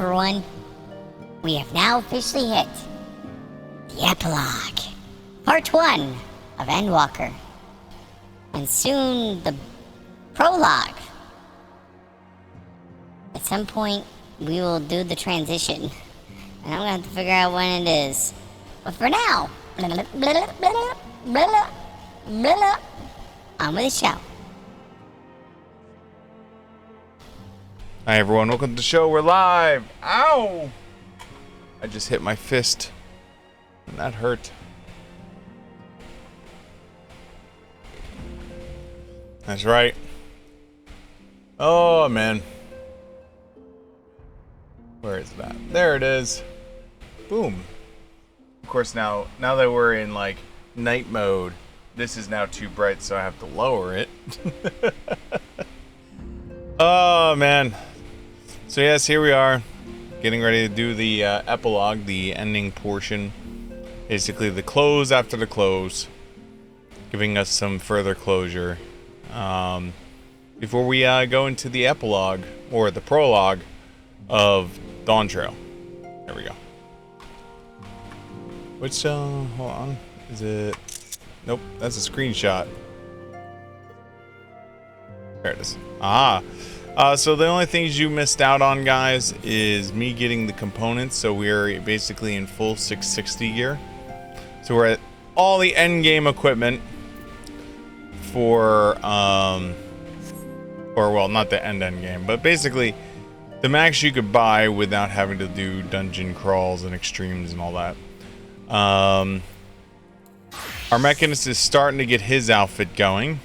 everyone. We have now officially hit the epilogue, part 1 of Endwalker, and soon the prologue. At some point, we will do the transition, and I'm gonna have to figure out when it is. But for now, on with the show. Hi everyone, welcome to the show. We're live. Ow! I just hit my fist, and that hurt. That's right. Oh man. Where is that? There it is. Boom. Of course, now that we're in like night mode, this is now too bright, so I have to lower it. Oh man. So yes, here we are, getting ready to do the epilogue, the ending portion. Basically the close after the close, giving us some further closure. Before we go into the epilogue, or the prologue, of Dawn Trail. There we go. Which, hold on, is it? Nope, that's a screenshot. There it is. So the only things you missed out on, guys, is me getting the components. So we're basically in full 660 gear. So we're at all the end game equipment for, or well, not the end game, but basically the max you could buy without having to do dungeon crawls and extremes and all that. Our Mechanist is starting to get his outfit going.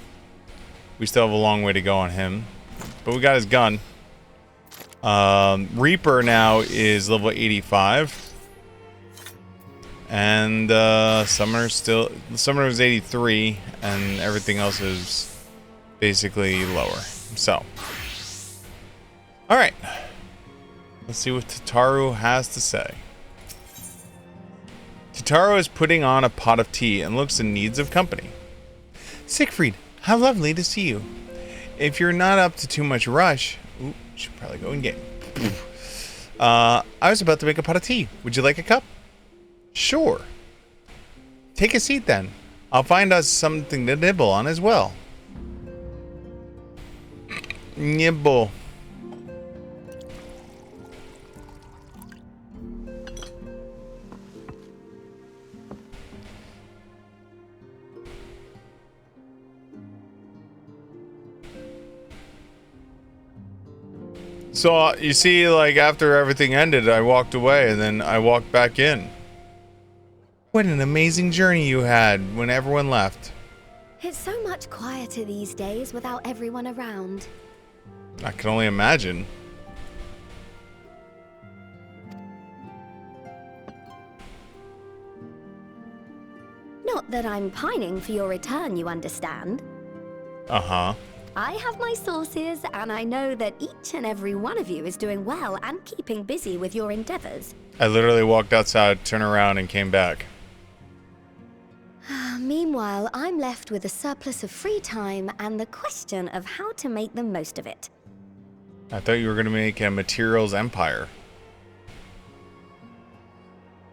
We still have a long way to go on him, but we got his gun. Reaper now is level 85, and Summoner is 83, and everything else is basically lower. So, all right, let's see what Tataru has to say. Tataru is putting on a pot of tea and looks in need of company. Siegfried, how lovely to see you. If you're not up to too much rush... Ooh, should probably go in game. I was about to make a pot of tea. Would you like a cup? Sure. Take a seat then. I'll find us something to nibble on as well. Nibble. So, you see, like, after everything ended, I walked away, and then I walked back in. What an amazing journey you had when everyone left. It's so much quieter these days without everyone around. I can only imagine. Not that I'm pining for your return, you understand. Uh-huh. I have my sources, and I know that each and every one of you is doing well and keeping busy with your endeavors. I literally walked outside, turned around, and came back. Meanwhile, I'm left with a surplus of free time and the question of how to make the most of it. I thought you were going to make a materials empire.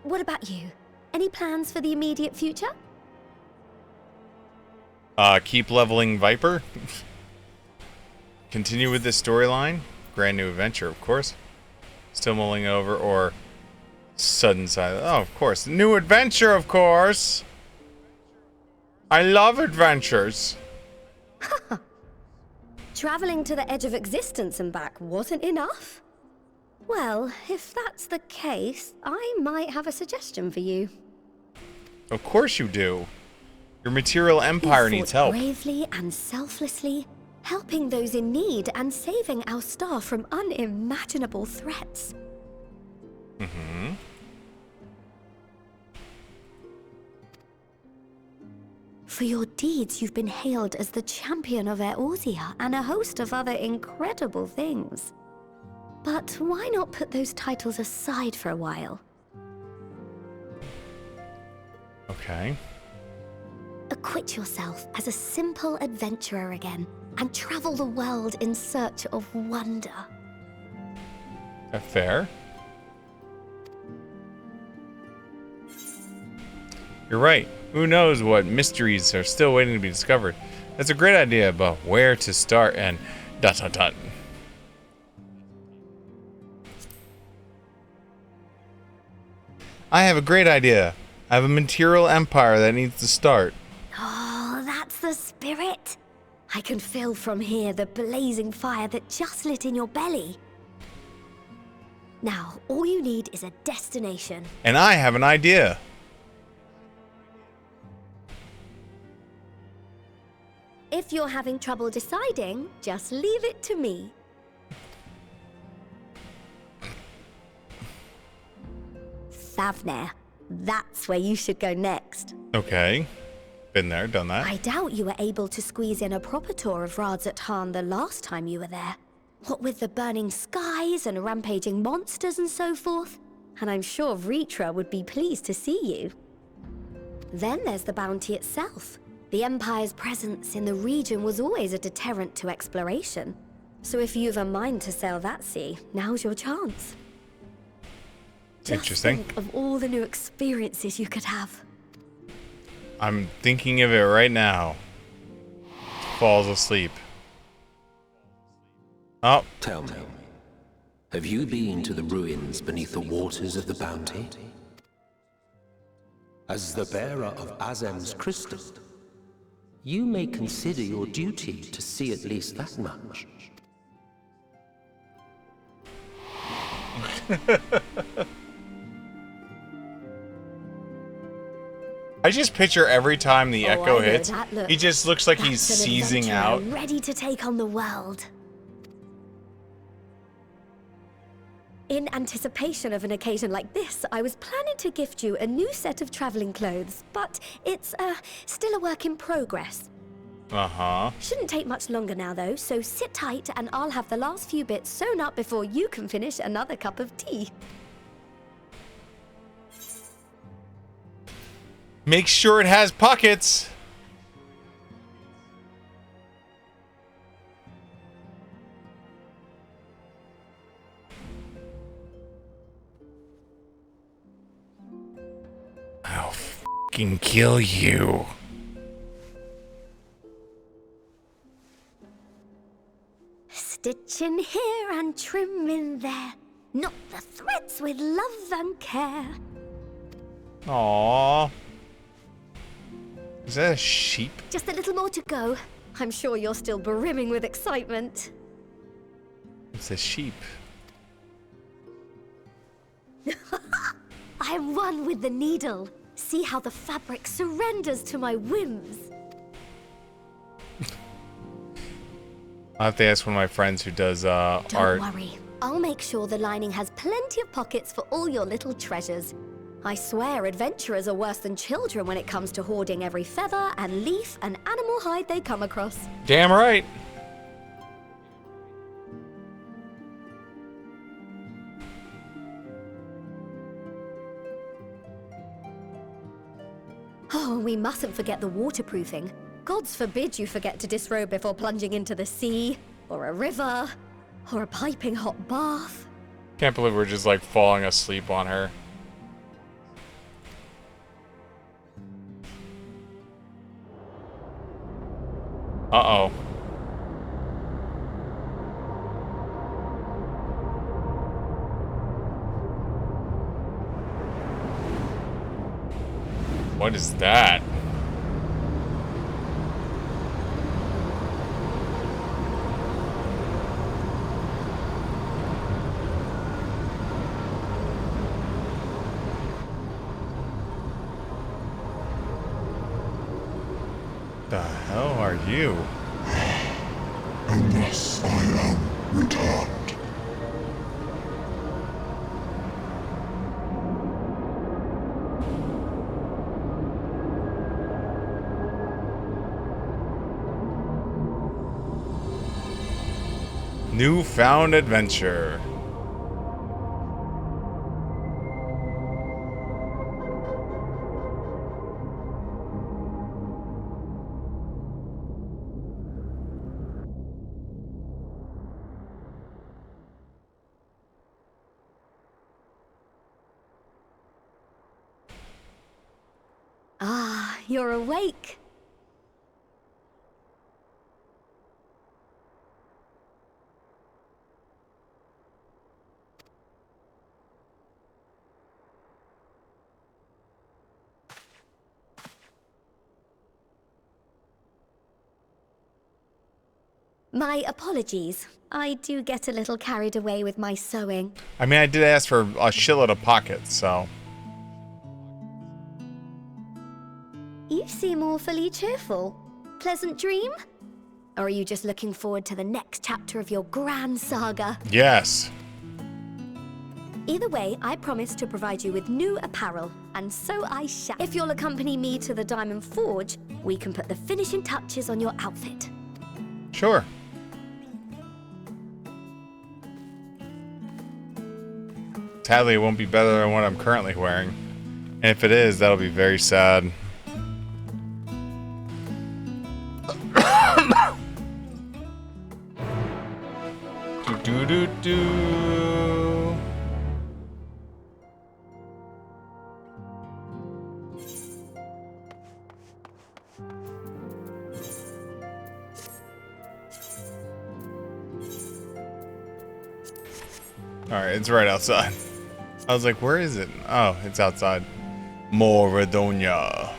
What about you? Any plans for the immediate future? Keep leveling Viper. Continue with this storyline. Brand new adventure, of course. Still mulling over, or sudden silence. Oh, of course. New adventure, of course. I love adventures. Traveling to the edge of existence and back wasn't enough? Well, if that's the case, I might have a suggestion for you. Of course you do. Your material empire needs help. Bravely and selflessly, helping those in need and saving our star from unimaginable threats. Mm-hmm. For your deeds, you've been hailed as the champion of Eorzea and a host of other incredible things. But why not put those titles aside for a while? Okay. Acquit yourself as a simple adventurer again and travel the world in search of wonder. That fair? You're right. Who knows what mysteries are still waiting to be discovered. That's a great idea, but where to start and dot dot dot. I have a great idea. I have a material empire that needs to start. Oh, that's the spirit. I can feel from here the blazing fire that just lit in your belly. Now, all you need is a destination. And I have an idea. If you're having trouble deciding, just leave it to me. Thavner. That's where you should go next. Okay. Been there, done that. I doubt you were able to squeeze in a proper tour of Radzat the last time you were there. What with the burning skies and rampaging monsters and so forth. And I'm sure Vritra would be pleased to see you. Then there's the bounty itself. The Empire's presence in the region was always a deterrent to exploration. So if you've a mind to sail that sea, now's your chance. Just Interesting. think of all the new experiences you could have. I'm thinking of it right now. Falls asleep. Oh. Tell me, have you been to the ruins beneath the waters of the Bounty? As the bearer of Azem's crystal, you may consider your duty to see at least that much. I just picture every time the echo I know hits, that look. he just looks like he's That's an seizing adventurer out. ready to take on the world. In anticipation of an occasion like this, I was planning to gift you a new set of traveling clothes, but it's still a work in progress. Uh-huh. Shouldn't take much longer now though, so sit tight and I'll have the last few bits sewn up before you can finish another cup of tea. Make sure it has pockets. I'll fucking kill you. Stitch in here and trim in there. Knot the threads with love and care. Aww. Is that a sheep? Just a little more to go. I'm sure you're still brimming with excitement. It's a sheep. I'm one with the needle. See how the fabric surrenders to my whims. I'll have to ask one of my friends who does art. Don't worry. I'll make sure the lining has plenty of pockets for all your little treasures. I swear adventurers are worse than children when it comes to hoarding every feather and leaf and animal hide they come across. Damn right. Oh, we mustn't forget the waterproofing. Gods forbid you forget to disrobe before plunging into the sea, or a river, or a piping hot bath. Can't believe we're just like falling asleep on her. Uh-oh. What is that? The hell are you? And thus I am returned. Newfound adventure. you're awake. My apologies. I do get a little carried away with my sewing. I mean, I did ask for a shitload of pockets, so. You seem awfully cheerful. Pleasant dream? Or are you just looking forward to the next chapter of your grand saga? Yes. Either way, I promise to provide you with new apparel, and so I shall. If you'll accompany me to the Diamond Forge, we can put the finishing touches on your outfit. Sure. Sadly, it won't be better than what I'm currently wearing. And if it is, that'll be very sad. do do do do. Alright, it's right outside. I was like, where is it? Oh, it's outside. Moridonia.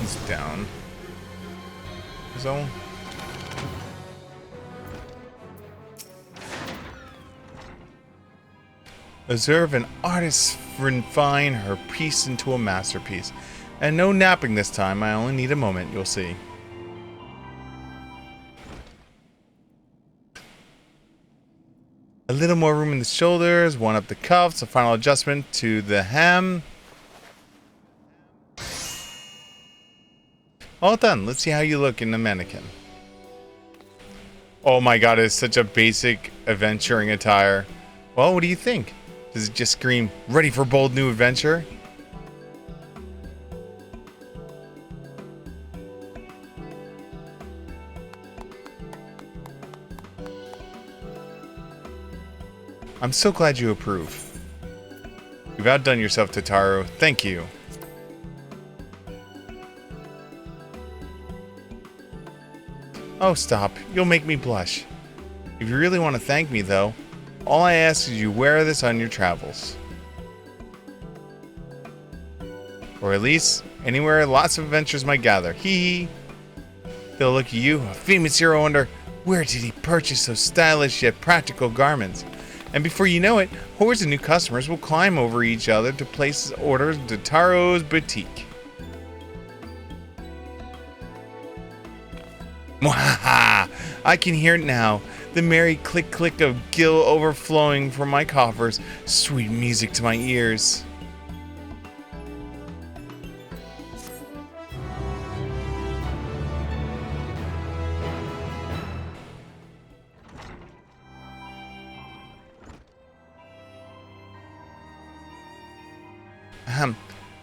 He's down. So observe an artist refine her piece into a masterpiece. And no napping this time, I only need a moment, you'll see. A little more room in the shoulders, one up the cuffs, a final adjustment to the hem. All done. Let's see how you look in the mannequin. Oh my god, it's such a basic adventuring attire. Well, what do you think? Does it just scream, ready for bold new adventure? I'm so glad you approve. You've outdone yourself, Totaro. Thank you. Oh, stop. You'll make me blush. If you really want to thank me, though, all I ask is you wear this on your travels. Or at least, anywhere lots of adventures might gather. Hee hee. They'll look at you, a famous hero, wonder, where did he purchase those stylish yet practical garments? And before you know it, hordes of new customers will climb over each other to place orders to Taro's boutique. Mwahaha! I can hear it now. The merry click-click of gill overflowing from my coffers. Sweet music to my ears. Ahem.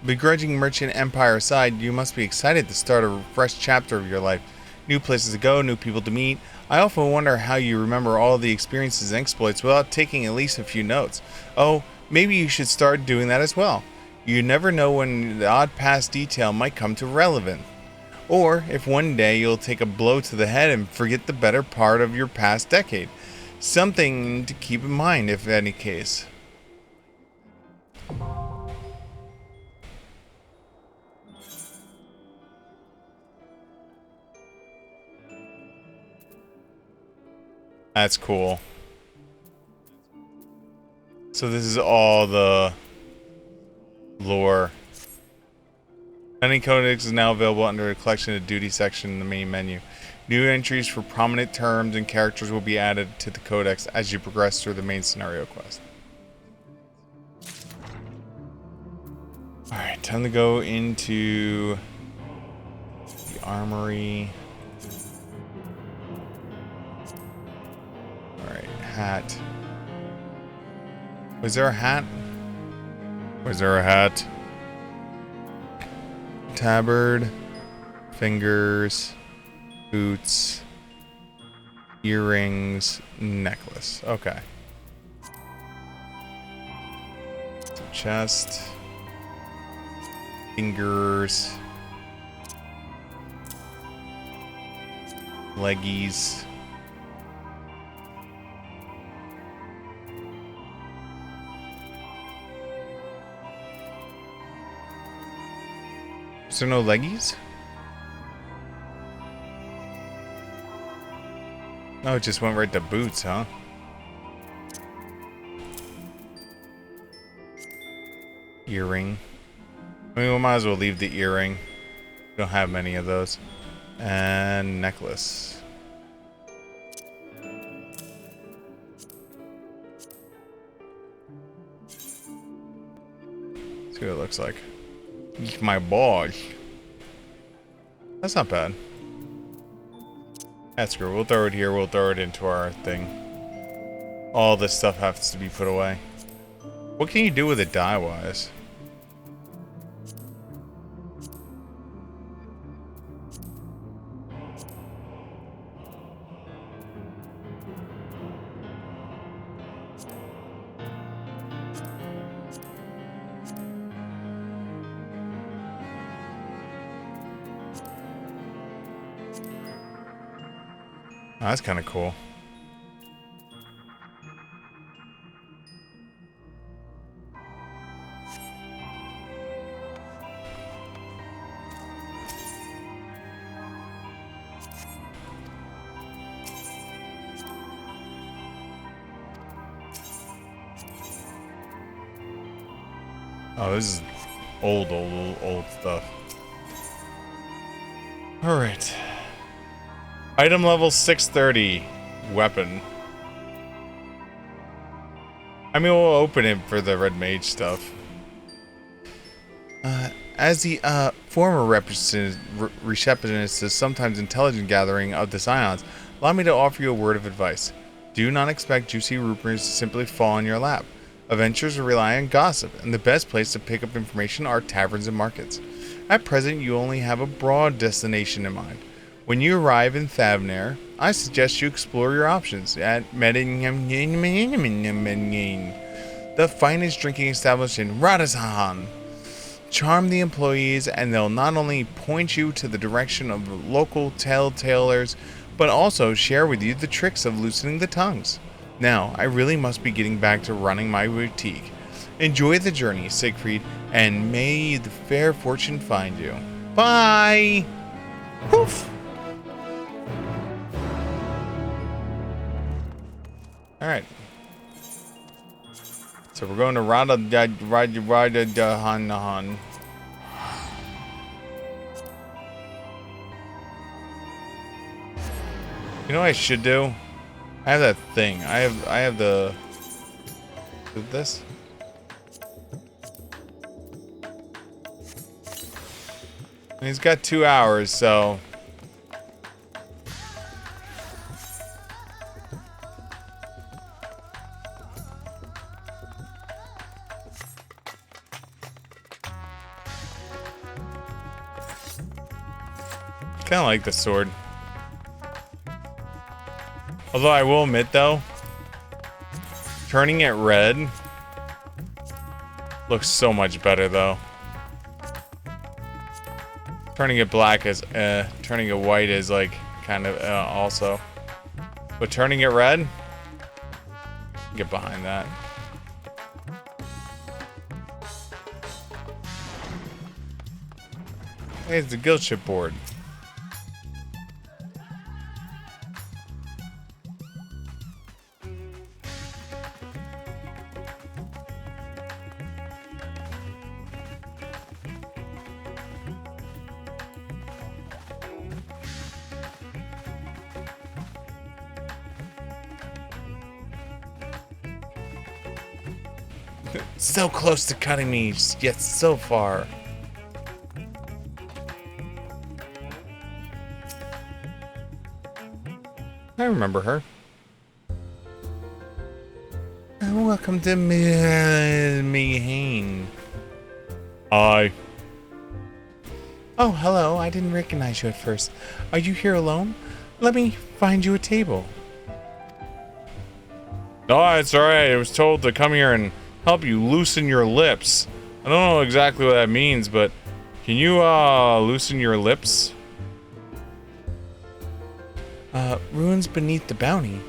Begrudging merchant empire aside, you must be excited to start a fresh chapter of your life. New places to go, new people to meet. I often wonder how you remember all the experiences and exploits without taking at least a few notes. Oh, maybe you should start doing that as well. You never know when the odd past detail might come to relevant. Or if one day you'll take a blow to the head and forget the better part of your past decade. Something to keep in mind, if any case. That's cool. So this is all the lore. Any codex is now available under the collection of duty section in the main menu. New entries for prominent terms and characters will be added to the codex as you progress through the main scenario quest. Alright, time to go into the armory. hat? Was there a hat? Was there a hat? Tabard, fingers, boots, earrings, necklace. Okay. Chest, fingers, leggies. Is there no leggies? Oh, it just went right to boots, huh? Earring. I mean, we might as well leave the earring. We don't have many of those. And necklace. See what it looks like. Eat my balls. That's not bad. That's good. We'll throw it here. We'll throw it into our thing. All this stuff has to be put away. What can you do with it dye-wise? Oh, that's kind of cool. Oh, this is old stuff. Alright. Item level 630. Weapon. I mean, we'll open it for the red mage stuff. As the former receptionist is sometimes intelligent gathering of the scions, allow me to offer you a word of advice. Do not expect juicy rumors to simply fall in your lap. Adventurers rely on gossip, and the best place to pick up information are taverns and markets. At present, you only have a broad destination in mind. When you arrive in Thavnair, I suggest you explore your options at the finest drinking establishment in Radazhan. Charm the employees, and they'll not only point you to the direction of the local telltalers, but also share with you the tricks of loosening the tongues. Now, I really must be getting back to running my boutique. Enjoy the journey, Siegfried, and may the fair fortune find you. Bye! Poof! Alright. So we're going to Radazhan. You know what I should do? I have that thing. I have the... this? And he's got 2 hours, so... Kinda like the sword. Although I will admit though, turning it red looks so much better though. Turning it black is turning it white is like kind of also. But turning it red, get behind that. Hey, it's the guild ship board. So close to cutting me, yet so far. I remember her. Welcome to Mihane. Hi. Oh, hello. I didn't recognize you at first. Are you here alone? Let me find you a table. No, it's alright. I was told to come here and help you loosen your lips. I don't know exactly what that means, but can you, loosen your lips? Ruins beneath the bounty.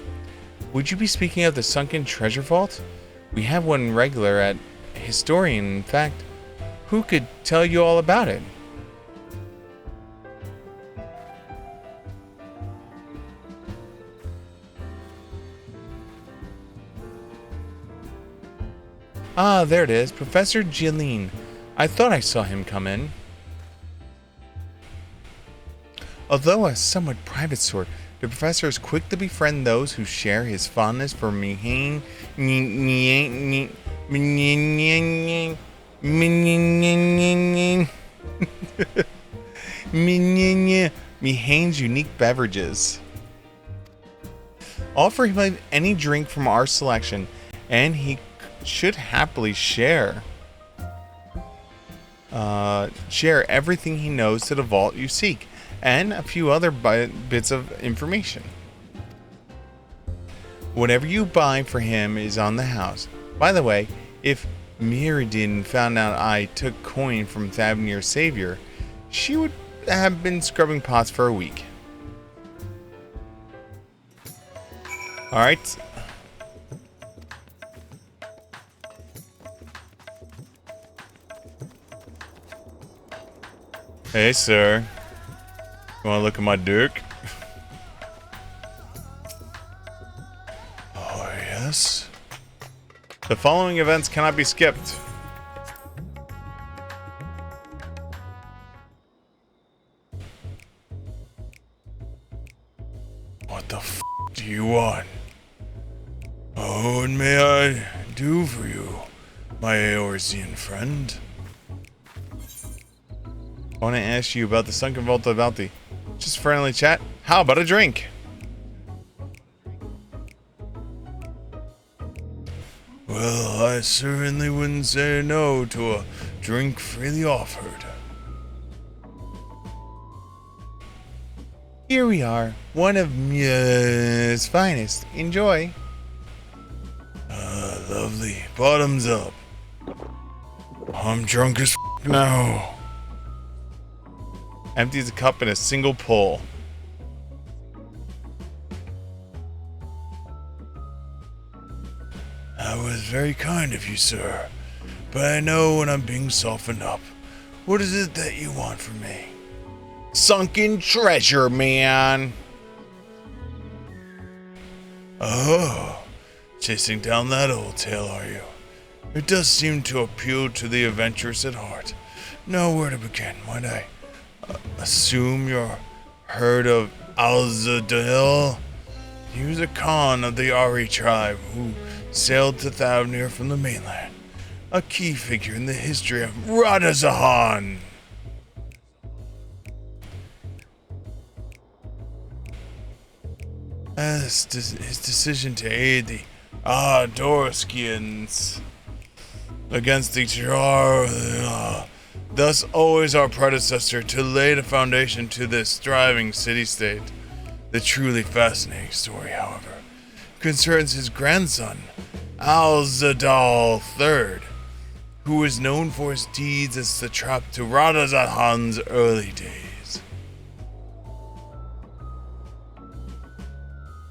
Would you be speaking of the sunken treasure vault? We have one regular at Historian, in fact. Who could tell you all about it? Ah, there it is. Professor Gilleen. I thought I saw him come in. Although a somewhat private sort, the professor is quick to befriend those who share his fondness for Mihane. Mihane's unique beverages. Offer him any drink from our selection, and he should happily share everything he knows to the vault you seek, and a few other bits of information. Whatever you buy for him is on the house. By the way, if Mirrodin found out I took coin from Thavnir's savior, she would have been scrubbing pots for a week. Alright. Hey, sir. You wanna look at my dick? Oh, yes. The following events cannot be skipped. What the f do you want? Oh, and may I do for you, my Eorzean friend? I want to ask you about the sunken vault of Bounty. Just friendly chat. How about a drink? Well, I certainly wouldn't say no to a drink freely offered. Here we are, one of Mia's finest. Enjoy. Lovely. Bottoms up. I'm drunk as f now. Empties a cup in a single pull. That was very kind of you, sir. But I know when I'm being softened up. What is it that you want from me? Sunken treasure, man. Oh, chasing down that old tale, are you? It does seem to appeal to the adventurous at heart. Now, where to begin, might I? Assume you're heard of Alzadil? He was a Khan of the Ari tribe who sailed to Thavnir from the mainland. A key figure in the history of Radazahan. As his decision to aid the Doroskians against the Jar, thus always our predecessor to lay the foundation to this thriving city-state. The truly fascinating story, however, concerns his grandson, Alzadal III, who was known for his deeds as the trap to Radazahan's early days.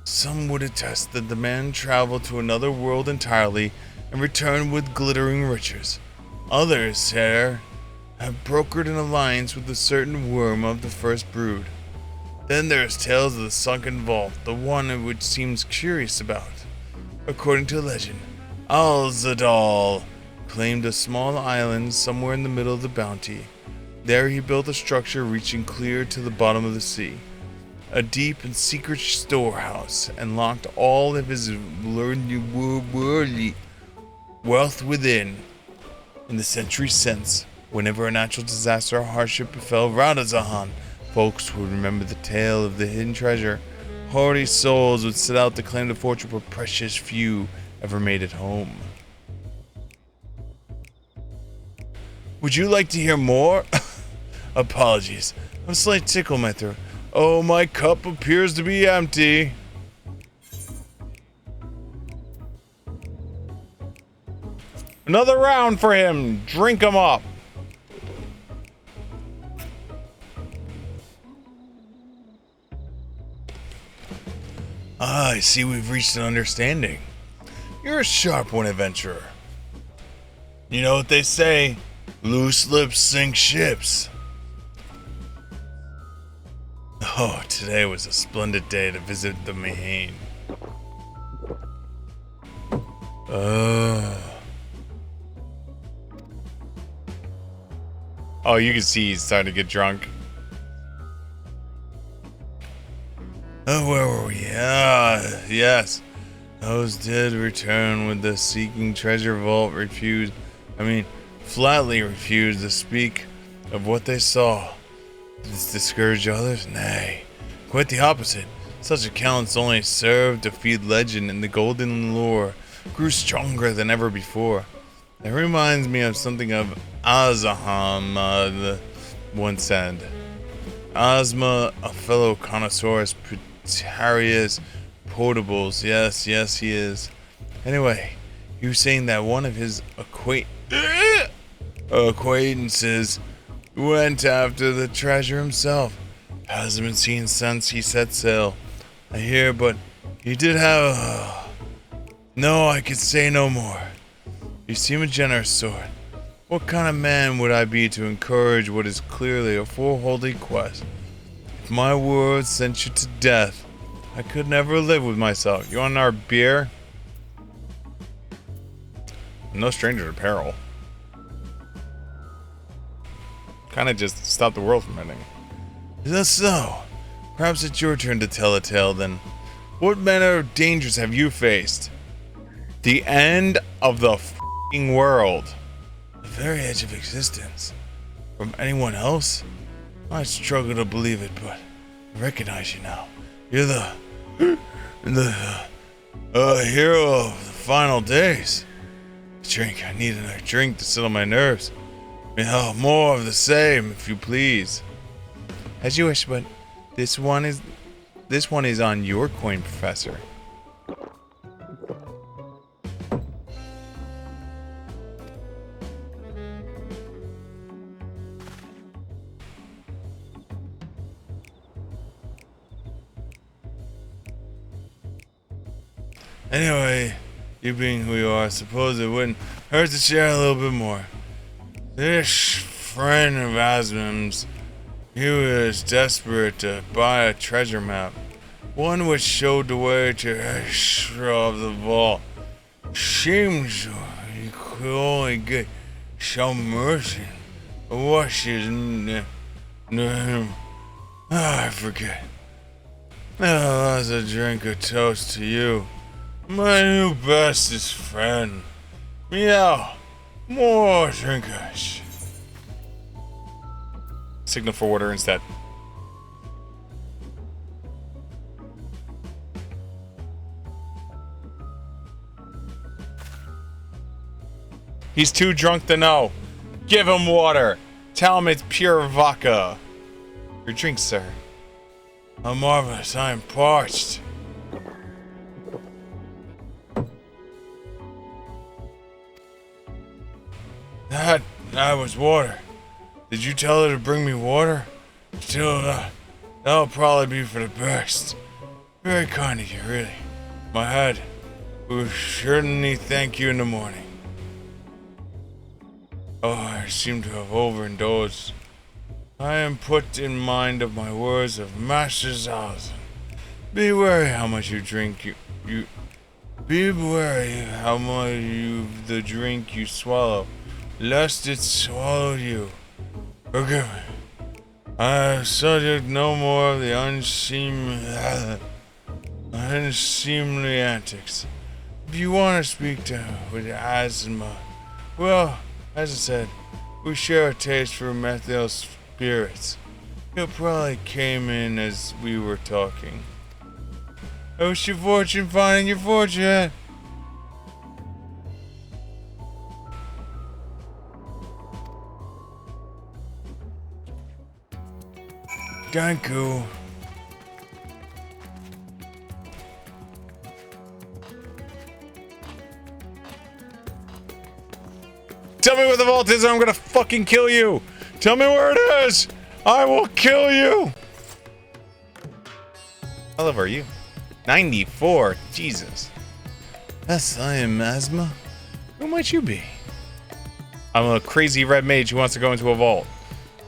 Some would attest that the man traveled to another world entirely and returned with glittering riches. Others, sir, have brokered an alliance with a certain worm of the first brood. Then there's tales of the sunken vault, the one which seems curious about. According to legend, Alzadal claimed a small island somewhere in the middle of the bounty. There he built a structure reaching clear to the bottom of the sea, a deep and secret storehouse, and locked all of his worldly wealth within. In the centuries since, whenever a natural disaster or hardship befell Radazahan, folks would remember the tale of the hidden treasure. Hardy souls would set out to claim the fortune, but precious few ever made it home. Would you like to hear more? Apologies. A slight tickle in my throat. Oh, my cup appears to be empty. Another round for him. Drink him up. Ah, I see we've reached an understanding. You're a sharp one, adventurer. You know what they say? Loose lips sink ships. Oh, today was a splendid day to visit the Mahane. Oh, you can see he's starting to get drunk. Oh, where were we? Ah, yes. Those did return with the seeking treasure vault flatly refused to speak of what they saw. Did this discourage others? Nay, quite the opposite. Such accounts only served to feed legend, and the golden lure grew stronger than ever before. It reminds me of something of Azaham once said. Ozma, a fellow connoisseurus, Precarious Potables. Yes, he is. Anyway, he was saying that one of his acquaintances went after the treasure himself. Hasn't been seen since he set sail. I hear, but he did have No, I could say no more. You seem a generous sort. What kind of man would I be to encourage what is clearly a foolhardy quest? If my words sent you to death, I could never live with myself. You want our beer? I'm no stranger to peril. Kinda just stop the world from ending. Is that so? Perhaps it's your turn to tell a tale then. What manner of dangers have you faced? The end of the f***ing world. The very edge of existence. From anyone else? I struggle to believe it, but I recognize you now. You're the hero of the final days. Drink. I need another drink to settle my nerves. More of the same, if you please. As you wish, but this one is on your coin, Professor. Anyway, you being who you are, I suppose it wouldn't hurt to share a little bit more. This friend of Asmund's, he was desperate to buy a treasure map, one which showed the way to of the vault. Seems you could only get some mercy. What's his name? I forget. As I drink a toast to you, my new bestest friend. Meow. More drinkers. Signal for order instead. He's too drunk to know. Give him water. Tell him it's pure vodka. Your drink, sir. Oh, marvelous. I am parched. That was water. Did you tell her to bring me water? Still, that'll probably be for the best. Very kind of you, really. My head. We will certainly thank you in the morning. Oh, I seem to have overindulged. I am put in mind of my words of Master Zalzin. Be wary how much you drink. Be wary how much the drink you swallow, lest it swallow you. Forgive me. I am subject no more of the unseemly antics. If you want to speak with Asma, well, as I said, we share a taste for methyl spirits. It probably came in as we were talking. I wish your fortune finding your fortune. Danku. Tell me where the vault is, and I'm gonna fucking kill you. Tell me where it is. I will kill you. How level are you? 94. Jesus. Yes, I am Asthma. Who might you be? I'm a crazy red mage who wants to go into a vault.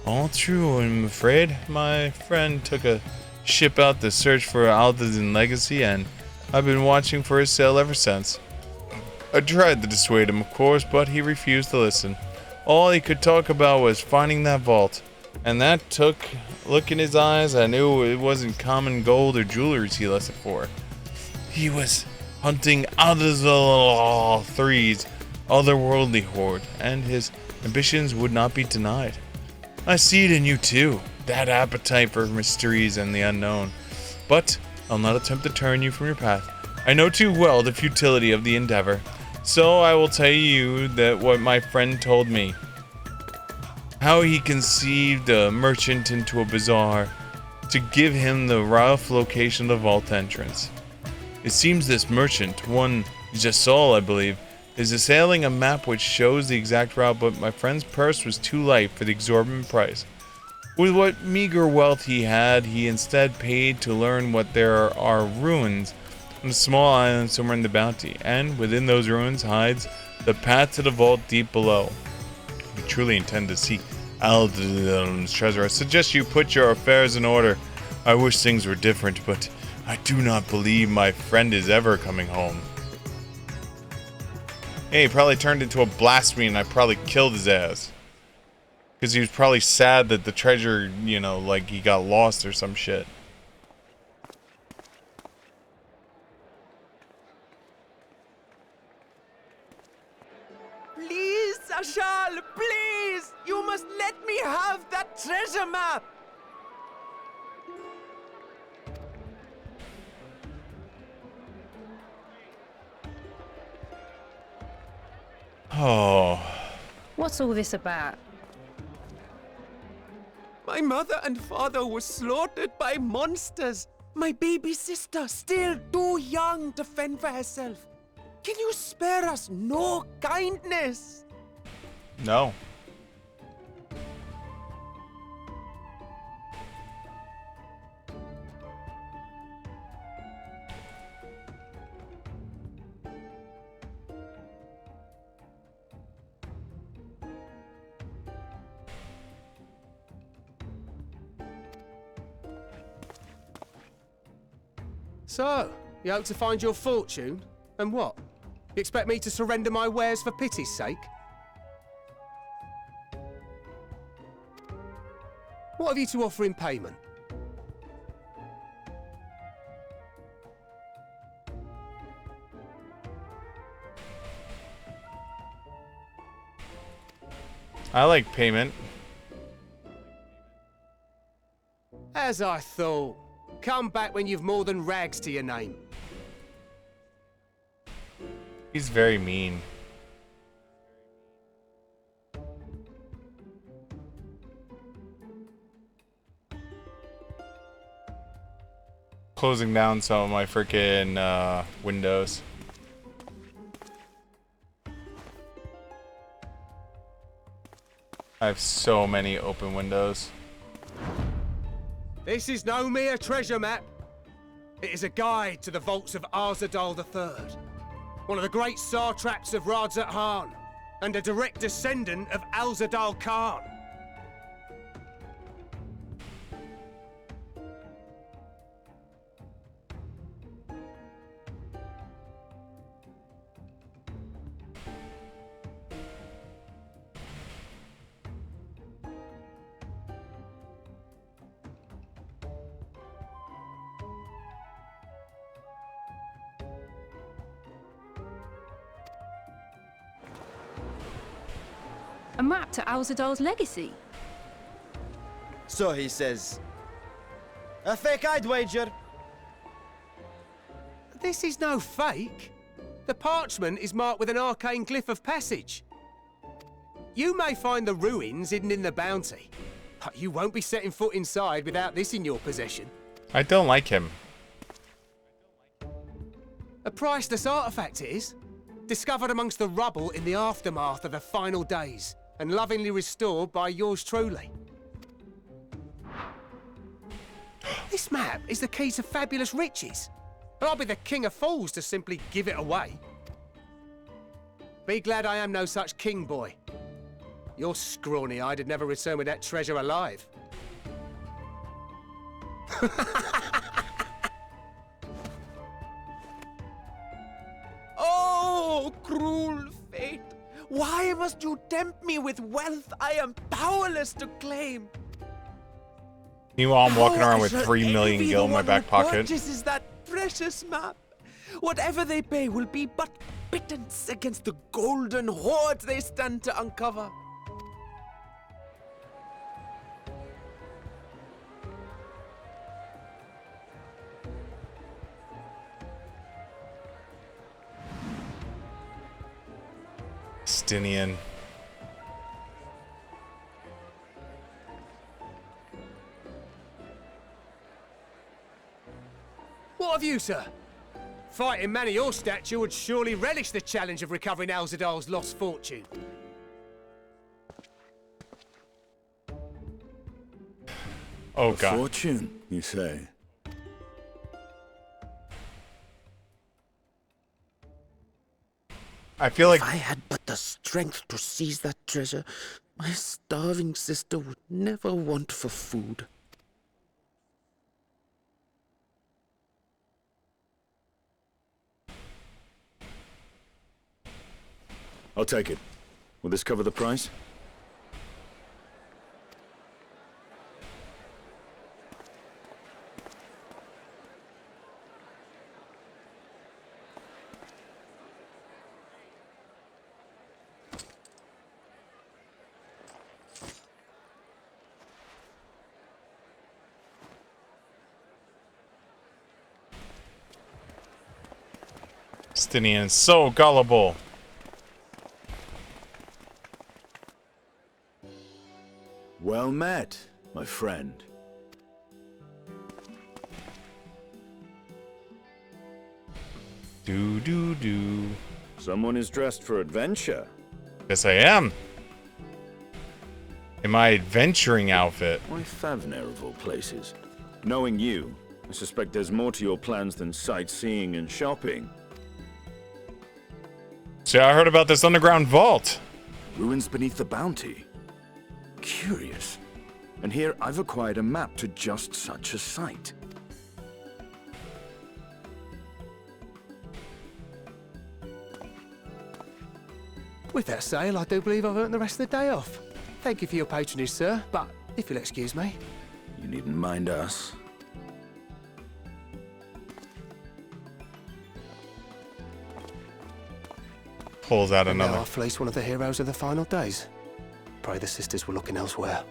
All true, I'm afraid. My friend took a ship out to search for Aldean legacy, and I've been watching for his sale ever since. I tried to dissuade him, of course, but he refused to listen. All he could talk about was finding that vault. And that took look in his eyes. I knew it wasn't common gold or jewelries he lusted for. He was hunting Aldazal III's otherworldly hoard, and his ambitions would not be denied. I see it in you too, that appetite for mysteries and the unknown. But I'll not attempt to turn you from your path. I know too well the futility of the endeavor, so I will tell you that what my friend told me. How he conceived a merchant into a bazaar to give him the rough location of the vault entrance. It seems this merchant, one Jasol I believe, is assailing a map which shows the exact route, but my friend's purse was too light for the exorbitant price. With what meager wealth he had, he instead paid to learn what there are ruins on a small island somewhere in the Bounty, and within those ruins hides the path to the vault deep below. If you truly intend to seek Aldean's treasure, I suggest you put your affairs in order. I wish things were different, but I do not believe my friend is ever coming home. Hey, he probably turned into a blasphemy and I probably killed his ass. Because he was probably sad that the treasure, you know, like he got lost or some shit. Please, Ashal, please! You must let me have that treasure map! Oh. What's all this about? My mother and father were slaughtered by monsters. My baby sister, still too young to fend for herself. Can you spare us no kindness? No. So, you hope to find your fortune? And what? You expect me to surrender my wares for pity's sake? What have you to offer in payment? I like payment. As I thought. Come back when you've more than rags to your name. He's very mean. Closing down some of my freaking windows. I have so many open windows. This is no mere treasure map. It is a guide to the vaults of Arzadal III, one of the great satraps of Radzat Han, and a direct descendant of Alzadal Khan. A map to Alzadal's legacy? So he says. A fake, I'd wager. This is no fake. The parchment is marked with an arcane glyph of passage. You may find the ruins hidden in the Bounty, You won't be setting foot inside without this in your possession. I don't like him. A priceless artifact it is. Discovered amongst the rubble in the aftermath of the final days, and lovingly restored by yours truly. This map is the key to fabulous riches. And I'll be the king of fools to simply give it away. Be glad I am no such king, boy. Your scrawny-eyed would never return with that treasure alive. Oh, cruel fate! Why must you tempt me with wealth I am powerless to claim? Meanwhile, I'm walking around with I shall 3 million envy gil the in my one back who pocket. purchases that precious map. Whatever they pay will be but pittance against the golden hoard they stand to uncover. Stinian. What of you, sir? Fighting man of your stature would surely relish the challenge of recovering Alzadal's lost fortune. Oh god. Fortune, you say? I feel like If I had but the strength to seize that treasure, my starving sister would never want for food. I'll take it. Will this cover the price? Stinian's so gullible. Well met, my friend. Do. Someone is dressed for adventure. Yes, I am. In my adventuring outfit. Why Favner of all places? Knowing you, I suspect there's more to your plans than sightseeing and shopping. See, I heard about this underground vault. Ruins beneath the bounty. Curious. And here I've acquired a map to just such a site. With that sale, I do believe I've earned the rest of the day off. Thank you for your patronage, sir, but if you'll excuse me. You needn't mind us. Pulls out And now another. I fleece one of the heroes of the final days. Pray the sisters were looking elsewhere.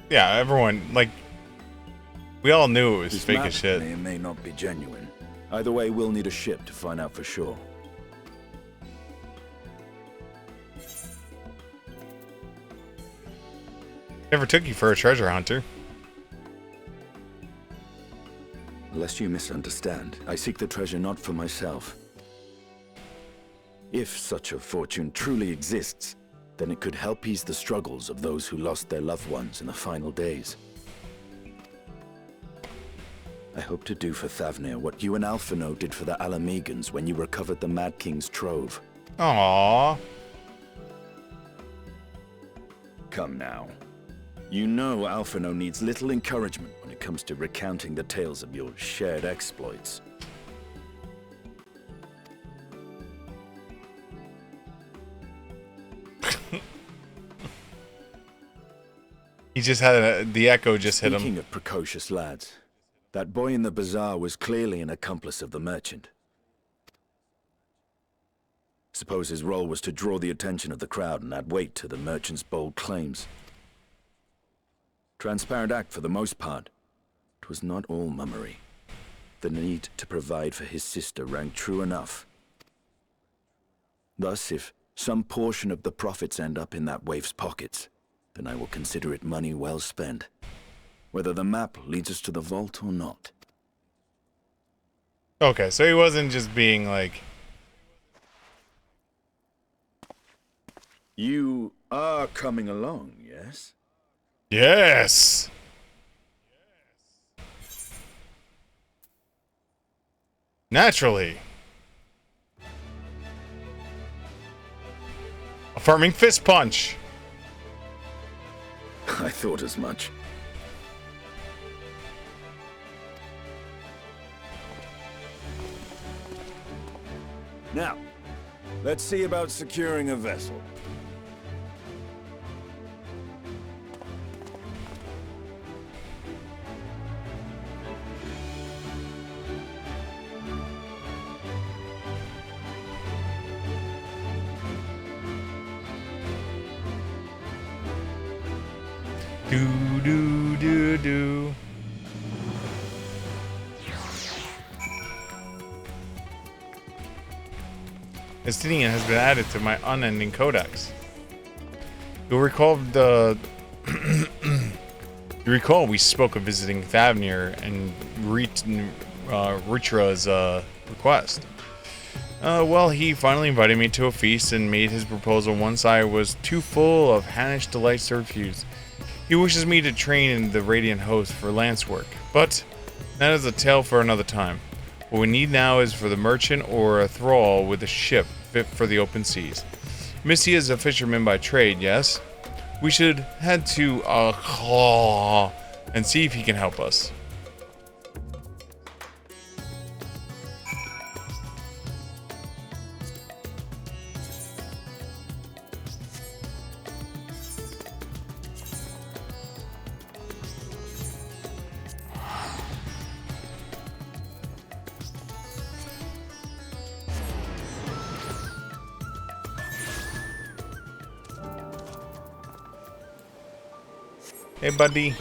Yeah, everyone, like, we all knew it was This fake map as shit. may or may not be genuine. Either way, we'll need a ship to find out for sure. Never took you for a treasure hunter. Lest you misunderstand, I seek the treasure not for myself. If such a fortune truly exists, then it could help ease the struggles of those who lost their loved ones in the final days. I hope to do for Thavnir what you and Alphino did for the Alamegans when you recovered the Mad King's trove. Aww. Come now. You know Alphino needs little encouragement when it comes to recounting the tales of your shared exploits. He just had the echo just hit Speaking him. of precocious lads, that boy in the bazaar was clearly an accomplice of the merchant. Suppose his role was to draw the attention of the crowd and add weight to the merchant's bold claims. Transparent act for the most part. It was not all mummery. The need to provide for his sister rang true enough. Thus, if some portion of the profits end up in that waif's pockets, then I will consider it money well spent, whether the map leads us to the vault or not. Okay, so he wasn't just being like... You are coming along, yes? Yes! Naturally. Affirming fist punch. I thought as much. Now, let's see about securing a vessel. Do do do do. Estinian has been added to my unending codex. You'll recall you recall we spoke of visiting Thavnir and Rutra's request. Well, he finally invited me to a feast and made his proposal once I was too full of Hannish delights to refuse. He wishes me to train in the Radiant Host for lance work, but that is a tale for another time. What we need now is for the merchant or a thrall with a ship fit for the open seas. Missy is a fisherman by trade, yes? We should head to and see if he can help us. Hey, buddy.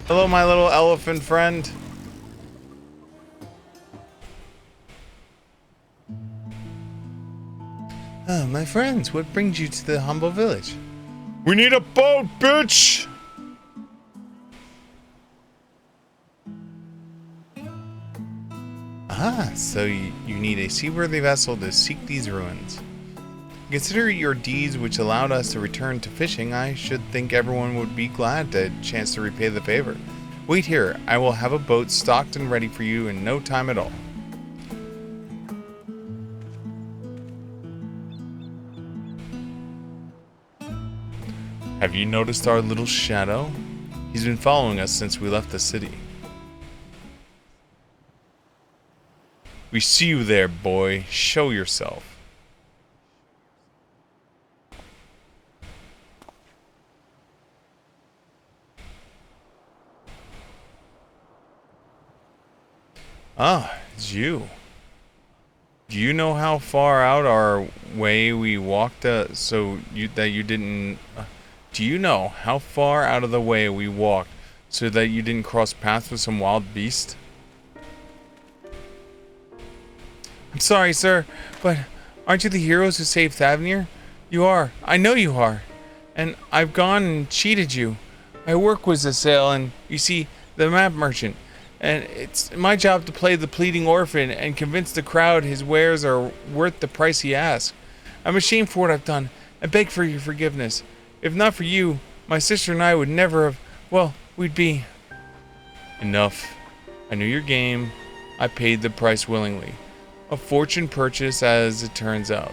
Hello, my little elephant friend. Oh, my friends, what brings you to the humble village? We need a boat, bitch! Ah, so you need a seaworthy vessel to seek these ruins. Consider your deeds which allowed us to return to fishing. I should think everyone would be glad to chance to repay the favor. Wait here, I will have a boat stocked and ready for you in no time at all. Have you noticed our little shadow? He's been following us since we left the city. We see you there, boy. Show yourself. Ah, it's you. Do you know how far out our way we walked Do you know how far out of the way we walked so that you didn't cross paths with some wild beast? I'm sorry, sir, but aren't you the heroes who saved Thavnir? You are. I know you are. And I've gone and cheated you. My work was to sail and, you see, the map merchant. And it's my job to play the pleading orphan and convince the crowd his wares are worth the price he asks. I'm ashamed for what I've done and beg for your forgiveness. If not for you, my sister and I would never have... Well, we'd be... Enough. I knew your game. I paid the price willingly. A fortune purchase, as it turns out.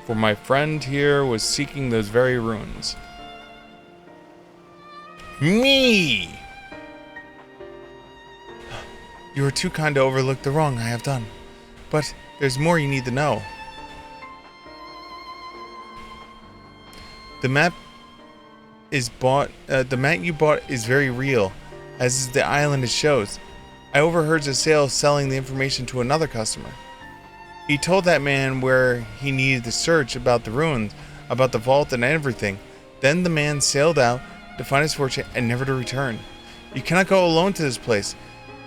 For my friend here was seeking those very ruins. Me! You are too kind to overlook the wrong I have done. But there's more you need to know. mat you bought is very real, as is the island it shows. I overheard Zasale selling the information to another customer. He told that man where he needed to search about the ruins, about the vault and everything. Then the man sailed out to find his fortune and never to return. You cannot go alone to this place.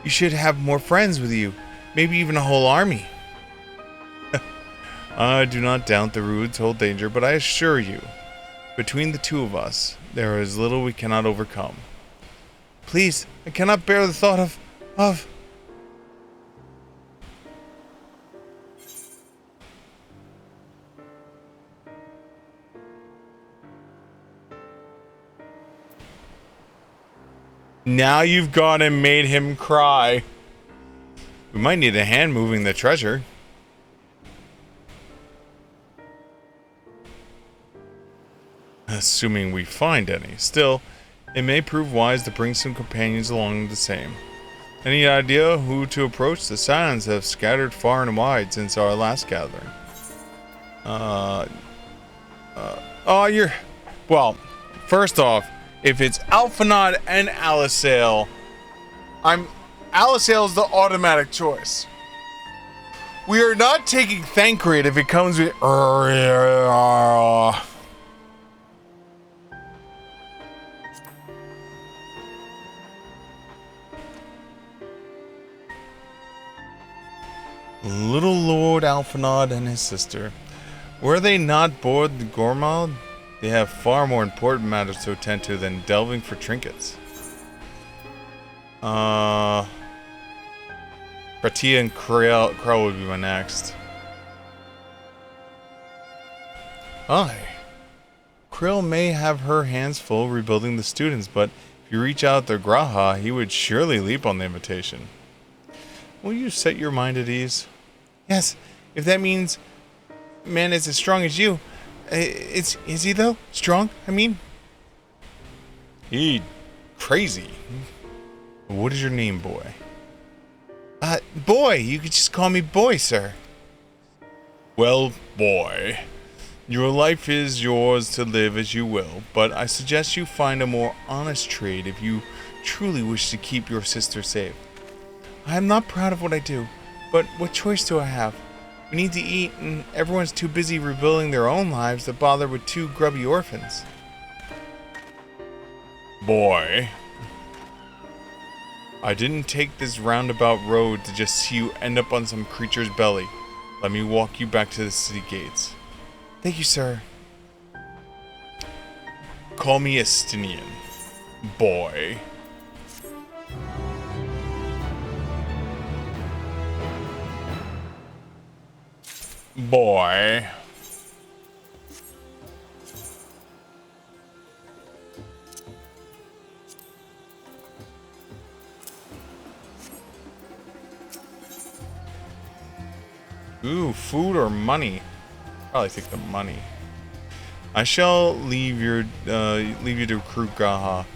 You should have more friends with you, maybe even a whole army. I do not doubt the Rude's whole danger, but I assure you, between the two of us, there is little we cannot overcome. Please, I cannot bear the thought of... Now you've gone and made him cry. We might need a hand moving the treasure. Assuming we find any. Still, it may prove wise to bring some companions along the same. Any idea who to approach? The Scions have scattered far and wide since our last gathering. Well, first off, if it's Alphanod and Alisale, Alisale is the automatic choice. We are not taking Thancred if it comes with... Little Lord Alphanod and his sister. Were they not bored the Gormald? They have far more important matters to attend to than delving for trinkets. Kratia and Krell would be my next. Aye. Krill may have her hands full rebuilding the students, but if you reach out to Graha, he would surely leap on the invitation. Will you set your mind at ease? Yes, if that means man is as strong as you. Is he though? Strong, I mean? He crazy. What is your name, boy? Boy, you could just call me boy, sir. Well, boy, your life is yours to live as you will, but I suggest you find a more honest trade if you truly wish to keep your sister safe. I am not proud of what I do, but what choice do I have? We need to eat, and everyone's too busy rebuilding their own lives to bother with two grubby orphans. Boy, I didn't take this roundabout road to just see you end up on some creature's belly. Let me walk you back to the city gates. Thank you, sir. Call me Estinian. Boy. Boy. Ooh, food or money? Probably take the money. I shall leave you to recruit Gaha.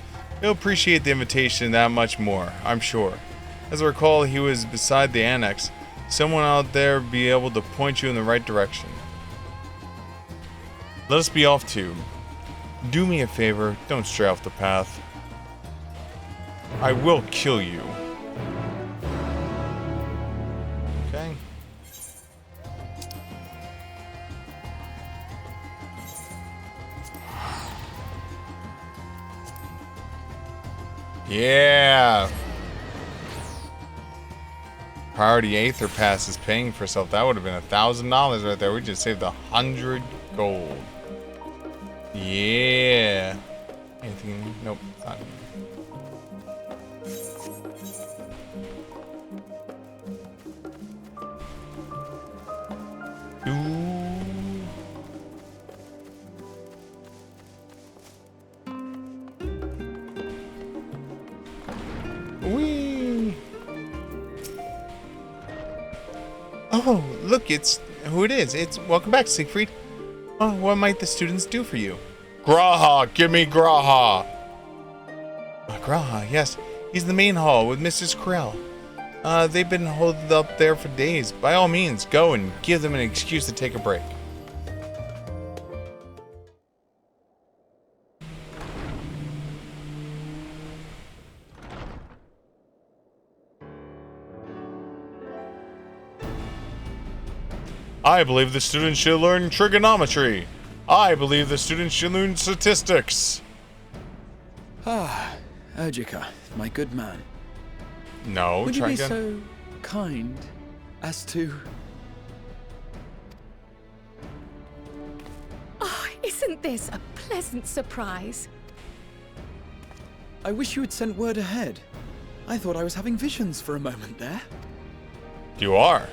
He'll appreciate the invitation that much more, I'm sure. As I recall, he was beside the annex. Someone out there be able to point you in the right direction. Let us be off too. Do me a favor, don't stray off the path. I will kill you. Okay. Yeah. Priority Aether Pass is paying for itself. That would have been $1,000 right there. We just saved 100 gold. Yeah. Anything? Nope. Not. Whee! Oh, look, it's who it is. It's welcome back, Siegfried. Oh, what might the students do for you? Graha, give me Graha. Graha, yes. He's in the main hall with Mrs. Krell. They've been holed up there for days. By all means, go and give them an excuse to take a break. I believe the students should learn trigonometry. I believe the students should learn statistics. Ah, Urgika, my good man. No, Would you try be again. so kind as to... Oh, isn't this a pleasant surprise? I wish you had sent word ahead. I thought I was having visions for a moment there. You are.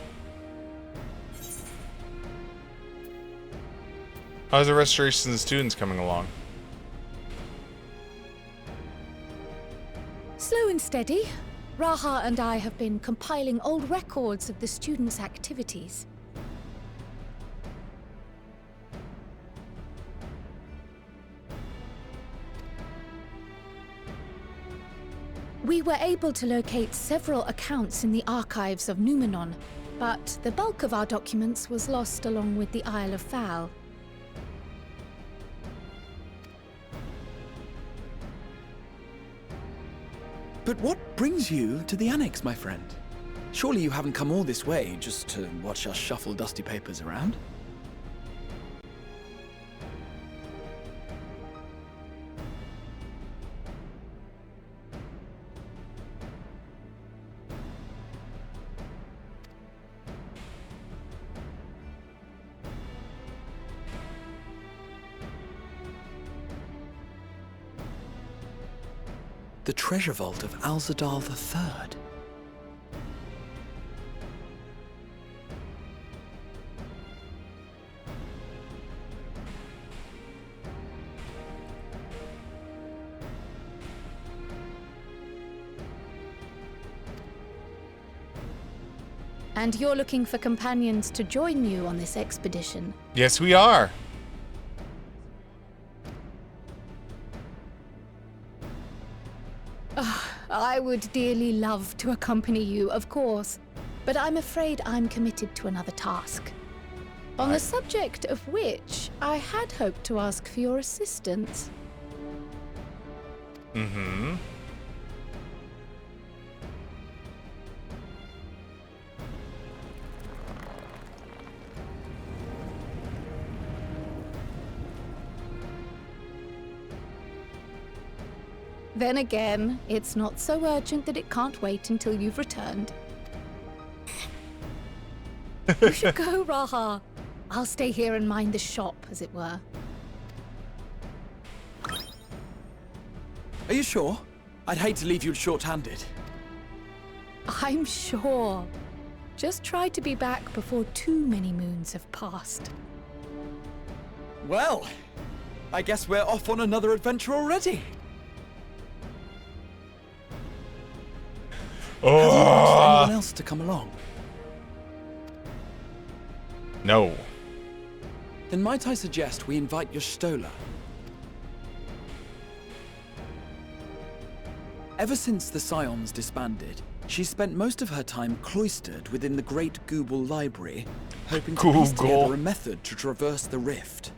How's the restoration of the students coming along? Slow and steady. Raha and I have been compiling old records of the students' activities. We were able to locate several accounts in the archives of Numenon, but the bulk of our documents was lost along with the Isle of Fowl. But what brings you to the Annex, my friend? Surely you haven't come all this way just to watch us shuffle dusty papers around? The treasure vault of Alzadal III. And you're looking for companions to join you on this expedition. Yes, we are. I would dearly love to accompany you, of course, but I'm afraid I'm committed to another task. On the subject of which, I had hoped to ask for your assistance. Mm-hmm. Then again, it's not so urgent that it can't wait until you've returned. You should go, Raha. I'll stay here and mind the shop, as it were. Are you sure? I'd hate to leave you short-handed. I'm sure. Just try to be back before too many moons have passed. Well, I guess we're off on another adventure already. Have you asked anyone else to come along? No. Then might I suggest we invite your Stola? Ever since the Scions disbanded, she spent most of her time cloistered within the Great Google Library, hoping to piece together a method to traverse the rift.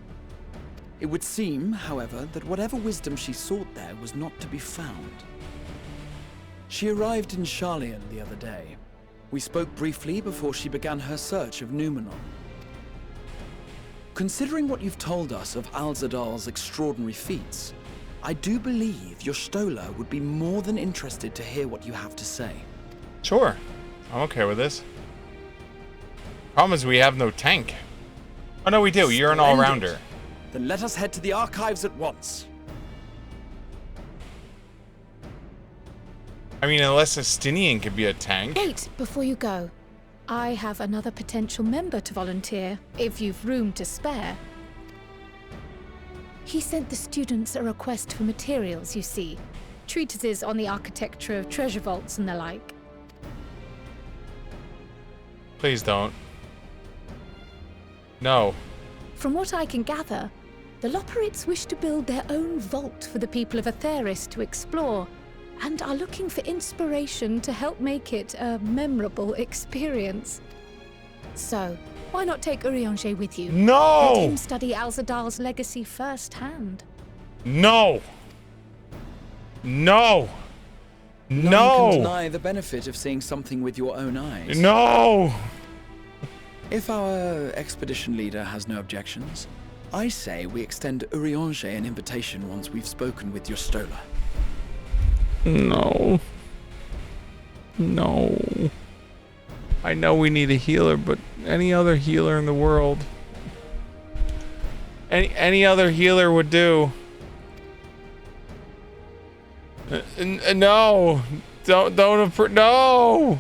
It would seem, however, that whatever wisdom she sought there was not to be found. She arrived in Sharlayan the other day. We spoke briefly before she began her search of Numenon. Considering what you've told us of Alzadal's extraordinary feats, I do believe your Stola would be more than interested to hear what you have to say. Sure. I'm okay with this. Problem is we have no tank. Oh no, we do. You're an all-rounder. Then let us head to the archives at once. I mean, unless Estinian could be a tank. Wait, before you go. I have another potential member to volunteer, if you've room to spare. He sent the students a request for materials, you see. Treatises on the architecture of treasure vaults and the like. Please don't. No. From what I can gather, the Loperites wish to build their own vault for the people of Atheris to explore, and are looking for inspiration to help make it a memorable experience. So, why not take Urianger with you? No! Let him study Alzadal's legacy firsthand. No! No! None can deny the benefit of seeing something with your own eyes. No! If our expedition leader has no objections, I say we extend Urianger an invitation once we've spoken with your Stola. No. No. I know we need a healer, but any other healer in the world. Any other healer would do. No. No.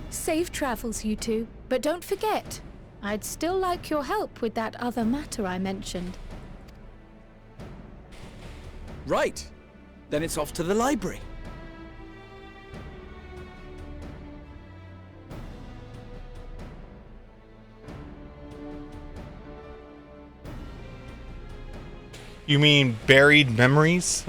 Safe travels, you two. But don't forget, I'd still like your help with that other matter I mentioned. Right. Then it's off to the library. You mean buried memories?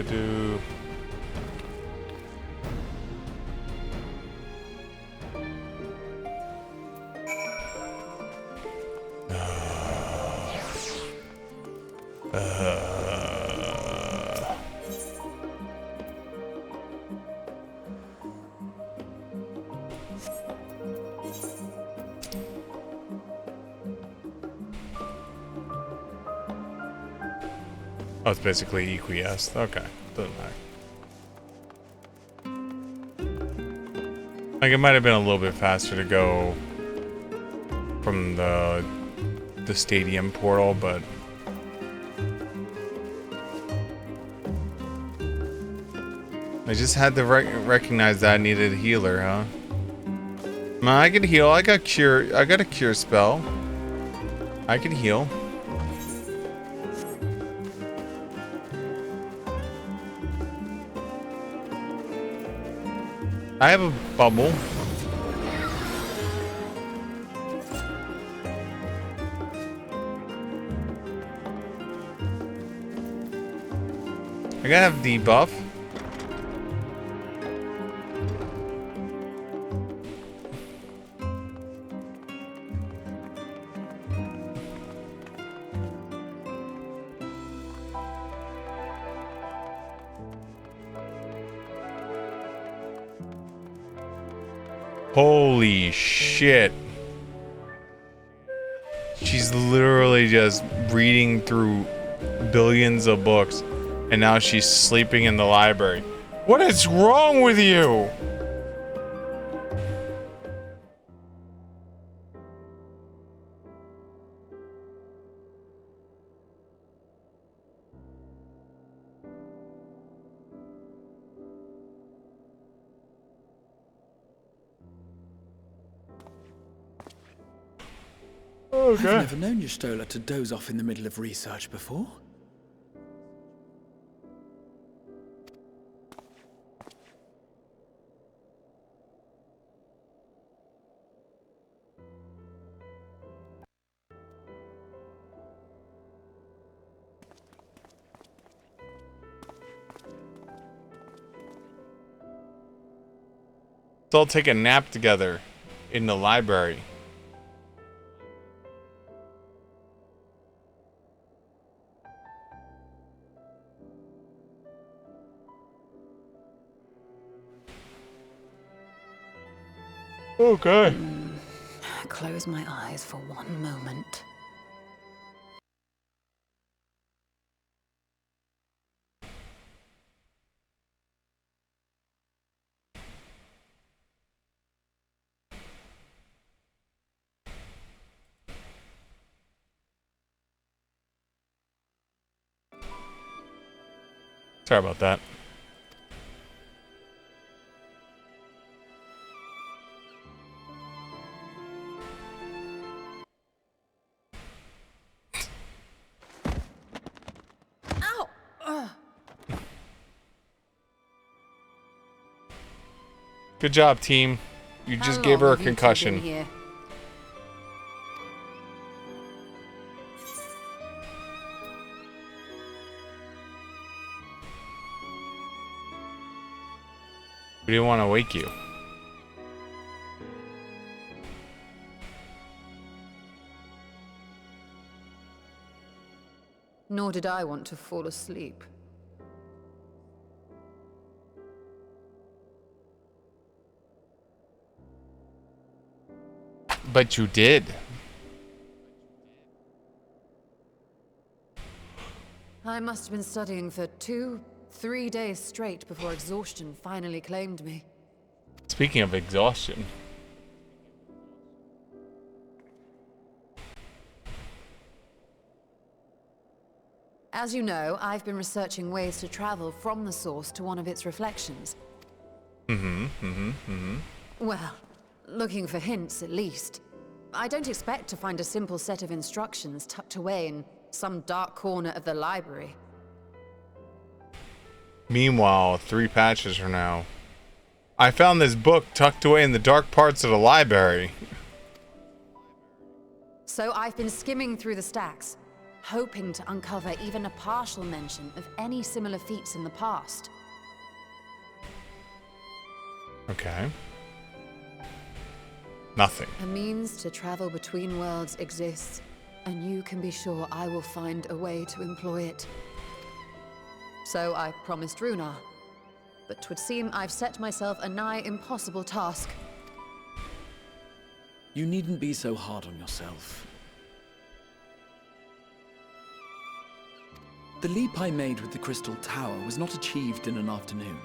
Do. Oh, it's basically EQS. Okay, doesn't matter. Like, it might have been a little bit faster to go from the stadium portal, but I just had to recognize that I needed a healer, huh? Man, I can heal. I got a cure spell. I can heal. I have a bubble. I gotta have debuff. Holy shit. She's literally just reading through billions of books, and now she's sleeping in the library. What is wrong with you? Okay. I've never known your Stola to doze off in the middle of research before. Let's all take a nap together in the library. Okay. Close my eyes for one moment. Sorry about that. Good job, team. You just gave her a concussion. We didn't want to wake you. Nor did I want to fall asleep. But you did. I must have been studying for 2-3 days straight before exhaustion finally claimed me. Speaking of exhaustion. As you know, I've been researching ways to travel from the source to one of its reflections. Well, looking for hints at least. I don't expect to find a simple set of instructions tucked away in some dark corner of the library. Meanwhile, 3 patches from now, I found this book tucked away in the dark parts of the library. So I've been skimming through the stacks, hoping to uncover even a partial mention of any similar feats in the past. Okay. Nothing. A means to travel between worlds exists, and you can be sure I will find a way to employ it. So I promised Runar, but 'twould seem I've set myself a nigh impossible task. You needn't be so hard on yourself. The leap I made with the Crystal Tower was not achieved in an afternoon.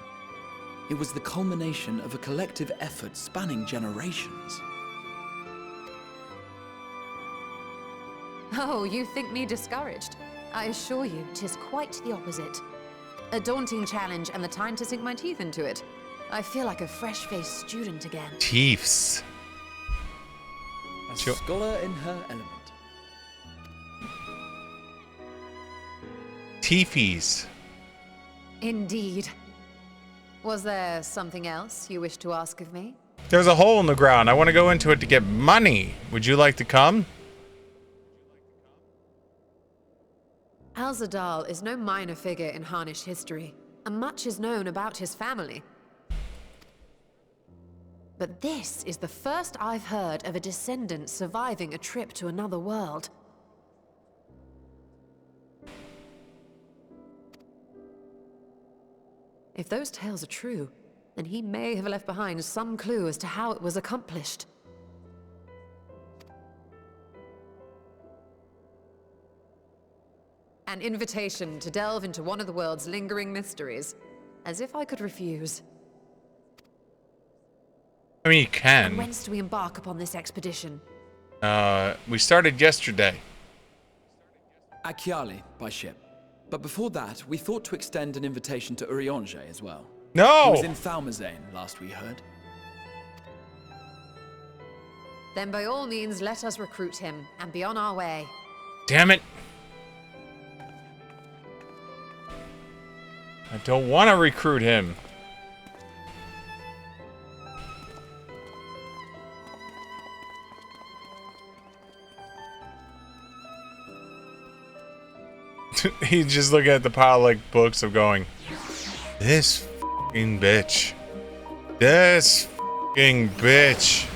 It was the culmination of a collective effort spanning generations. Oh, you think me discouraged? I assure you, 'tis quite the opposite. A daunting challenge and the time to sink my teeth into it. I feel like a fresh-faced student again. Teeths. A scholar in her element. Teefies. Indeed. Was there something else you wish to ask of me? There's a hole in the ground. I want to go into it to get money. Would you like to come? Alzadal is no minor figure in Harnish history, and much is known about his family. But this is the first I've heard of a descendant surviving a trip to another world. If those tales are true, then he may have left behind some clue as to how it was accomplished. An invitation to delve into one of the world's lingering mysteries. As if I could refuse. I mean, you can. And whence do we embark upon this expedition? We started yesterday. Achiali, by ship. But before that, we thought to extend an invitation to Uriange as well. No! He was in Falmazane, last we heard. Then by all means, let us recruit him, and be on our way. Damn it. I don't want to recruit him. He's just looking at the pile of like books of going, this f***ing bitch. This f***ing bitch.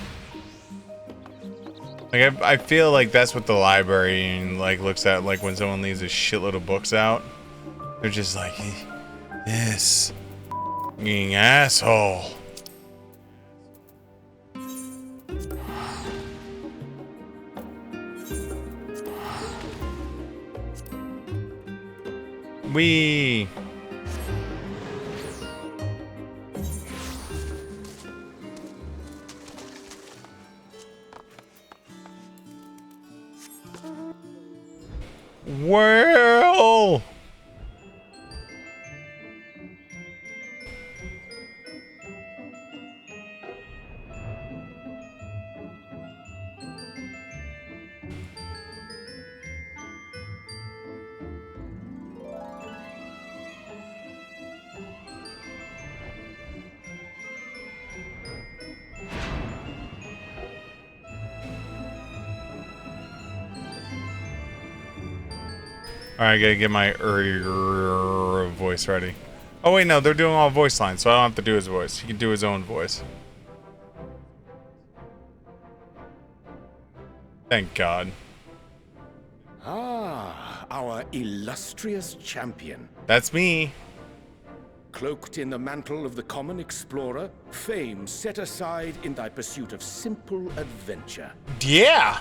Like I feel like that's what the librarian like looks at like when someone leaves a shitload of books out. They're just like, this f***ing asshole. We well Alright, I gotta get my voice ready. Oh wait, no, they're doing all voice lines, so I don't have to do his voice. He can do his own voice. Thank God. Ah, our illustrious champion. That's me. Cloaked in the mantle of the common explorer, fame set aside in thy pursuit of simple adventure. Yeah,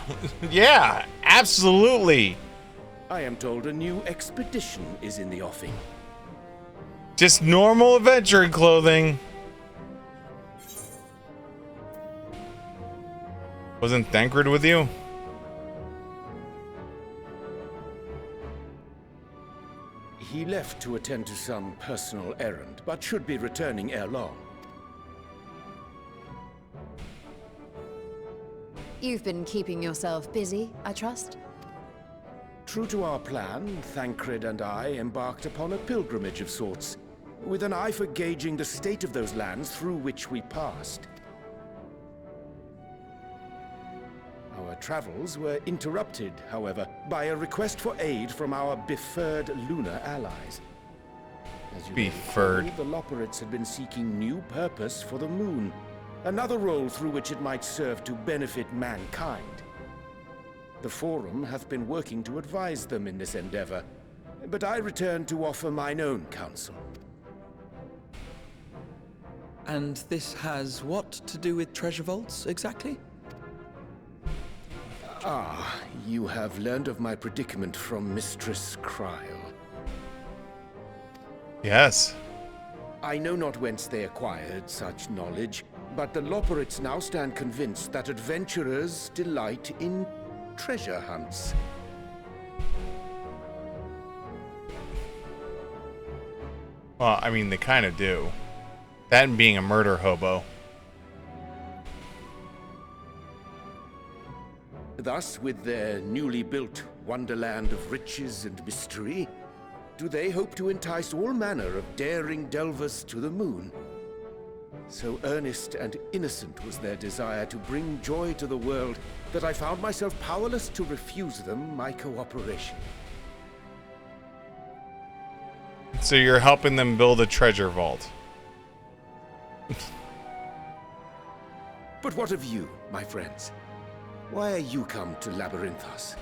yeah, absolutely. I am told a new expedition is in the offing. Just normal adventuring clothing. Wasn't Thancred with you? He left to attend to some personal errand, but should be returning ere long. You've been keeping yourself busy, I trust? True to our plan, Thancred and I embarked upon a pilgrimage of sorts, with an eye for gauging the state of those lands through which we passed. Our travels were interrupted, however, by a request for aid from our befurred lunar allies. As you Befurred. recall, the Loperites had been seeking new purpose for the moon, another role through which it might serve to benefit mankind. The Forum hath been working to advise them in this endeavor, but I return to offer mine own counsel. And this has what to do with treasure vaults, exactly? Ah, you have learned of my predicament from Mistress Cryle. Yes. I know not whence they acquired such knowledge, but the Loperites now stand convinced that adventurers delight in treasure hunts. Well, I mean, they kind of do. That and being a murder hobo. Thus, with their newly built wonderland of riches and mystery, do they hope to entice all manner of daring delvers to the moon. So earnest and innocent was their desire to bring joy to the world that I found myself powerless to refuse them my cooperation. So you're helping them build a treasure vault. But what of you, my friends? Why are you come to Labyrinthos?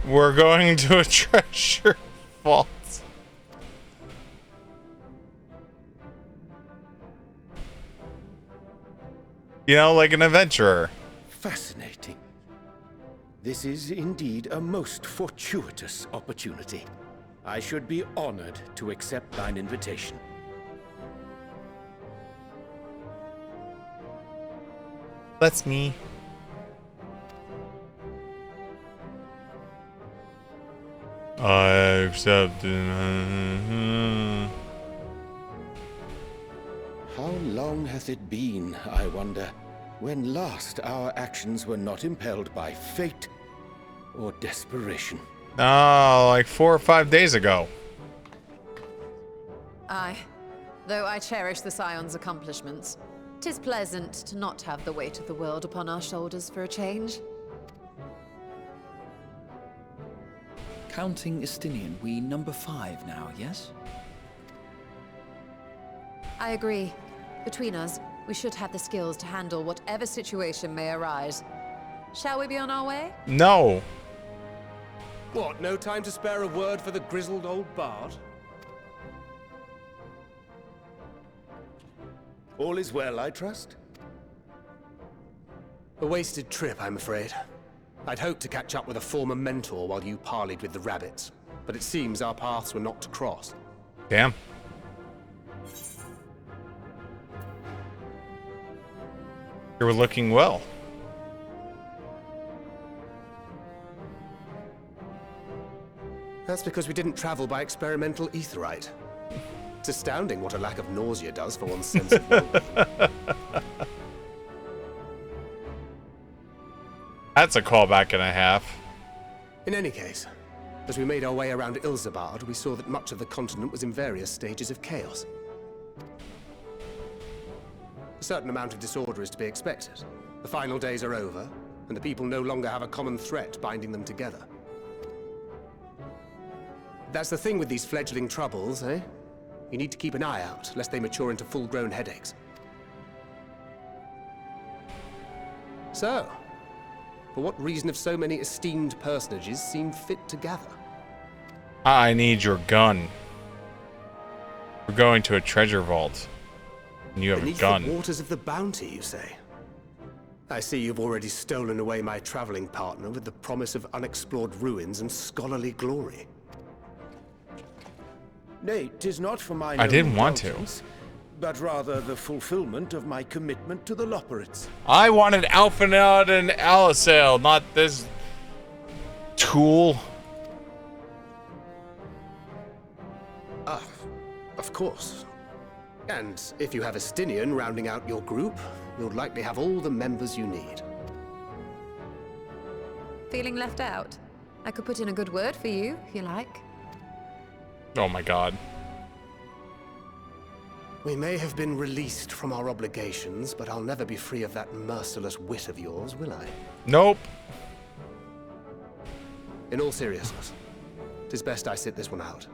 We're going to a treasure vault. You know, like an adventurer. Fascinating. This is indeed a most fortuitous opportunity. I should be honored to accept thine invitation. That's me. I accept it. How long hath it been, I wonder, when last our actions were not impelled by fate or desperation? Oh, like 4 or 5 days ago. Aye. Though I cherish the Scion's accomplishments, 'tis pleasant to not have the weight of the world upon our shoulders for a change. Counting Estinian, we number 5 now, yes? I agree. Between us, we should have the skills to handle whatever situation may arise. Shall we be on our way? No. What, no time to spare a word for the grizzled old bard? All is well, I trust? A wasted trip, I'm afraid. I'd hoped to catch up with a former mentor while you parleyed with the rabbits, but it seems our paths were not to cross. Damn. You were looking well. That's because we didn't travel by experimental etherite. It's astounding what a lack of nausea does for one's sense of well-being. That's a callback and a half. In any case, as we made our way around Ilzabard, we saw that much of the continent was in various stages of chaos. A certain amount of disorder is to be expected. The final days are over, and the people no longer have a common threat binding them together. That's the thing with these fledgling troubles, eh? You need to keep an eye out, lest they mature into full-grown headaches. So, for what reason have so many esteemed personages seemed fit to gather? I need your gun. We're going to a treasure vault. And you have a Beneath gun. the waters of the bounty, you say? I see you've already stolen away my traveling partner with the promise of unexplored ruins and scholarly glory. Nay, 'tis not for mine I own didn't want to. indulgence, but rather the fulfillment of my commitment to the Loporrits. I wanted Alphanod and Alisale, not this tool. Ah, of course. And if you have Estinian rounding out your group, you'll likely have all the members you need. Feeling left out? I could put in a good word for you, if you like. Oh my god. We may have been released from our obligations, but I'll never be free of that merciless wit of yours, will I? Nope. In all seriousness, 'tis best I sit this one out.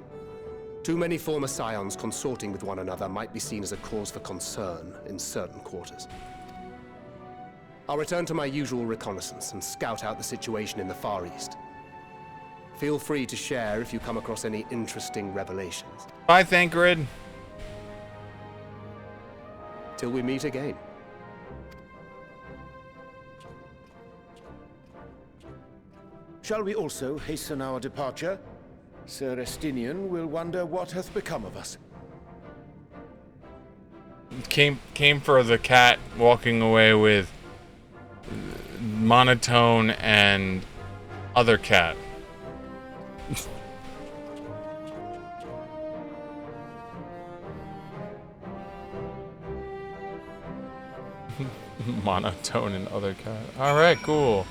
Too many former scions consorting with one another might be seen as a cause for concern in certain quarters. I'll return to my usual reconnaissance and scout out the situation in the Far East. Feel free to share if you come across any interesting revelations. Bye, Thancred. Till we meet again. Shall we also hasten our departure? Sir Estinian will wonder what hath become of us. Came for the cat walking away with Monotone and other cat. Monotone and other cat. Alright, cool.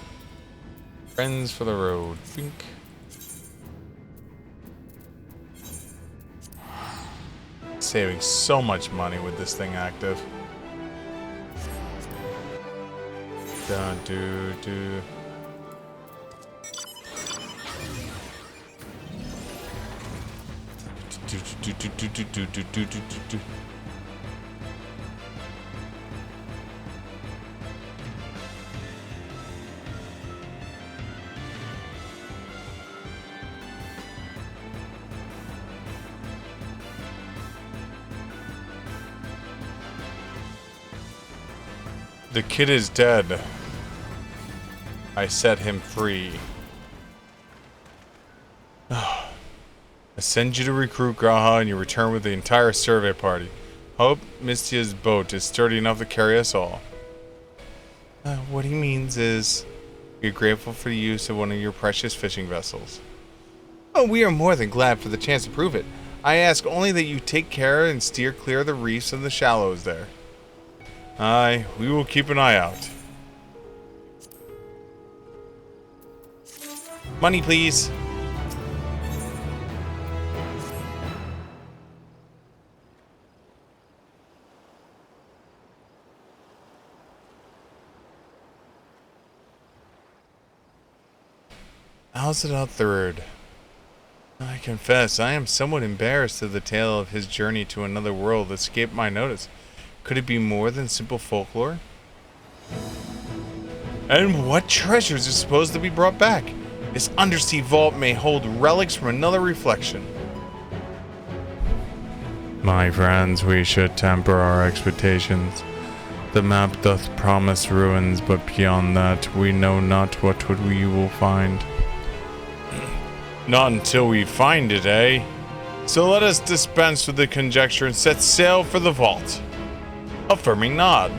Friends for the road. Bink. Saving so much money with this thing active. Dun, do, do. The kid is dead. I set him free. I send you to recruit Graha and you return with the entire survey party. Hope Mystia's boat is sturdy enough to carry us all. What he means is, we're grateful for the use of one of your precious fishing vessels. Oh, we are more than glad for the chance to prove it. I ask only that you take care and steer clear of the reefs and the shallows there. Aye, we will keep an eye out. Money, please. How's it out third? I confess, I am somewhat embarrassed that the tale of his journey to another world escaped my notice. Could it be more than simple folklore? And what treasures are supposed to be brought back? This undersea vault may hold relics from another reflection. My friends, we should temper our expectations. The map doth promise ruins, but beyond that, we know not what we will find. Not until we find it, eh? So let us dispense with the conjecture and set sail for the vault. Affirming nod.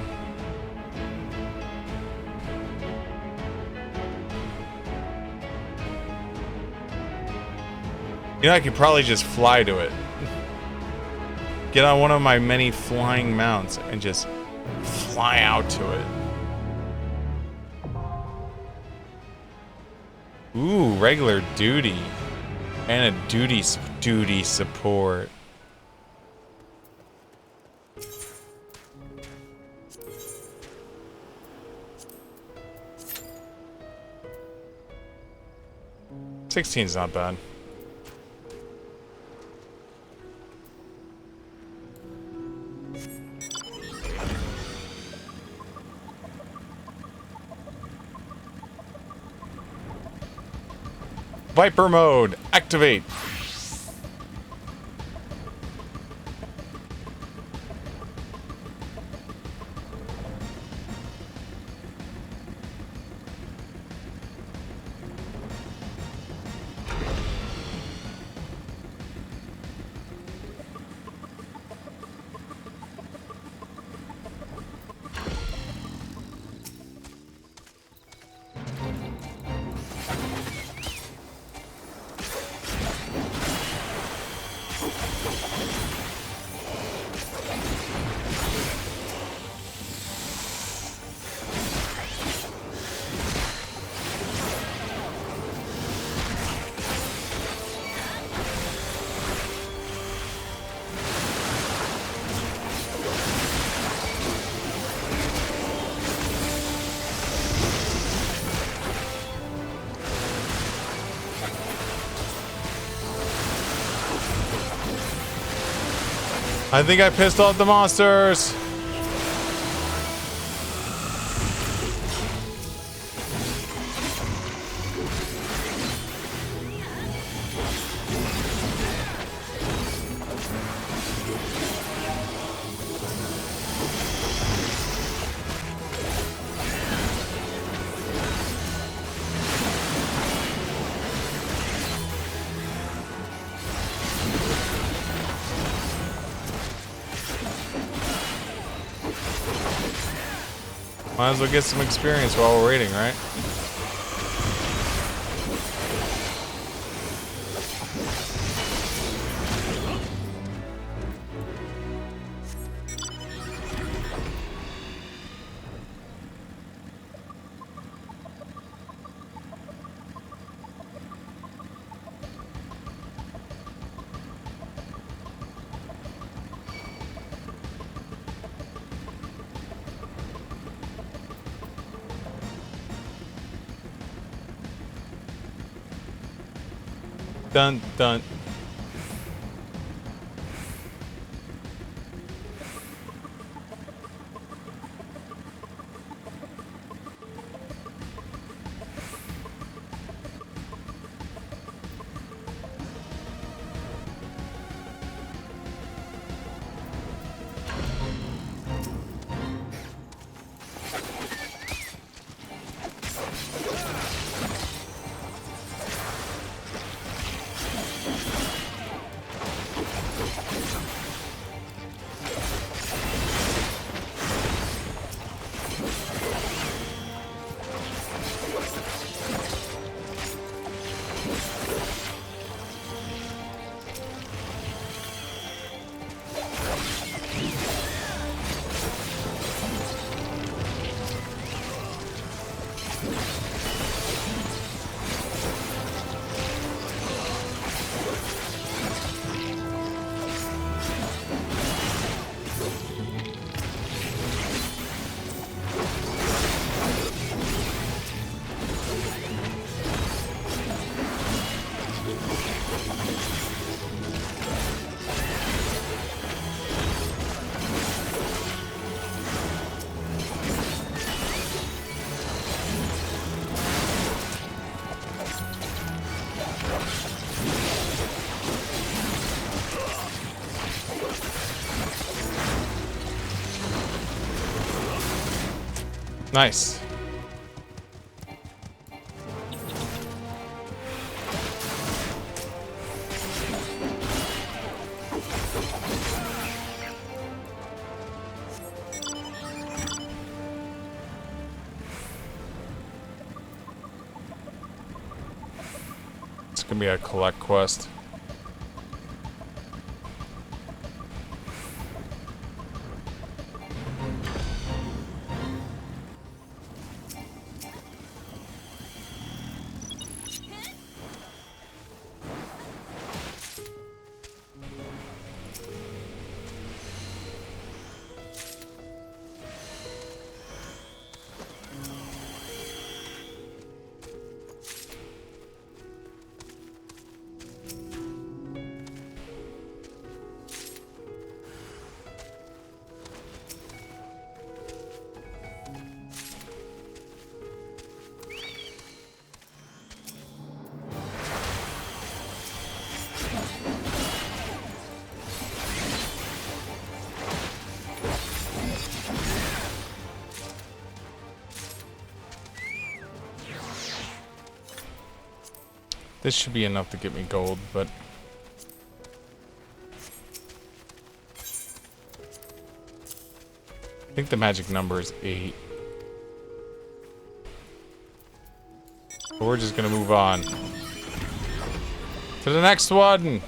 You know, I could probably just fly to it. Get on one of my many flying mounts and just fly out to it. Ooh, regular duty. And a duty support. $16's not bad. Viper mode, activate. I think I pissed off the monsters. Might as well get some experience while we're waiting, right? Dun dun. Nice. It's gonna be a collect quest. This should be enough to get me gold, but I think the magic number is 8. But we're just gonna move on to the next one.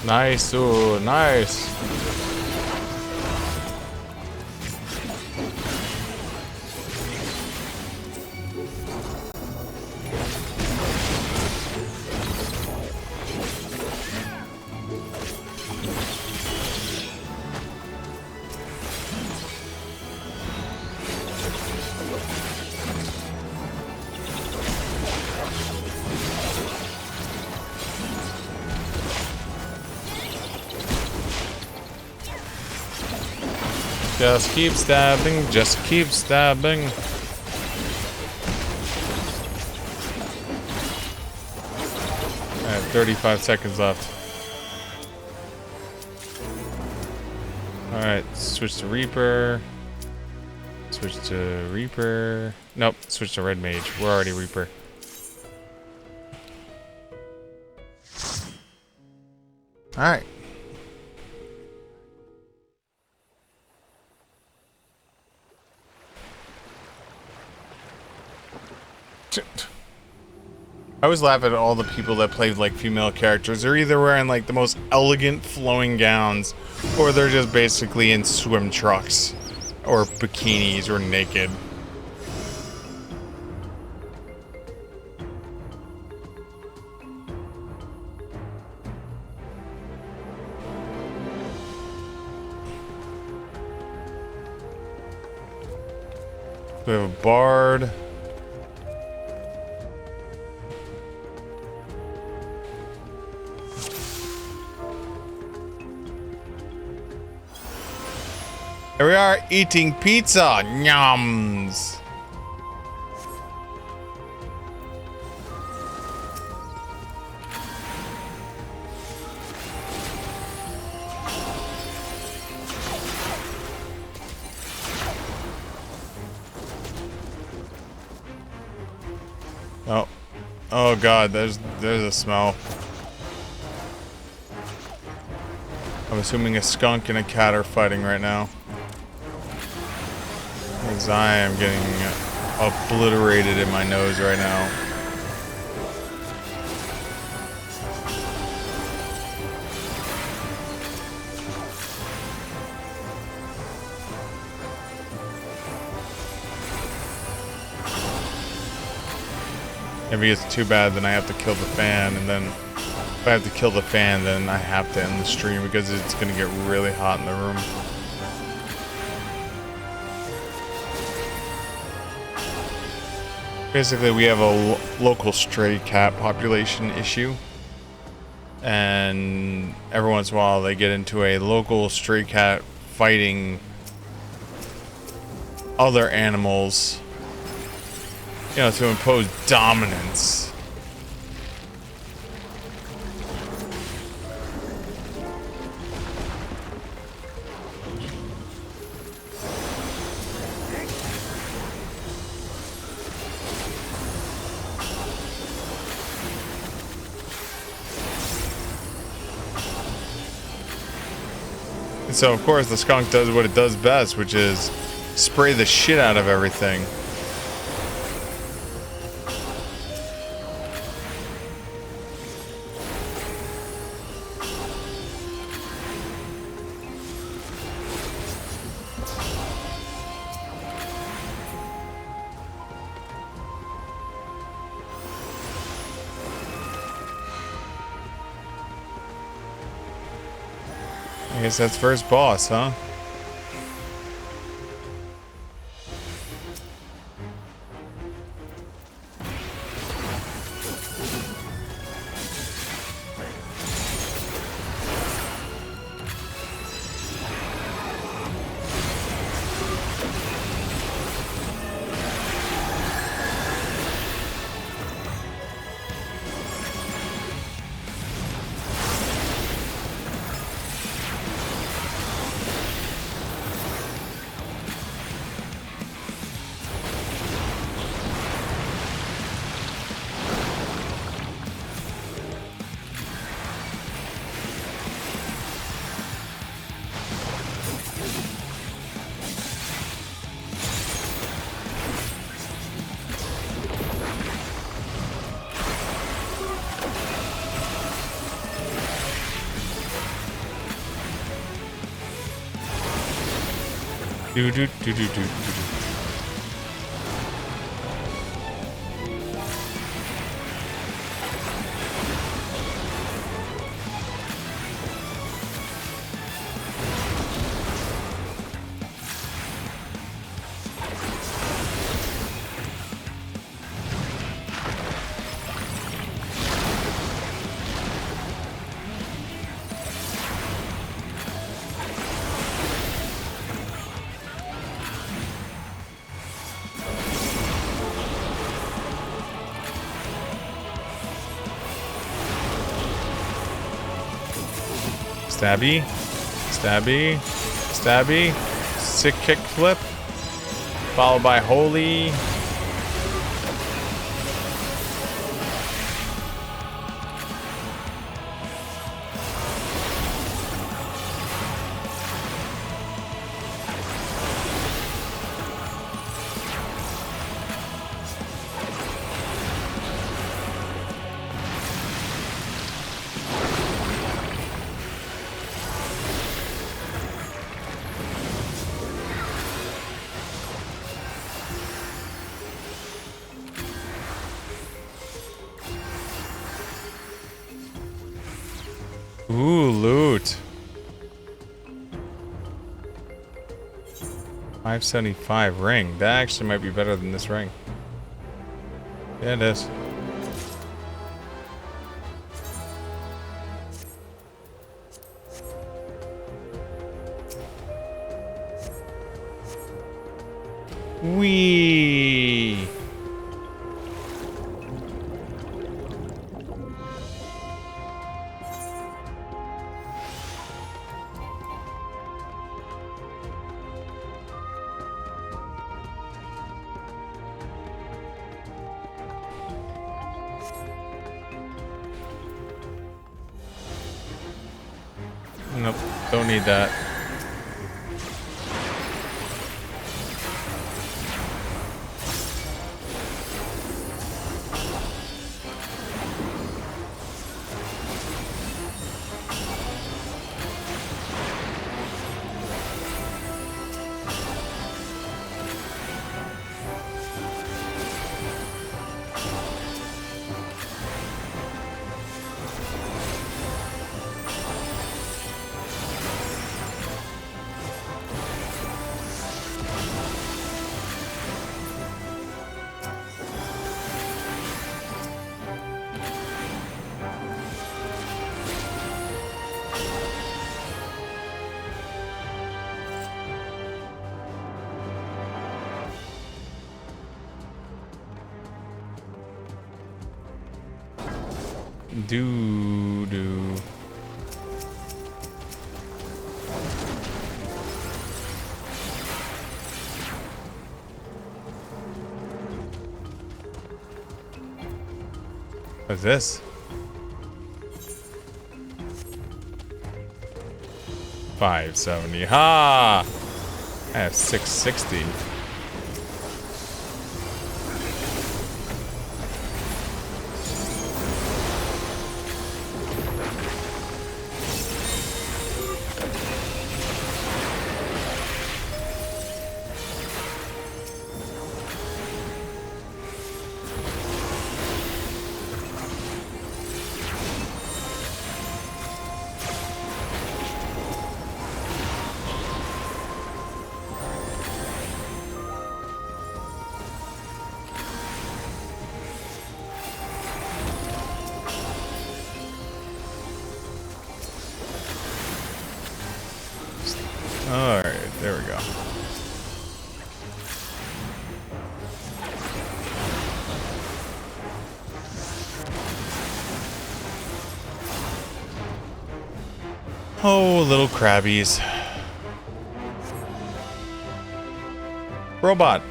Nice, ooh, nice. Just keep stabbing, just keep stabbing. Alright, 35 seconds left. Alright, switch to Reaper. Switch to Reaper. Nope, switch to Red Mage. We're already Reaper. Alright. I always laugh at all the people that played like female characters. They're either wearing like the most elegant flowing gowns, or they're just basically in swim trunks, or bikinis, or naked. We have a bard. Here we are eating pizza. Nyams. Oh. Oh god, there's a smell. I'm assuming a skunk and a cat are fighting right now. Because I am getting obliterated in my nose right now. If it gets too bad, then I have to kill the fan, and then if I have to kill the fan, then I have to end the stream because it's going to get really hot in the room. Basically, we have a local stray cat population issue, and every once in a while they get into a local stray cat fighting other animals, you know, to impose dominance. So of course the skunk does what it does best, which is spray the shit out of everything. I guess that's first boss, huh? Do do do do do do. Stabby, stabby, stabby, sick kick flip, followed by holy. Ooh, loot. 575 ring. That actually might be better than this ring. Yeah, it is. Wee. Nope, don't need that. Do. What's this? 570. Ha! I have 660. Alright, there we go. Oh, little crabbies. Robot.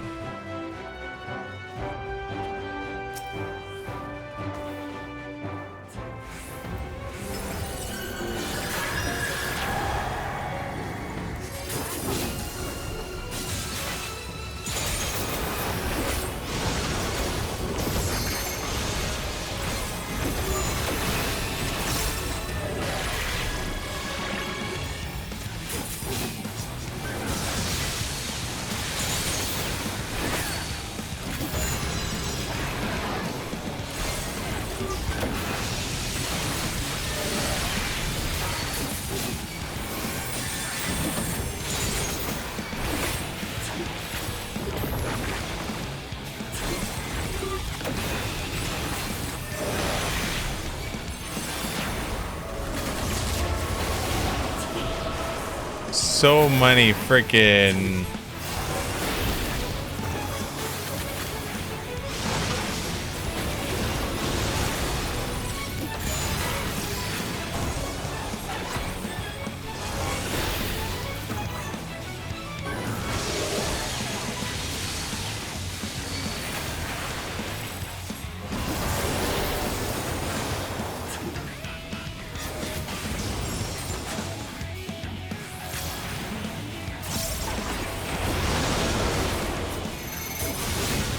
so many freaking...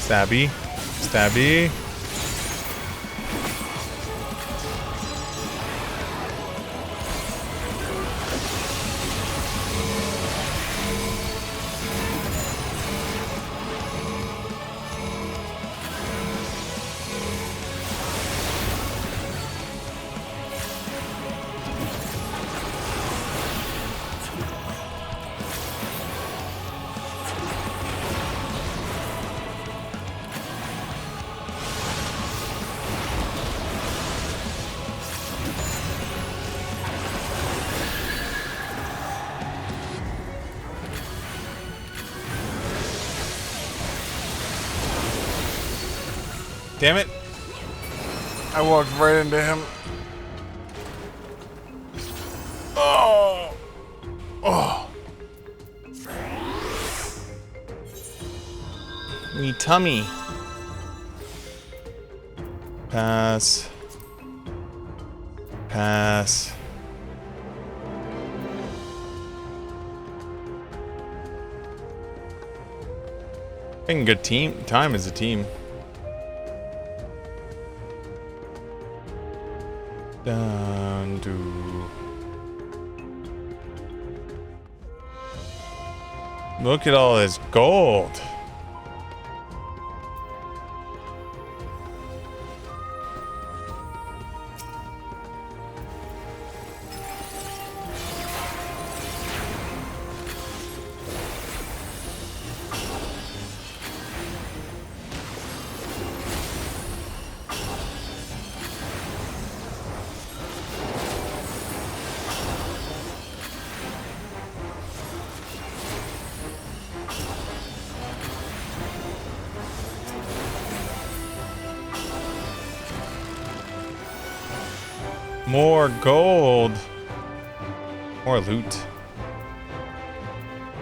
Stabby. Stabby. Damn it. I walked right into him. Oh. Oh. Me tummy. Pass. Pass. Making good time as a team. Down to... Look at all this gold. More gold. More loot.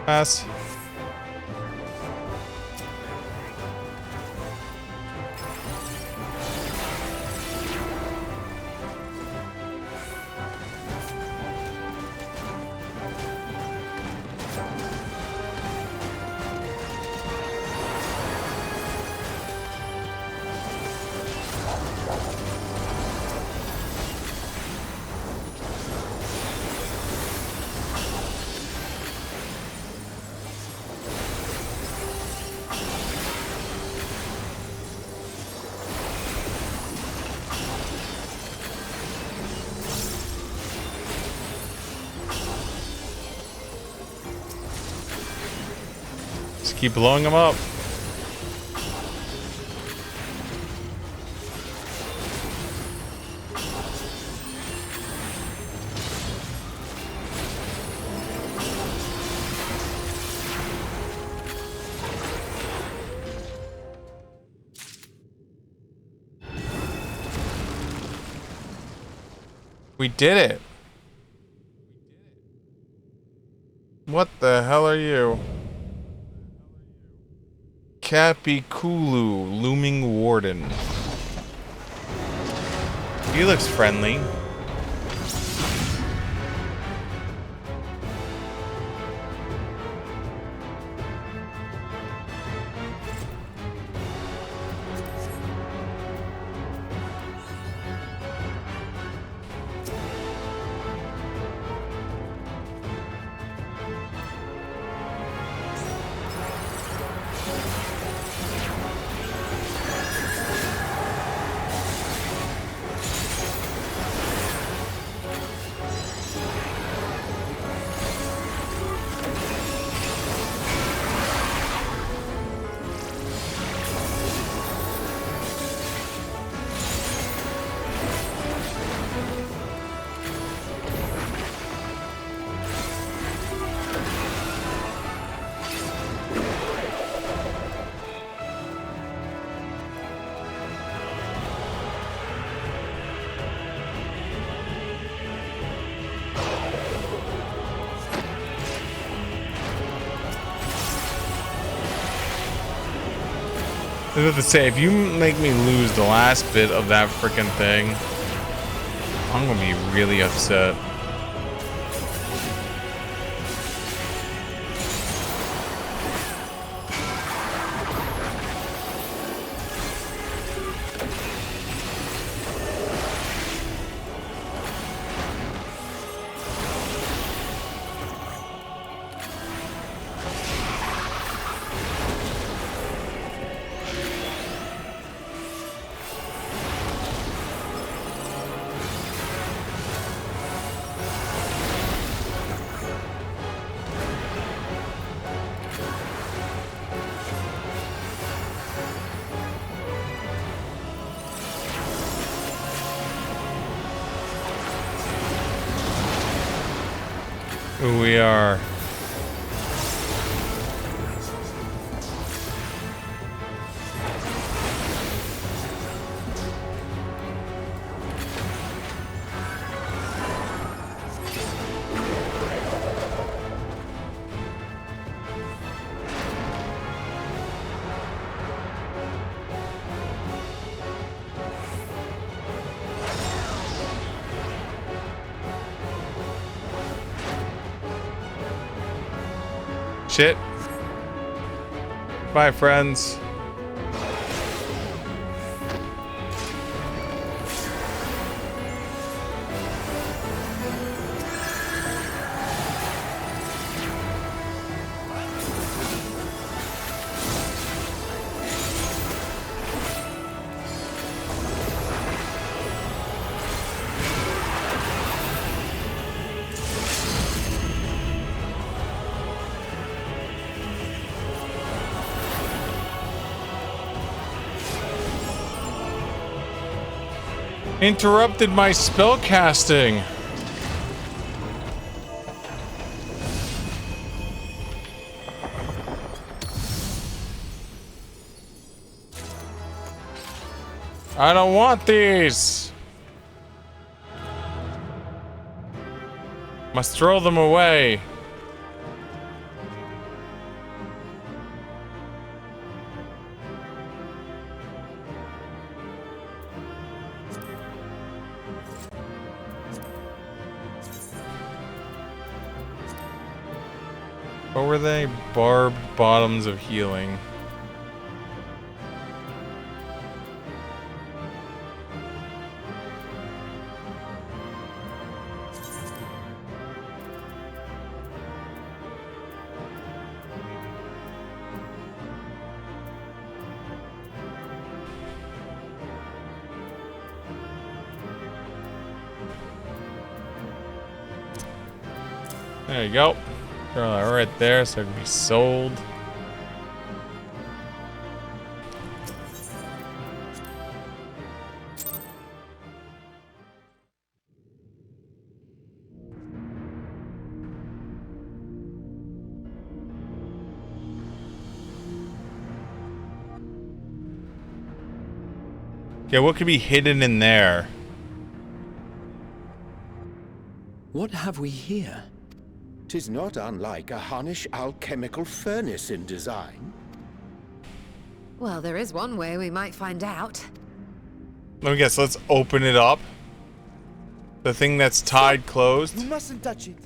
Pass. Just keep blowing them up. We did it. What the hell are you? Capiculu, Looming Warden. He looks friendly. I was about to say, if you make me lose the last bit of that frickin' thing, I'm gonna be really upset. Who we are. Shit. Bye, friends. Interrupted my spell casting. I don't want these. Must throw them away. What were they? Barbed bottoms of healing. There you go. Throw that right there so it can be sold. Yeah, what could be hidden in there? What have we here? 'Tis not unlike a Hunnish alchemical furnace in design. Well, there is one way we might find out. Let me guess, let's open it up. The thing that's tied closed. You mustn't touch it.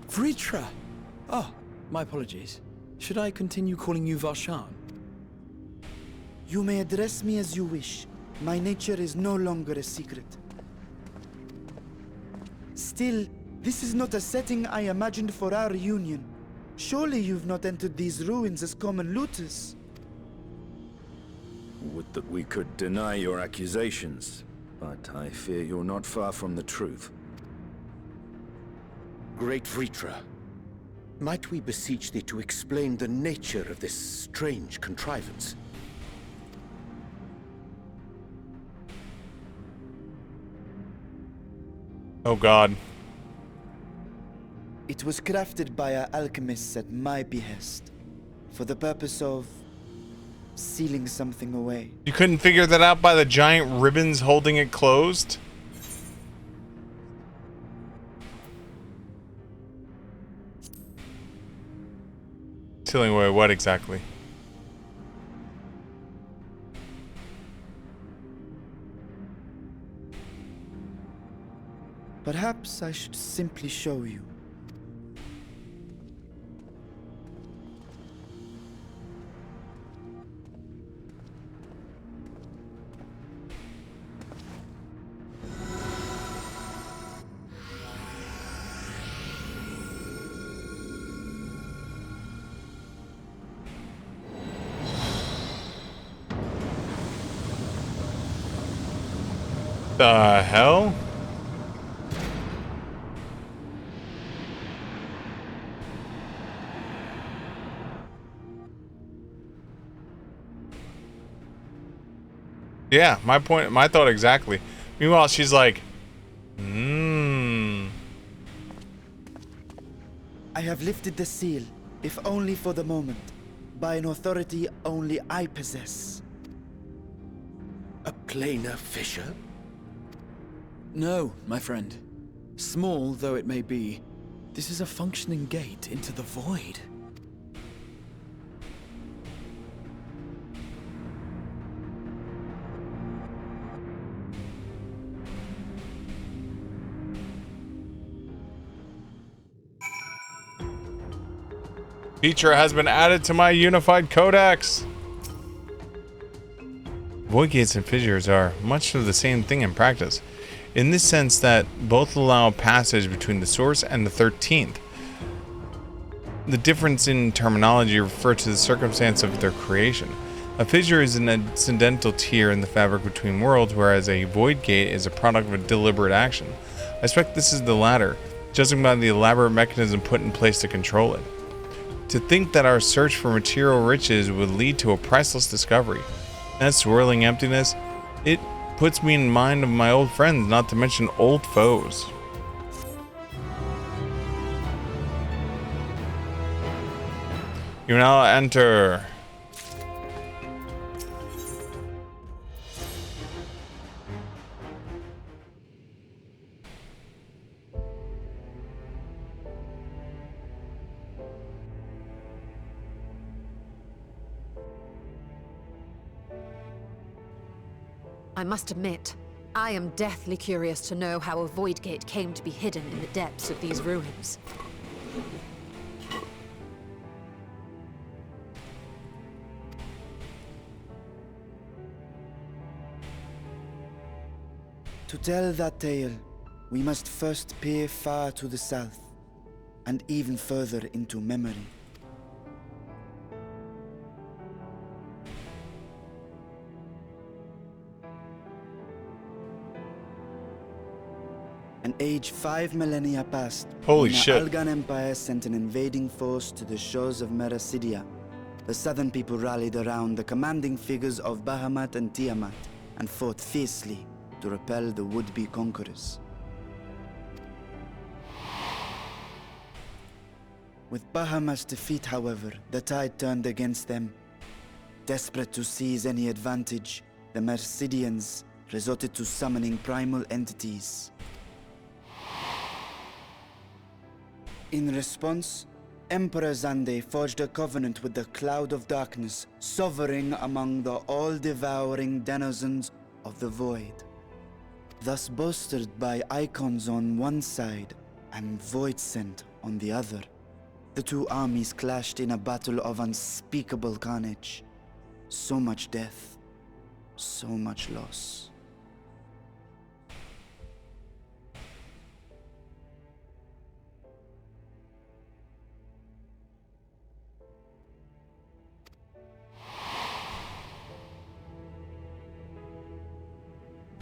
Vritra! Oh, my apologies. Should I continue calling you Varshan? You may address me as you wish. My nature is no longer a secret. Still, this is not a setting I imagined for our union. Surely you've not entered these ruins as common looters. Would that we could deny your accusations, but I fear you're not far from the truth. Great Vritra, might we beseech thee to explain the nature of this strange contrivance? Oh God. It was crafted by our alchemists at my behest, for the purpose of sealing something away. You couldn't figure that out by the giant ribbons holding it closed? Sealing away what exactly? Perhaps I should simply show you. The hell? Yeah, my thought exactly. Meanwhile, she's like, I have lifted the seal, if only for the moment, by an authority only I possess. A planar fissure? No, my friend. Small though it may be, this is a functioning gate into the void. feature has been added to my unified codex. Void gates and fissures are much of the same thing in practice, in this sense that both allow passage between the source and the 13th. The difference in terminology refers to the circumstance of their creation. A fissure is an incidental tear in the fabric between worlds, whereas a void gate is a product of a deliberate action. I expect this is the latter, judging by the elaborate mechanism put in place to control it. To think that our search for material riches would lead to a priceless discovery. That swirling emptiness, it puts me in mind of my old friends, not to mention old foes. You now enter. I must admit, I am deathly curious to know how a void gate came to be hidden in the depths of these ruins. To tell that tale, we must first peer far to the south, and even further into memory. An age 5 millennia past, Holy when shit. the Algan Empire sent an invading force to the shores of Merasidia. The southern people rallied around the commanding figures of Bahamut and Tiamat, and fought fiercely to repel the would-be conquerors. With Bahamut's defeat, however, the tide turned against them. Desperate to seize any advantage, the Mercidians resorted to summoning primal entities. In response, Emperor Zande forged a covenant with the Cloud of Darkness, sovereign among the all-devouring denizens of the Void. Thus bolstered by icons on one side and Void Scent on the other, the two armies clashed in a battle of unspeakable carnage. So much death, so much loss.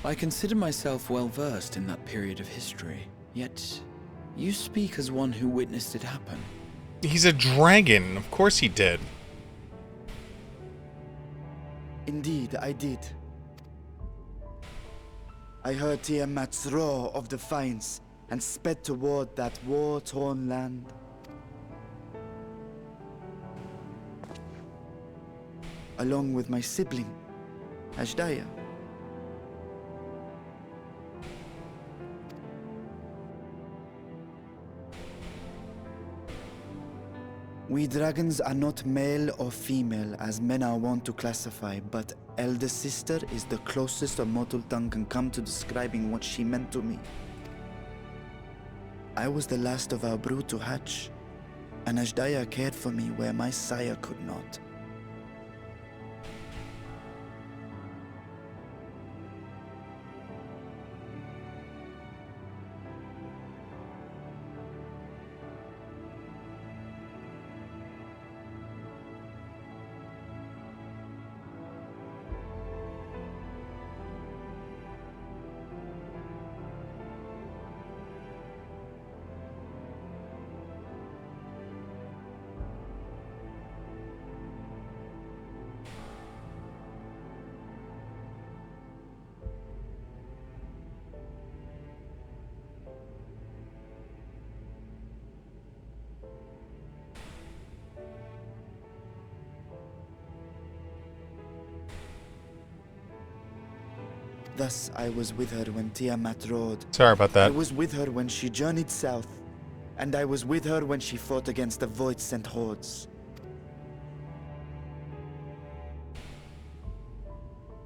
I consider myself well versed in that period of history, yet you speak as one who witnessed it happen. He's a dragon. Of course he did. Indeed, I did. I heard Tiamat's roar of defiance and sped toward that war-torn land. Along with my sibling, Ashdaya. We dragons are not male or female as men are wont to classify, but elder sister is the closest a mortal tongue can come to describing what she meant to me. I was the last of our brood to hatch, and Ashdaya cared for me where my sire could not. Thus, I was with her when Tiamat roared. Sorry about that. I was with her when she journeyed south, and I was with her when she fought against the Void-sent hordes.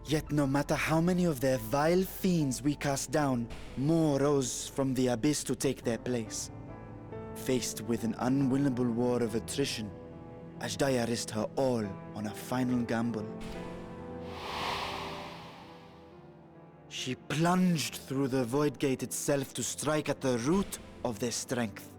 Yet no matter how many of their vile fiends we cast down, more rose from the abyss to take their place. Faced with an unwinnable war of attrition, Ashdaya risked her all on a final gamble. She plunged through the Void Gate itself to strike at the root of their strength.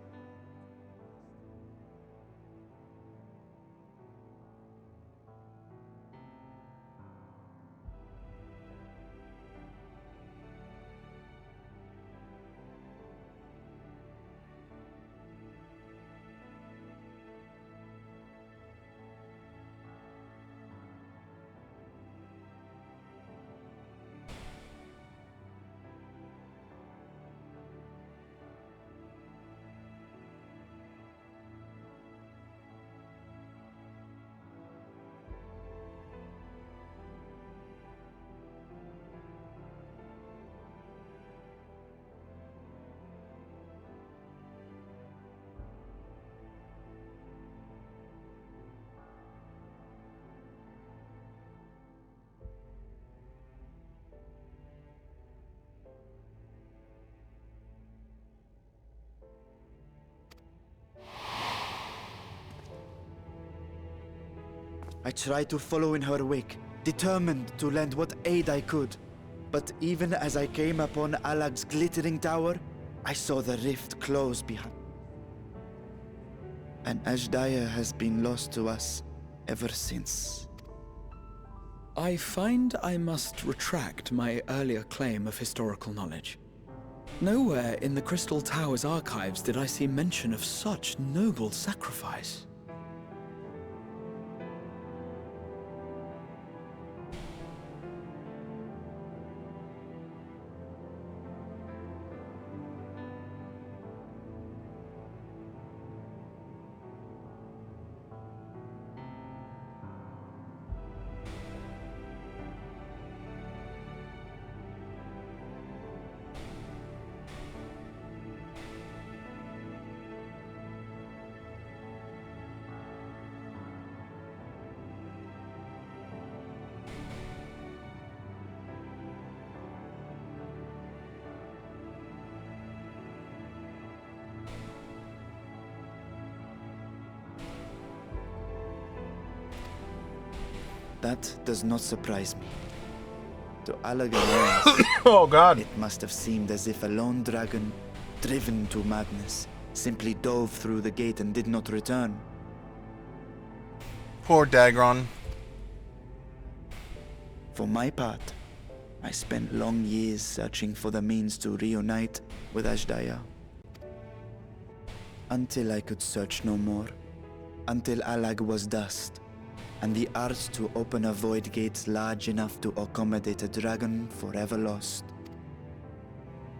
I tried to follow in her wake, determined to lend what aid I could. But even as I came upon Alag's glittering tower, I saw the rift close behind. And Ashdaya has been lost to us ever since. I find I must retract my earlier claim of historical knowledge. Nowhere in the Crystal Tower's archives did I see mention of such noble sacrifice. That does not surprise me. To Alag's oh god, it must have seemed as if a lone dragon, driven to madness, simply dove through the gate and did not return. Poor Dagron. For my part, I spent long years searching for the means to reunite with Ashdaya. Until I could search no more. Until Alag was dust, and the art to open a void gate large enough to accommodate a dragon forever lost.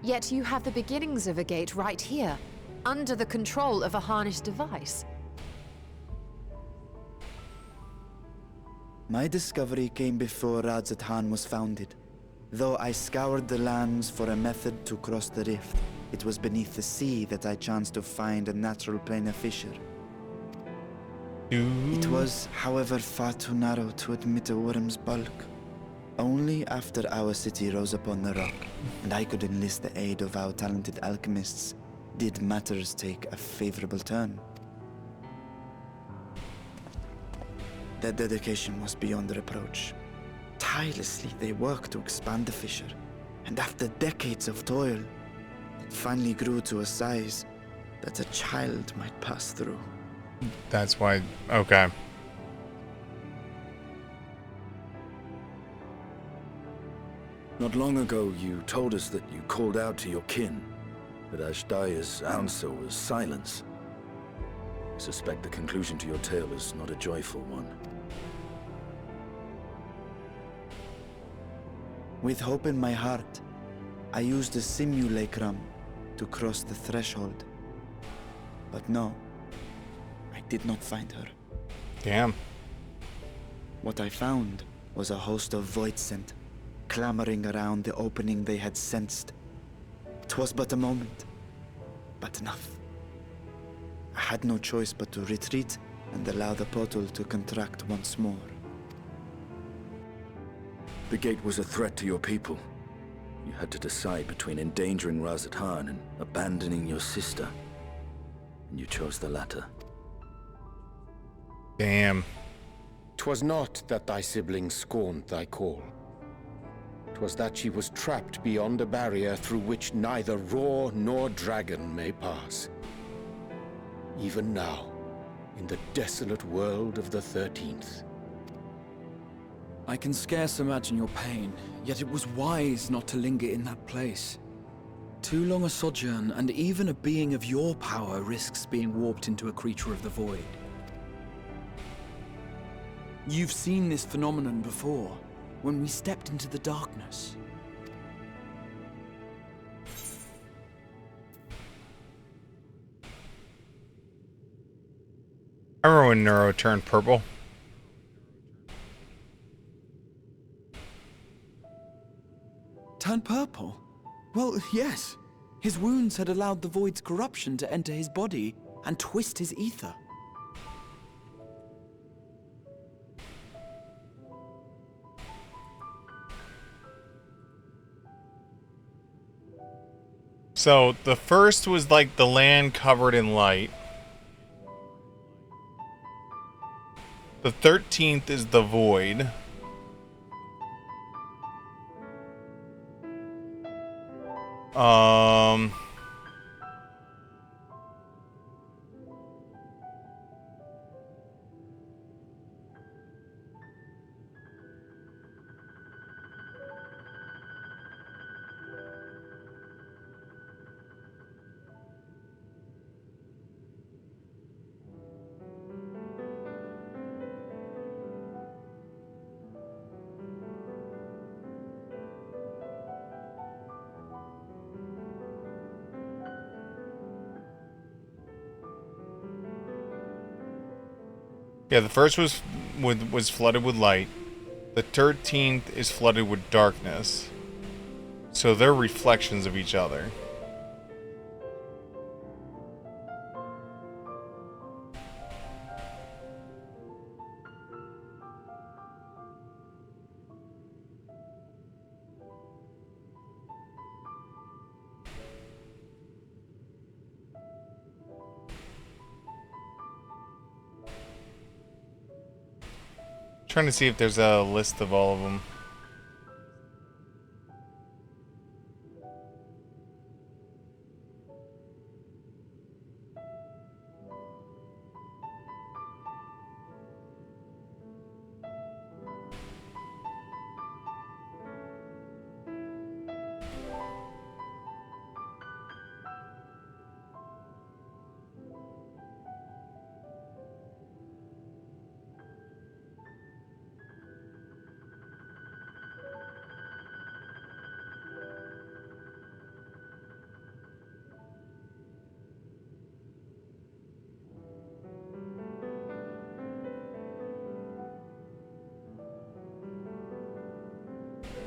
Yet you have the beginnings of a gate right here, under the control of a harnessed device. My discovery came before Radzat Han was founded. Though I scoured the lands for a method to cross the rift, it was beneath the sea that I chanced to find a natural planar fissure. It was, however, far too narrow to admit a worm's bulk. Only after our city rose upon the rock, and I could enlist the aid of our talented alchemists, did matters take a favorable turn. Their dedication was beyond reproach. Tirelessly, they worked to expand the fissure, and after decades of toil, it finally grew to a size that a child might pass through. That's why. Okay. Not long ago, you told us that you called out to your kin, but Ashdaya's answer was silence. I suspect the conclusion to your tale is not a joyful one. With hope in my heart, I used the simulacrum to cross the threshold. But no, I did not find her. Damn. What I found was a host of voidsent, clamoring around the opening they had sensed. 'Twas but a moment, but enough. I had no choice but to retreat and allow the portal to contract once more. The gate was a threat to your people. You had to decide between endangering Razat-Han and abandoning your sister. And you chose the latter. Damn. 'Twas not that thy sibling scorned thy call. 'Twas that she was trapped beyond a barrier through which neither roar nor dragon may pass. Even now, in the desolate world of the 13th. I can scarce imagine your pain, yet it was wise not to linger in that place. Too long a sojourn, and even a being of your power risks being warped into a creature of the void. You've seen this phenomenon before, when we stepped into the darkness. I remember when Neuro turned purple. Turned purple? Well, yes. His wounds had allowed the void's corruption to enter his body and twist his ether. So the first was like the land covered in light. The 13th is the void. Yeah, the first was flooded with light. The 13th is flooded with darkness. So they're reflections of each other. Trying to see if there's a list of all of them.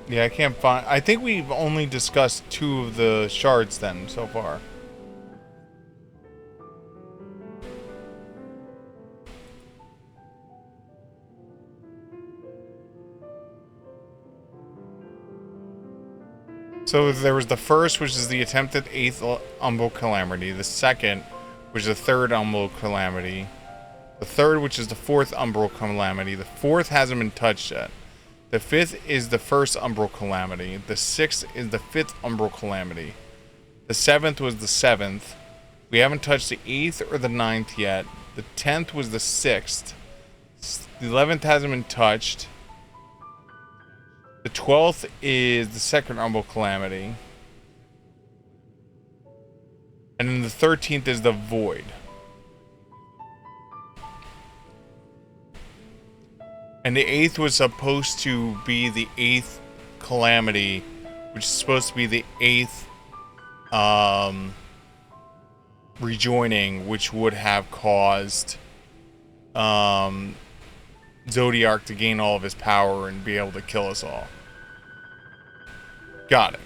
Yeah, I can't find... I think we've only discussed 2 of the shards then, so far. So there was the first, which is the attempted 8th Umbral Calamity. The second, which is the 3rd Umbral Calamity. The third, which is the 4th Umbral Calamity. The 4th hasn't been touched yet. The 5th is the 1st Umbral Calamity. The 6th is the 5th Umbral Calamity. The 7th was the 7th. We haven't touched the 8th or the 9th yet. The 10th was the 6th. The 11th hasn't been touched. The 12th is the 2nd Umbral Calamity. And then the 13th is the Void. And the 8th was supposed to be the 8th Calamity, which is supposed to be the 8th rejoining, which would have caused Zodiac to gain all of his power and be able to kill us all. Got it.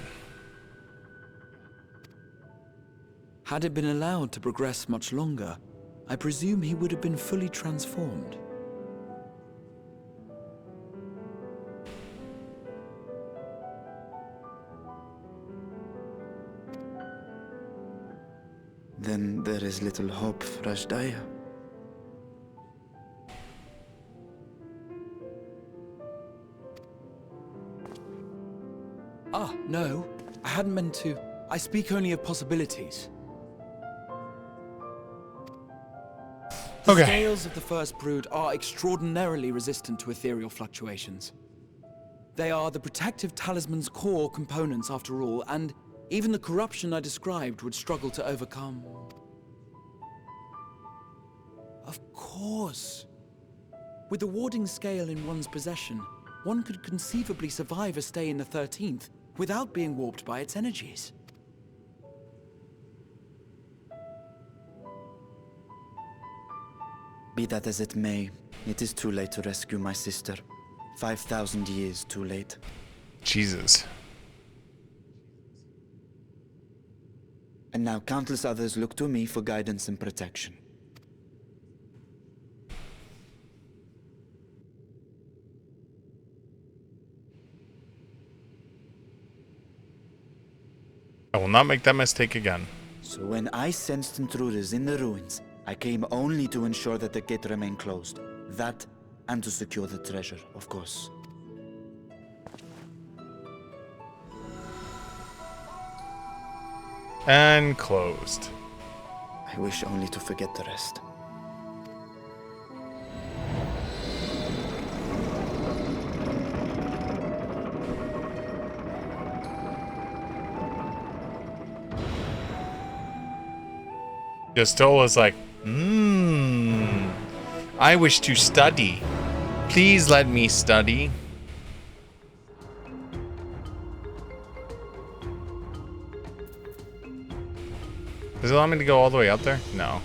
Had it been allowed to progress much longer, I presume he would have been fully transformed. Then there is little hope for Ashdaya. Ah, no. I hadn't meant to. I speak only of possibilities. The scales of the first brood are extraordinarily resistant to ethereal fluctuations. They are the protective talisman's core components after all, and even the corruption I described would struggle to overcome. Of course. With the warding scale in one's possession, one could conceivably survive a stay in the 13th without being warped by its energies. Be that as it may, it is too late to rescue my sister. 5,000 years too late. Jesus. And now countless others look to me for guidance and protection. I will not make that mistake again. So when I sensed intruders in the ruins, I came only to ensure that the gate remained closed. That, and to secure the treasure, of course. And closed. I wish only to forget the rest. Justo was like, I wish to study. Please let me study. Does it allow me to go all the way up there? No.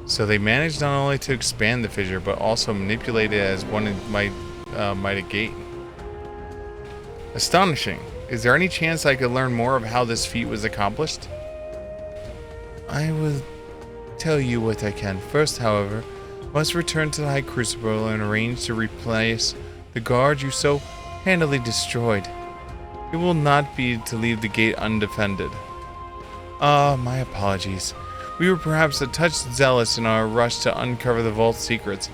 So they managed not only to expand the fissure, but also manipulate it as one might a gate. Astonishing. Is there any chance I could learn more of how this feat was accomplished? I will tell you what I can. First, however, must return to the High Crucible and arrange to replace the guard you so handily destroyed. It will not be to leave the gate undefended. My apologies. We were perhaps a touch zealous in our rush to uncover the vault's secrets.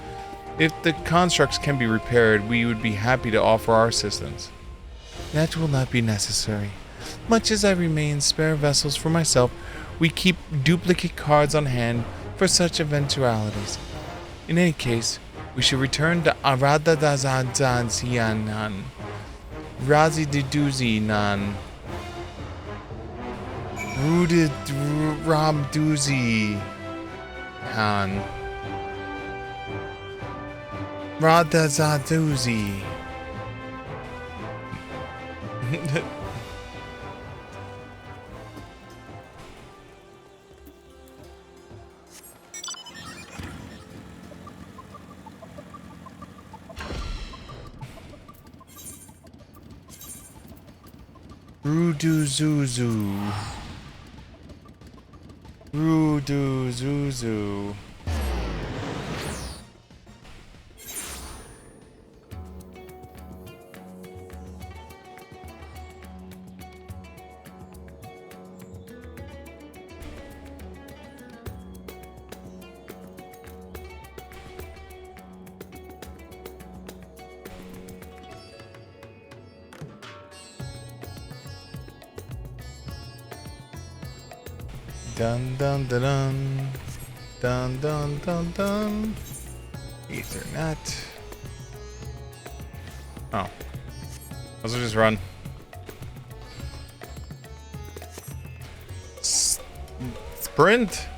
If the constructs can be repaired, we would be happy to offer our assistance. That will not be necessary. Much as I remain spare vessels for myself, we keep duplicate cards on hand for such eventualities. In any case, we should return to Aradadazadzianan, Razididuzinan, Rooted Ramduzi Han, Radazaduzi. Ruduzuzu. Ruduzuzu. Dun dun dun dun. Dun dun dun dun. Ethernet. Oh. Let's just run. Sprint.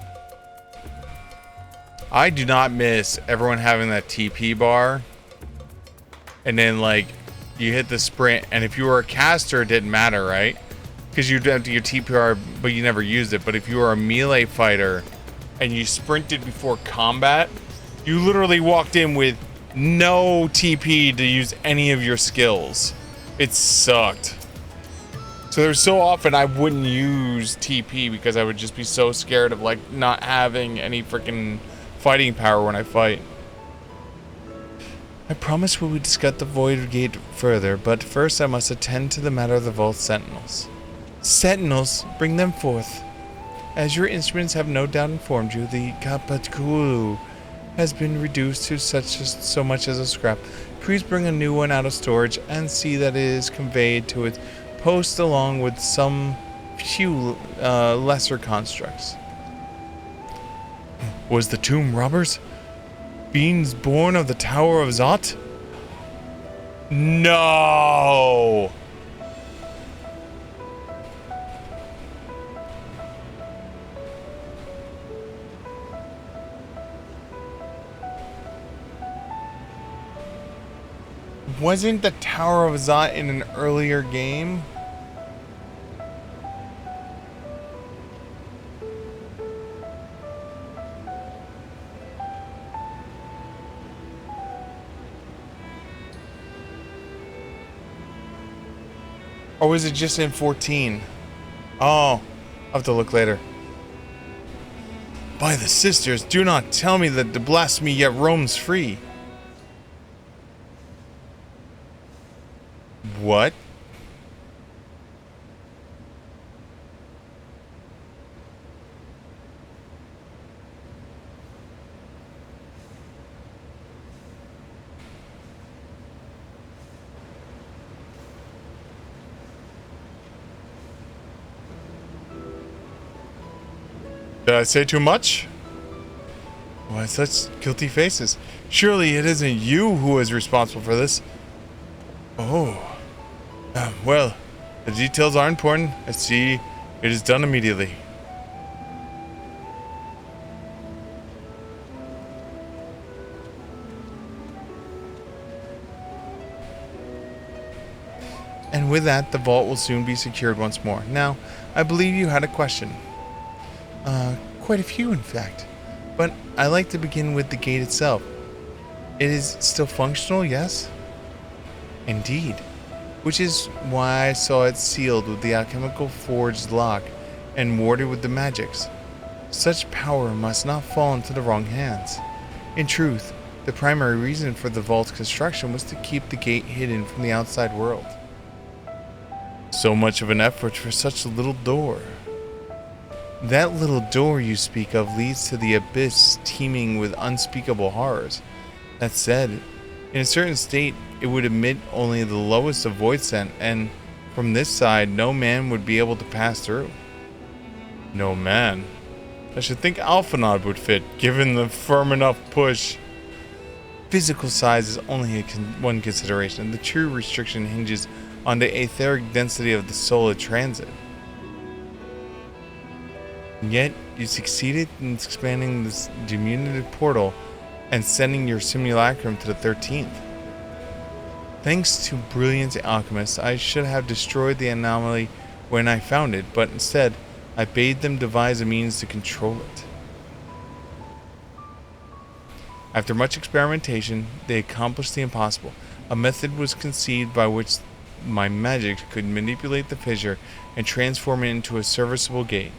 I do not miss everyone having that TP bar. And then like you hit the sprint, and if you were a caster it didn't matter, right? Because you'd have to your TP bar, but you never used it. But if you were a melee fighter and you sprinted before combat, you literally walked in with no TP to use any of your skills. It sucked. So there's so often I wouldn't use TP because I would just be so scared of like not having any freaking fighting power when I fight. I promise we will discuss the Void Gate further, but first I must attend to the matter of the Vault Sentinels. Sentinels, bring them forth. As your instruments have no doubt informed you, the Kapakulu has been reduced to so much as a scrap. Please bring a new one out of storage and see that it is conveyed to its post along with some few lesser constructs. Was the tomb robbers? Beings born of the Tower of Zot? No! Wasn't the Tower of Zot in an earlier game? Or was it just in 14? Oh, I'll have to look later. By the sisters, do not tell me that the blasphemy yet roams free. What? Did I say too much? Why such guilty faces? Surely it isn't you who is responsible for this. Oh. Well, the details are important. I see it is done immediately. And with that, the vault will soon be secured once more. Now, I believe you had a question. Quite a few, in fact. But I like to begin with the gate itself. It is still functional, yes? Indeed. Which is why I saw it sealed with the alchemical forged lock and warded with the magics. Such power must not fall into the wrong hands. In truth, the primary reason for the vault's construction was to keep the gate hidden from the outside world. So much of an effort for such a little door. That little door you speak of leads to the abyss teeming with unspeakable horrors. That said, in a certain state, it would emit only the lowest of void scent, and from this side, no man would be able to pass through. No man? I should think Alphanod would fit, given the firm enough push. Physical size is only one consideration. The true restriction hinges on the etheric density of the solar transit. Yet, you succeeded in expanding this diminutive portal and sending your simulacrum to the 13th. Thanks to brilliant alchemists, I should have destroyed the anomaly when I found it, but instead, I bade them devise a means to control it. After much experimentation, they accomplished the impossible. A method was conceived by which my magic could manipulate the fissure and transform it into a serviceable gate.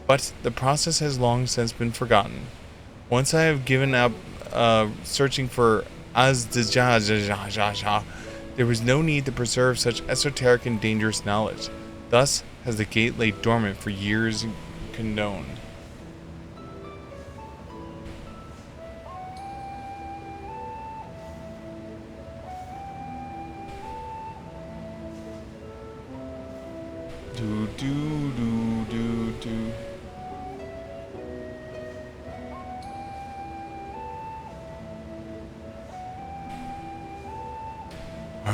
But the process has long since been forgotten. Once I have given up searching for Azdajajajaja, there was no need to preserve such esoteric and dangerous knowledge. Thus has the gate laid dormant for years unknown. Do do do do do.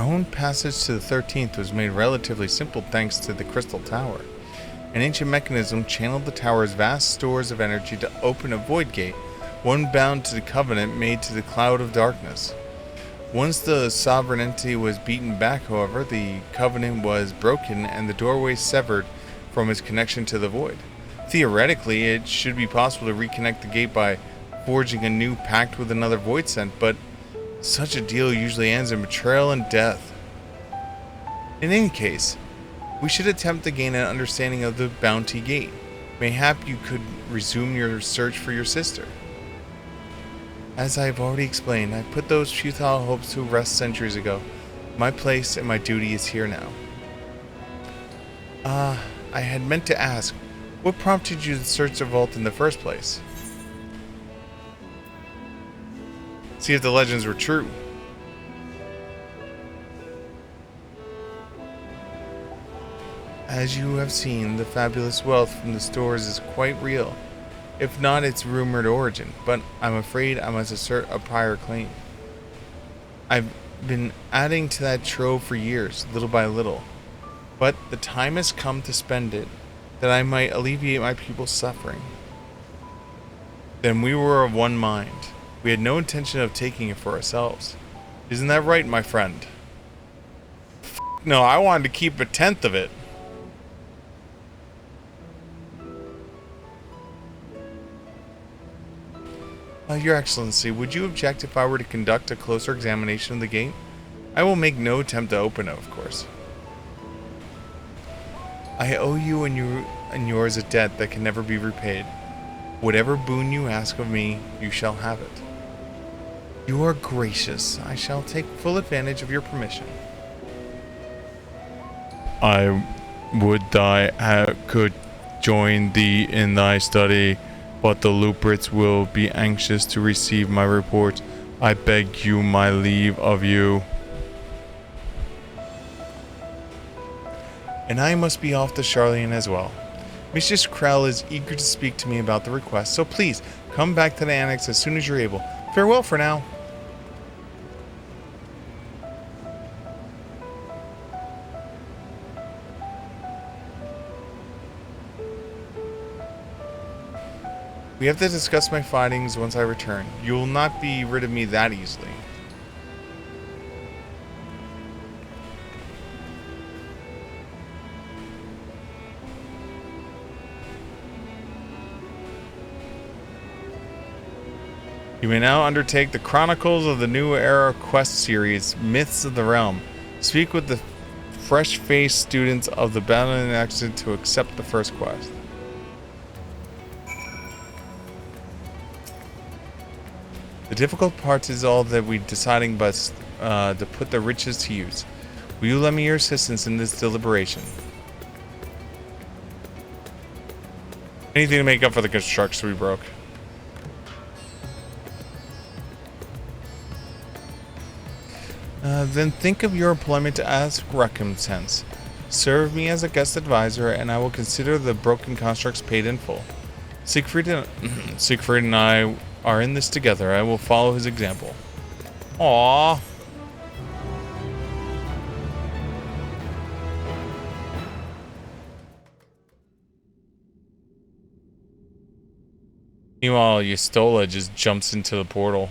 own passage to the 13th was made relatively simple thanks to the Crystal Tower. An ancient mechanism channeled the tower's vast stores of energy to open a void gate, one bound to the covenant made to the cloud of darkness. Once the sovereignty was beaten back, however, the covenant was broken and the doorway severed from its connection to the void. Theoretically, it should be possible to reconnect the gate by forging a new pact with another void sent, but such a deal usually ends in betrayal and death. In any case, we should attempt to gain an understanding of the Bounty Gate. Mayhap you could resume your search for your sister. As I have already explained, I put those futile hopes to rest centuries ago. My place and my duty is here now. I had meant to ask, what prompted you to search the vault in the first place? See if the legends were true. As you have seen, the fabulous wealth from the stores is quite real, if not its rumored origin, but I'm afraid I must assert a prior claim. I've been adding to that trove for years, little by little, but the time has come to spend it, that I might alleviate my people's suffering. Then we were of one mind. We had no intention of taking it for ourselves. Isn't that right, my friend? No, I wanted to keep 1/10 of it. Your Excellency, would you object if I were to conduct a closer examination of the gate? I will make no attempt to open it, of course. I owe you and yours a debt that can never be repaid. Whatever boon you ask of me, you shall have it. You are gracious. I shall take full advantage of your permission. I would I could join thee in thy study, but the Luperts will be anxious to receive my report. I beg you my leave of you. And I must be off to Charlene as well. Mistress Krell is eager to speak to me about the request, so please come back to the annex as soon as you're able. Farewell for now. We have to discuss my findings once I return. You will not be rid of me that easily. You may now undertake the Chronicles of the New Era quest series, Myths of the Realm. Speak with the fresh-faced students of the Battling Accident to accept the first quest. The difficult part is all that we deciding but to put the riches to use. Will you lend me your assistance in this deliberation? Anything to make up for the construction we broke. Then think of your employment as recompense. Serve me as a guest advisor, and I will consider the broken constructs paid in full. Siegfried and I are in this together. I will follow his example. Aww. Meanwhile, Yastola just jumps into the portal.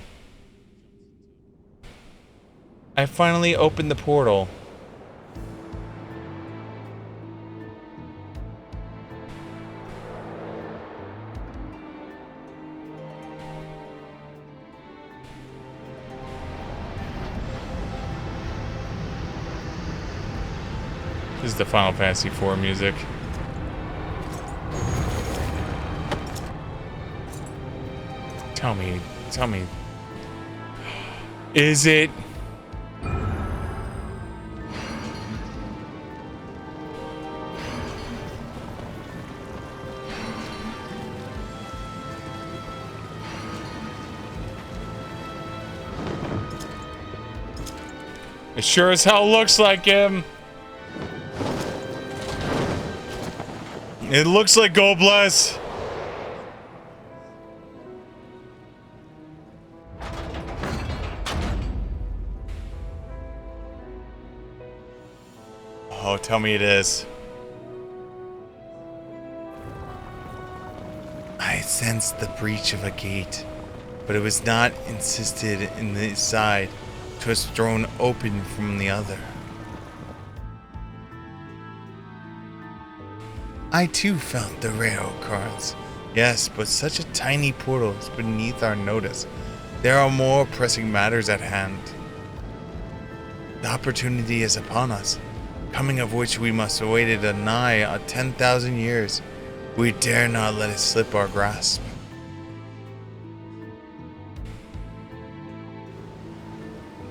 I finally opened the portal. This is the Final Fantasy IV music. Tell me. Is it? It sure as hell looks like him. It looks like Goldbless. Oh, tell me it is. I sensed the breach of a gate, but it was not insisted in the side. 'Twas thrown open from the other. I too felt the rail cards. Yes, but such a tiny portal is beneath our notice. There are more pressing matters at hand. The opportunity is upon us, coming of which we must await it a nigh 10,000 years. We dare not let it slip our grasp.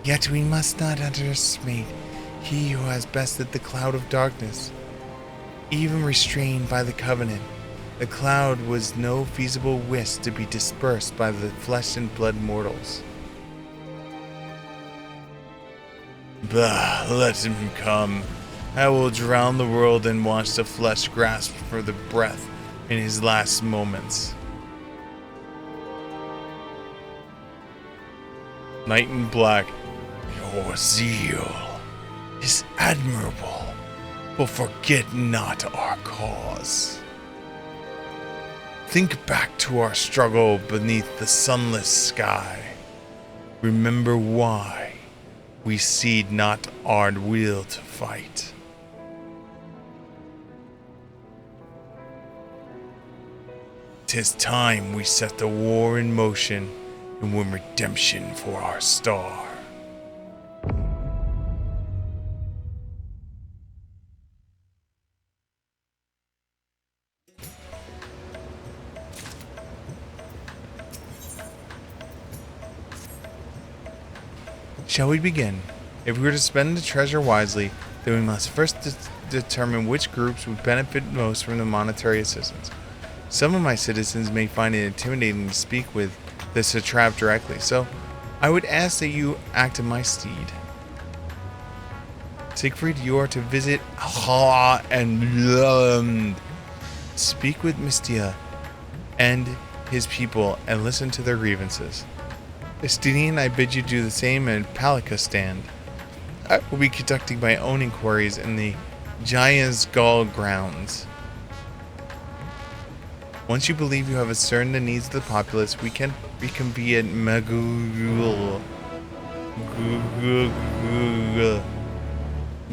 Yet we must not underestimate he who has bested the cloud of darkness. Even restrained by the covenant, the cloud was no feasible wisp to be dispersed by the flesh and blood mortals. Bah, let him come. I will drown the world and watch the flesh grasp for the breath in his last moments. Knight in Black, your zeal is admirable, but forget not our cause. Think back to our struggle beneath the sunless sky. Remember why we cede not our will to fight. 'Tis time we set the war in motion and win redemption for our star. Shall we begin? If we were to spend the treasure wisely, then we must first determine which groups would benefit most from the monetary assistance. Some of my citizens may find it intimidating to speak with the satrap directly, so I would ask that you act in my stead. Siegfried, you are to visit Ha and Lund. Speak with Mistia and his people and listen to their grievances. Estinian, I bid you do the same in Palikistan. I will be conducting my own inquiries in the Giant's Gall grounds. Once you believe you have ascertained the needs of the populace, we can reconvene at Magugul.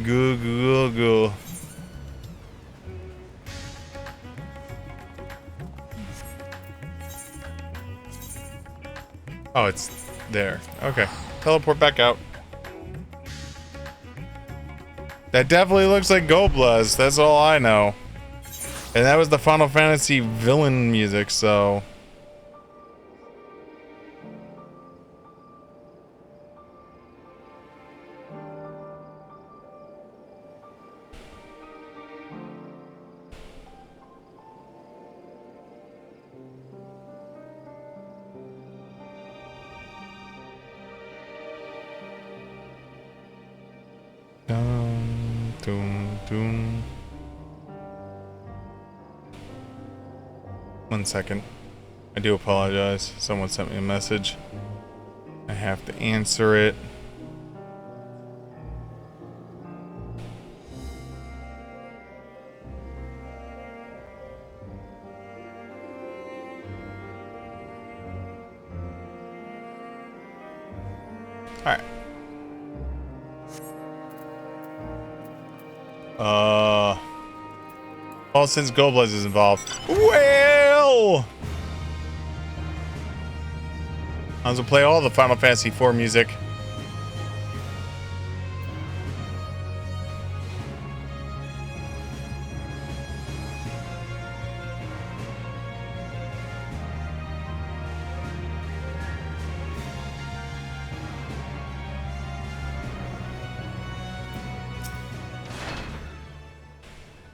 Gugugul. Oh, it's there. Okay. Teleport back out. That definitely looks like Goblaz. That's all I know. And that was the Final Fantasy villain music, so... Dum, dum, dum. 1 second. I do apologize. Someone sent me a message. I have to answer it. Alright. Well, since Goldblaze is involved. Well! I was gonna play all the Final Fantasy IV music.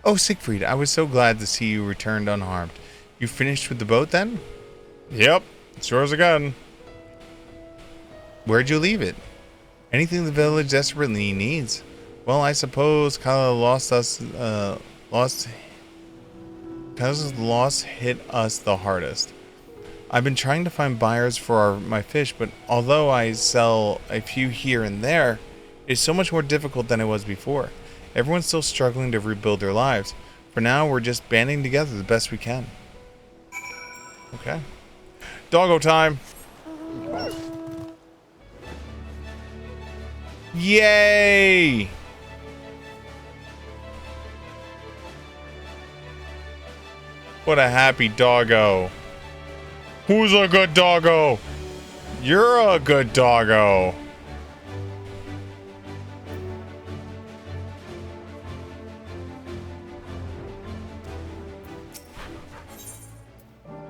Oh, Siegfried, I was so glad to see you returned unharmed. You finished with the boat then? Yep, it's yours again. Where'd you leave it? Anything the village desperately needs. Well, I suppose Kala's loss hit us the hardest. I've been trying to find buyers for my fish, but although I sell a few here and there, it's so much more difficult than it was before. Everyone's still struggling to rebuild their lives. For now, we're just banding together the best we can. Okay. Doggo time! Yay! What a happy doggo. Who's a good doggo? You're a good doggo.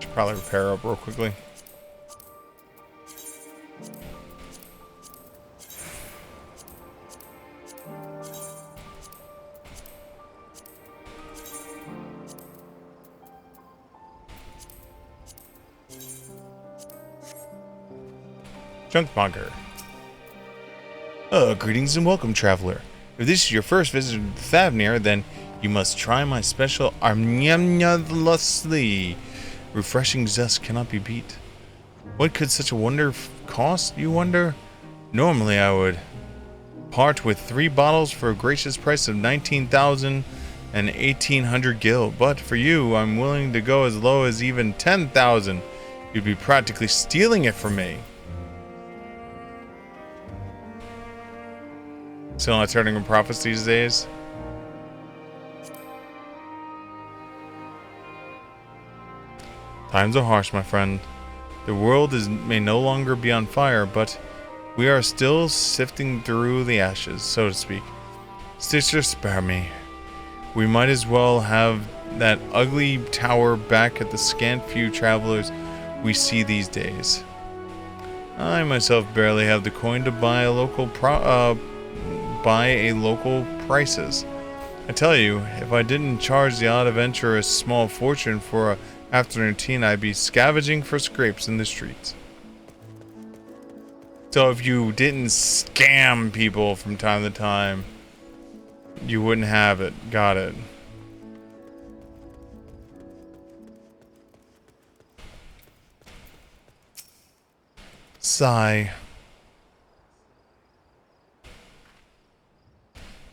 Should probably repair up real quickly. Junk bunker. Greetings and welcome, traveler. If this is your first visit to Thavnir, then you must try my special Armnyadlusly. Refreshing zest cannot be beat. What could such a wonder cost, you wonder? Normally I would part with 3 bottles for a gracious price of 19,000 and 1,800 gil, but for you, I'm willing to go as low as even 10,000. You'd be practically stealing it from me. Still not turning a profit these days. Times are harsh, my friend. The world may no longer be on fire, but we are still sifting through the ashes, so to speak. Stitcher, spare me. We might as well have that ugly tower back at the scant few travelers we see these days. I myself barely have the coin to buy a local prices. I tell you, if I didn't charge the odd adventurer a small fortune for a afternoon tea, I'd be scavenging for scrapes in the streets. So if you didn't scam people from time to time, you wouldn't have it. Got it. Sigh.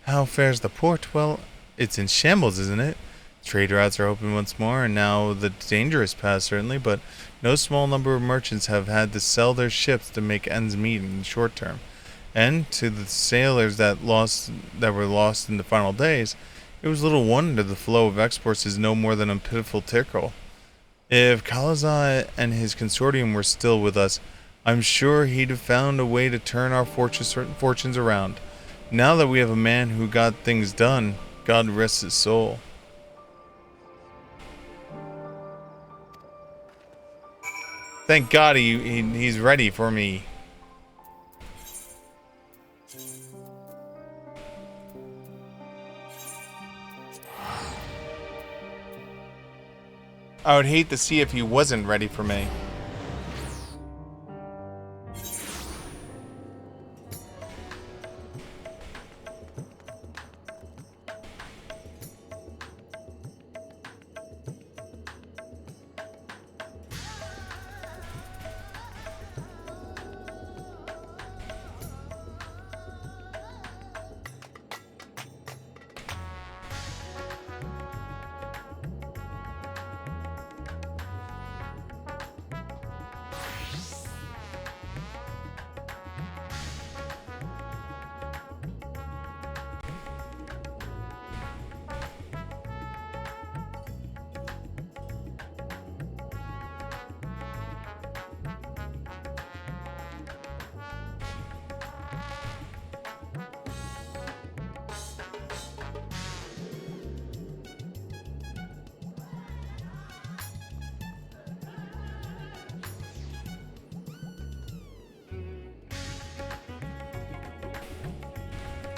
How fares the port? Well, it's in shambles, isn't it? Trade routes are open once more, and now the dangerous pass, certainly, but no small number of merchants have had to sell their ships to make ends meet in the short term. And to the sailors that were lost in the final days, it was little wonder the flow of exports is no more than a pitiful trickle. If Kalazar and his consortium were still with us, I'm sure he'd have found a way to turn our fortunes around. Now that we have a man who got things done, God rest his soul. Thank God he's ready for me. I would hate to see if he wasn't ready for me.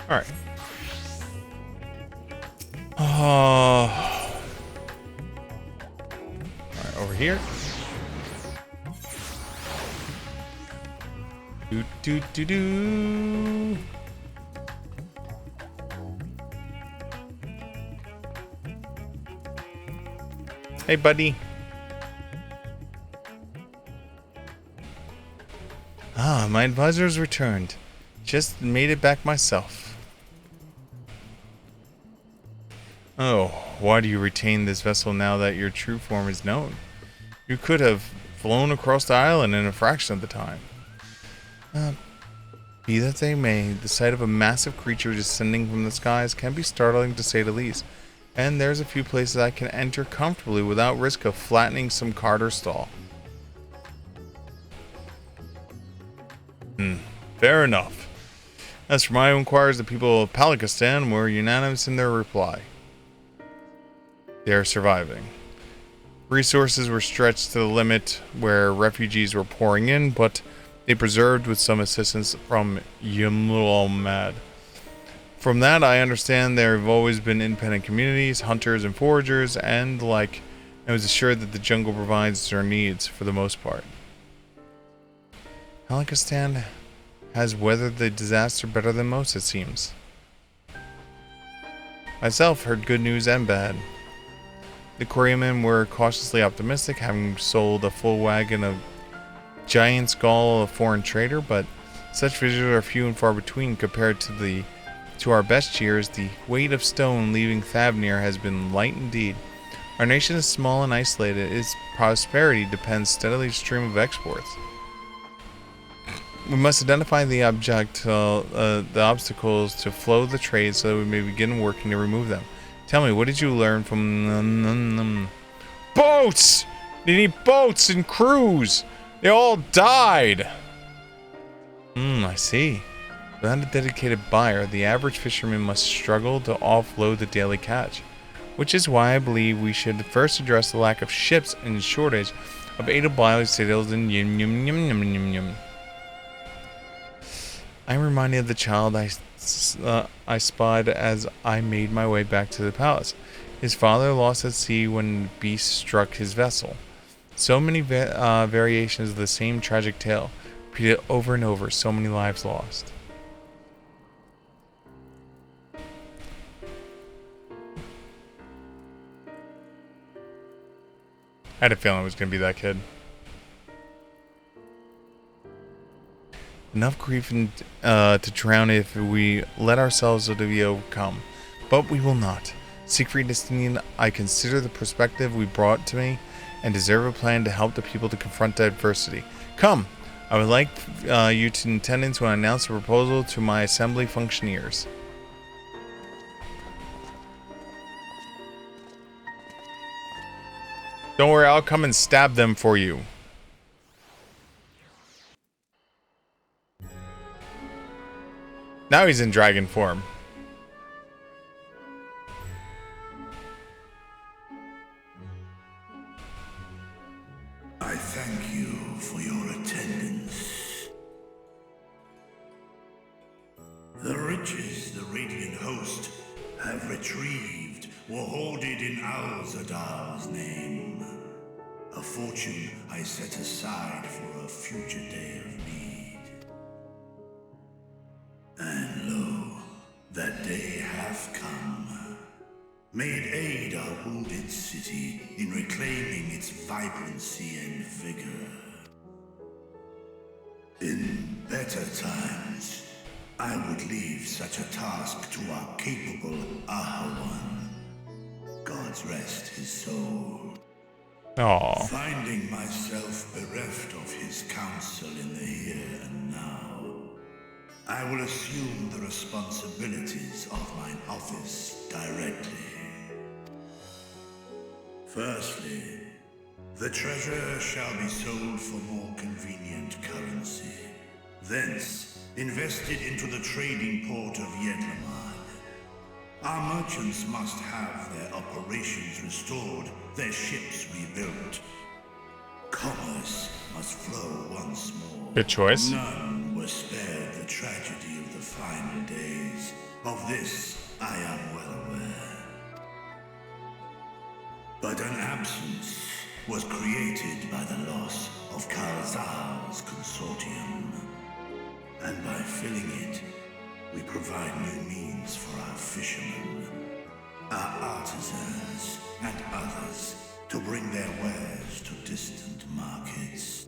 Alright. Alright, over here. Do. Hey, buddy. Ah, my advisor has returned. Just made it back myself. Oh, why do you retain this vessel now that your true form is known? You could have flown across the island in a fraction of the time. Be that they may, the sight of a massive creature descending from the skies can be startling to say the least, and there's a few places I can enter comfortably without risk of flattening some cart or stall. Fair enough. As for my inquiries, the people of Palakistan were unanimous in their reply. They are surviving. Resources were stretched to the limit where refugees were pouring in, but they preserved with some assistance from Yumlomad. From that, I understand there have always been independent communities, hunters and foragers, and the like, and was assured that the jungle provides their needs for the most part. Palakistan has weathered the disaster better than most, it seems. Myself heard good news and bad. The quarrymen were cautiously optimistic, having sold a full wagon of giant skull of a foreign trader, but such visitors are few and far between compared to our best cheers. The weight of stone leaving Thavnir has been light indeed. Our nation is small and isolated. Its prosperity depends steadily on the stream of exports. We must identify the obstacles to flow the trade so that we may begin working to remove them. Tell me, what did you learn from boats? They need boats and crews. They all died. I see. Without a dedicated buyer, the average fisherman must struggle to offload the daily catch, which is why I believe we should first address the lack of ships and shortage of edible sails and yum. I'm reminded of the child I spied as I made my way back to the palace. His father lost at sea when the beast struck his vessel. So many variations of the same tragic tale, repeated over and over, so many lives lost. I had a feeling it was going to be that kid. Enough grief to drown if we let ourselves to be overcome. But we will not. Siegfried Destinian, I consider the perspective we brought to me and deserve a plan to help the people to confront adversity. Come! I would like you to attendance when I announce a proposal to my assembly functionaries. Don't worry, I'll come and stab them for you. Now he's in dragon form. I thank you for your attendance. The riches the Radiant Host have retrieved were hoarded in Alzadal's name. A fortune I set aside for a future day of need. And lo, that day hath come. May it aid our wounded city in reclaiming its vibrancy and vigor. In better times, I would leave such a task to our capable Ahawan. God's rest his soul. Aww. Finding myself bereft of his counsel in the here and now, I will assume the responsibilities of mine office directly. Firstly, the treasure shall be sold for more convenient currency. Thence, invested into the trading port of Yedlamad. Our merchants must have their operations restored, their ships rebuilt. Commerce must flow once more. Good choice. None were spared the tragedy of the final days. Of this, I am well aware. But an absence was created by the loss of Karzal's consortium. And by filling it, we provide new means for our fishermen, our artisans, and others to bring their wares to distant markets.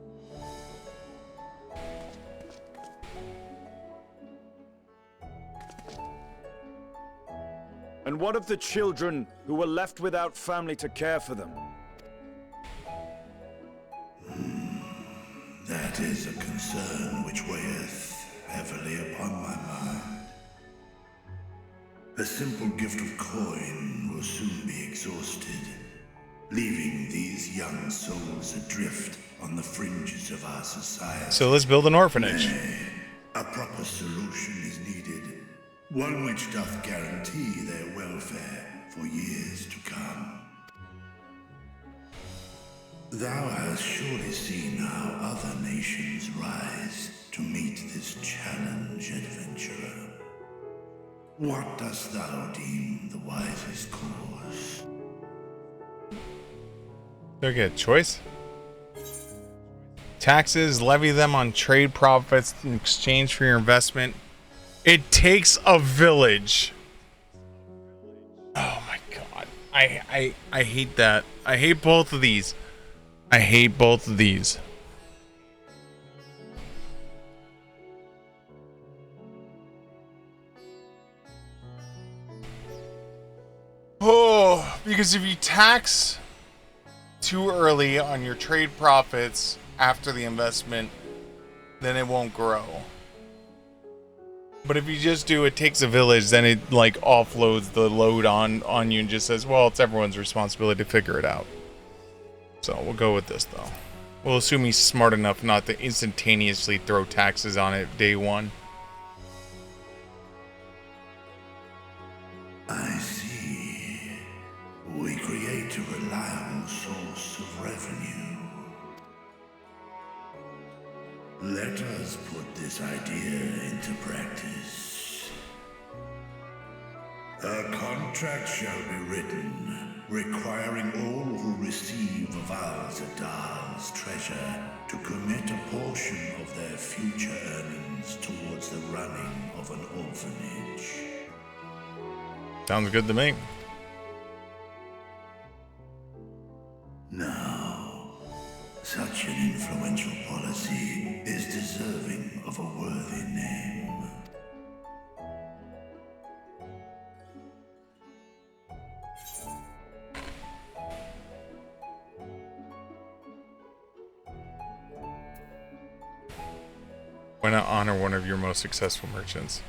And what of the children who were left without family to care for them? That is a concern which weigheth heavily upon my mind. A simple gift of coin will soon be exhausted, leaving these young souls adrift on the fringes of our society. So let's build an orphanage. Nay, a proper solution is needed, one which doth guarantee their welfare for years to come. Thou hast surely seen how other nations rise to meet this challenge, adventurer. What dost thou deem the wisest course? Do I get a choice? Taxes, levy them on trade profits in exchange for your investment. It takes a village. Oh my god. I hate that. I hate both of these. I hate both of these. Oh, because if you tax too early on your trade profits after the investment, then it won't grow. But if you just do it takes a village, then it like offloads the load on you and just says, well, it's everyone's responsibility to figure it out. So we'll go with this though. We'll assume he's smart enough not to instantaneously throw taxes on it day one. I see. We create a reliable source of revenue. Let us put this idea into practice. A contract shall be written, requiring all who receive of Al-Zadal's treasure to commit a portion of their future earnings towards the running of an orphanage. Sounds good to me. Now, such an influential policy is deserving of a worthy name. Why not honor one of your most successful merchants?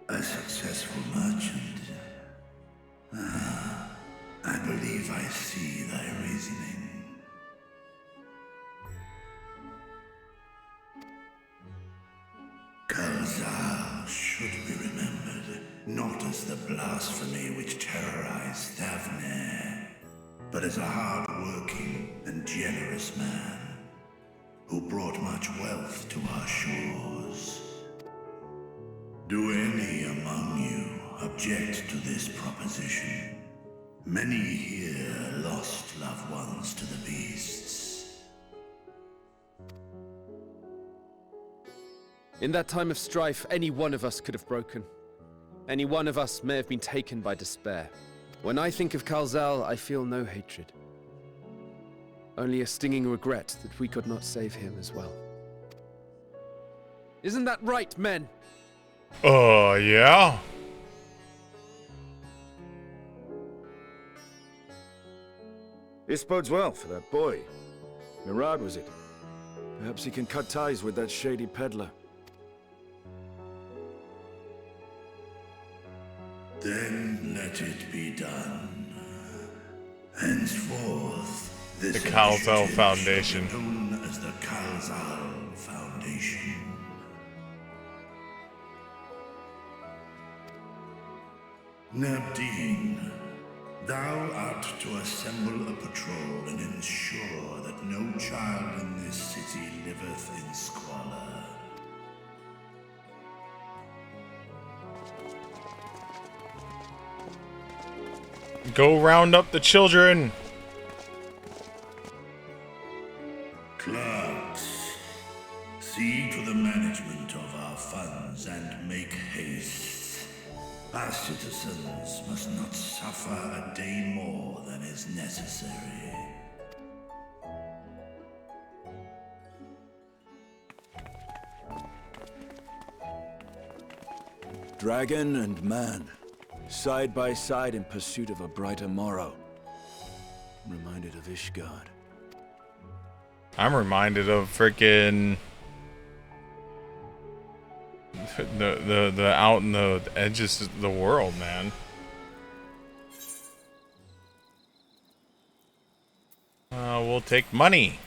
A successful merchant. I believe I see thy reasoning. Kalzal should be remembered, not as the blasphemy which terrorized Thavne, but as a hard-working and generous man who brought much wealth to our shores. Do any among you object to this proposition? Many here lost loved ones to the beasts. In that time of strife, any one of us could have broken. Any one of us may have been taken by despair. When I think of Kalzal, I feel no hatred. Only a stinging regret that we could not save him as well. Isn't that right, men? Yeah. This bodes well for that boy. Mirad, was it? Perhaps he can cut ties with that shady peddler. Then let it be done. Henceforth, this The Kalzal initiative Foundation. shall be known as the Kalzal Foundation. Nabdeen, thou art to assemble a patrol and ensure that no child in this city liveth in squalor. Go round up the children. Clerks, see to the management of our funds and make haste. Our citizens must not suffer a day more than is necessary. Dragon and man, side by side in pursuit of a brighter morrow. I'm reminded of Ishgard. I'm reminded of frickin' the out in the edges of the world, man. We'll take money.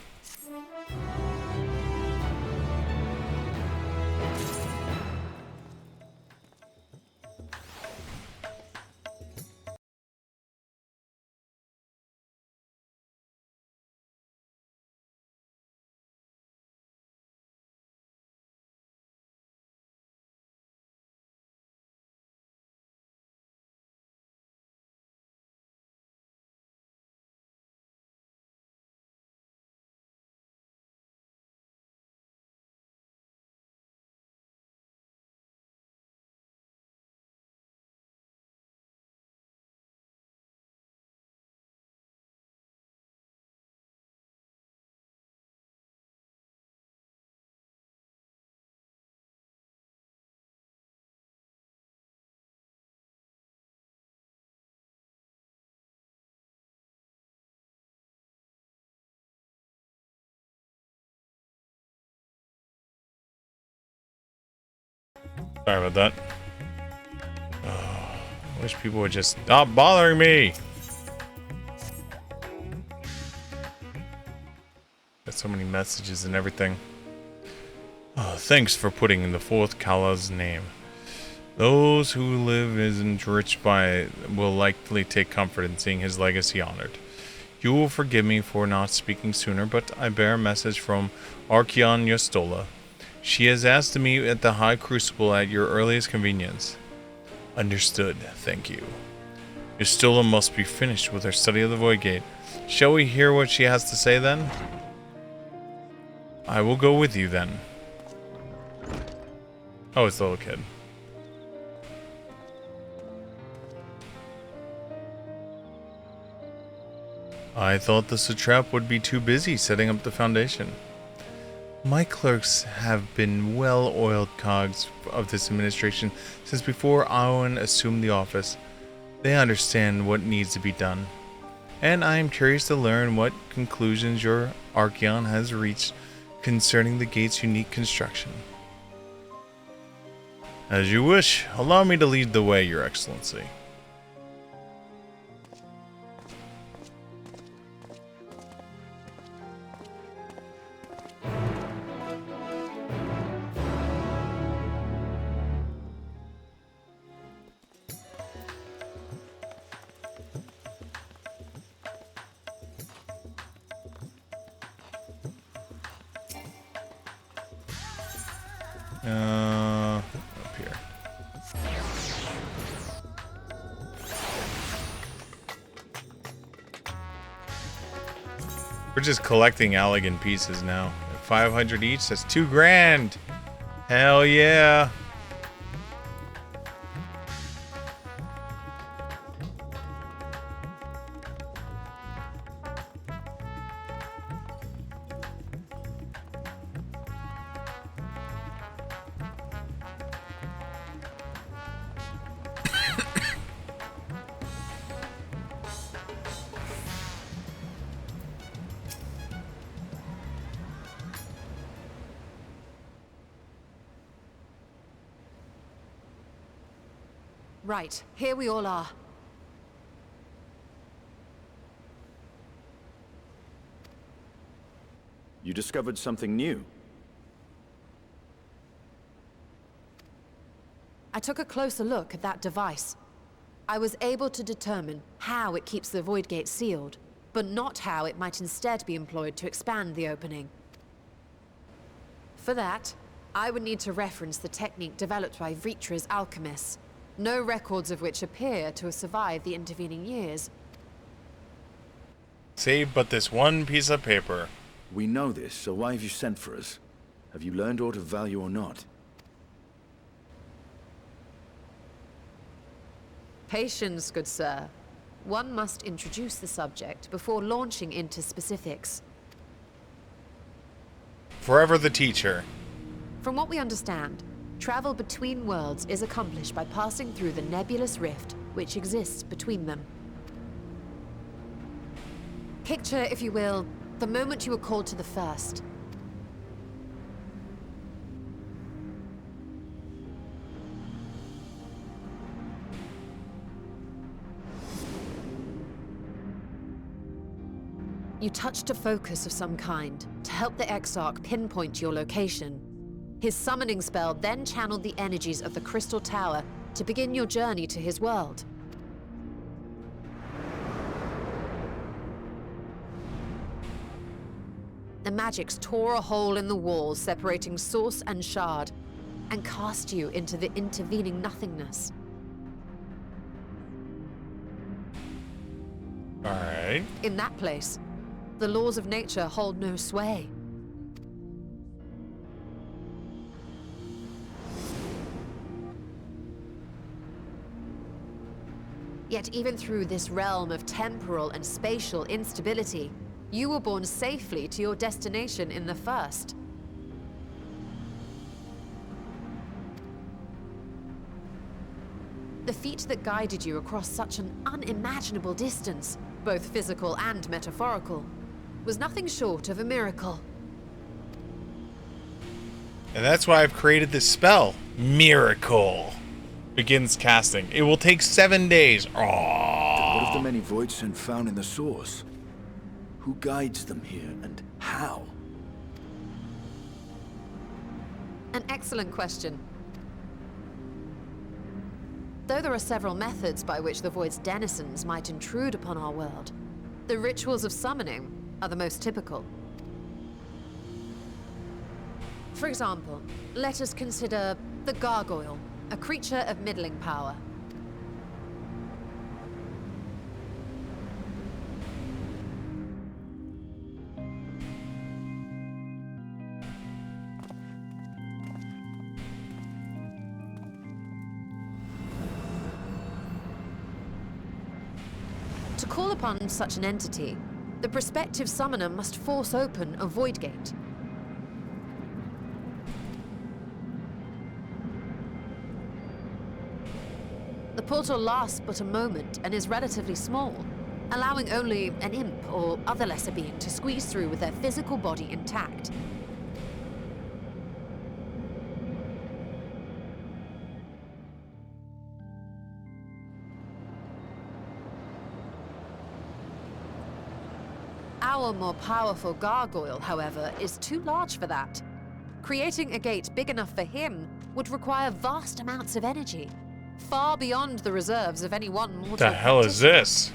Sorry about that. Oh, I wish people would just stop bothering me. Got so many messages and everything. Oh, thanks for putting in the fourth Kala's name. Those who live is enriched by it will likely take comfort in seeing his legacy honored. You will forgive me for not speaking sooner, but I bear a message from Archeon Yostola. She has asked to meet at the High Crucible at your earliest convenience. Understood, thank you. Yostola must be finished with her study of the Void Gate. Shall we hear what she has to say then? I will go with you then. Oh, it's the little kid. I thought the satrap would be too busy setting up the foundation. My clerks have been well-oiled cogs of this administration since before Owen assumed the office. They understand what needs to be done, and I am curious to learn what conclusions your Archeon has reached concerning the gate's unique construction. As you wish, allow me to lead the way, Your Excellency. Up here. We're just collecting elegant pieces now. At 500 each, that's $2 grand. Hell yeah. Right, here we all are. You discovered something new. I took a closer look at that device. I was able to determine how it keeps the Void Gate sealed, but not how it might instead be employed to expand the opening. For that, I would need to reference the technique developed by Vritra's alchemists, no records of which appear to have survived the intervening years. Save but this one piece of paper. We know this, so why have you sent for us? Have you learned aught of value or not? Patience, good sir. One must introduce the subject before launching into specifics. Forever the teacher. From what we understand, Travel between worlds is accomplished by passing through the nebulous rift which exists between them. Picture, if you will, the moment you were called to the first. You touched a focus of some kind to help the Exarch pinpoint your location. His summoning spell then channeled the energies of the Crystal Tower to begin your journey to his world. The magics tore a hole in the walls separating source and shard, and cast you into the intervening nothingness. Alright. In that place, the laws of nature hold no sway. Yet even through this realm of temporal and spatial instability, you were borne safely to your destination in the first. The feat that guided you across such an unimaginable distance, both physical and metaphorical, was nothing short of a miracle. And that's why I've created this spell. Miracle. Begins casting. It will take 7 days. Aww. Then what of the many Voidsent found in the source? Who guides them here, and how? An excellent question. Though there are several methods by which the Void's denizens might intrude upon our world, the rituals of summoning are the most typical. For example, let us consider the Gargoyle, a creature of middling power. To call upon such an entity, the prospective summoner must force open a void gate. The portal lasts but a moment and is relatively small, allowing only an imp or other lesser being to squeeze through with their physical body intact. Our more powerful gargoyle, however, is too large for that. Creating a gate big enough for him would require vast amounts of energy, far beyond the reserves of any one mortal. What the hell is this?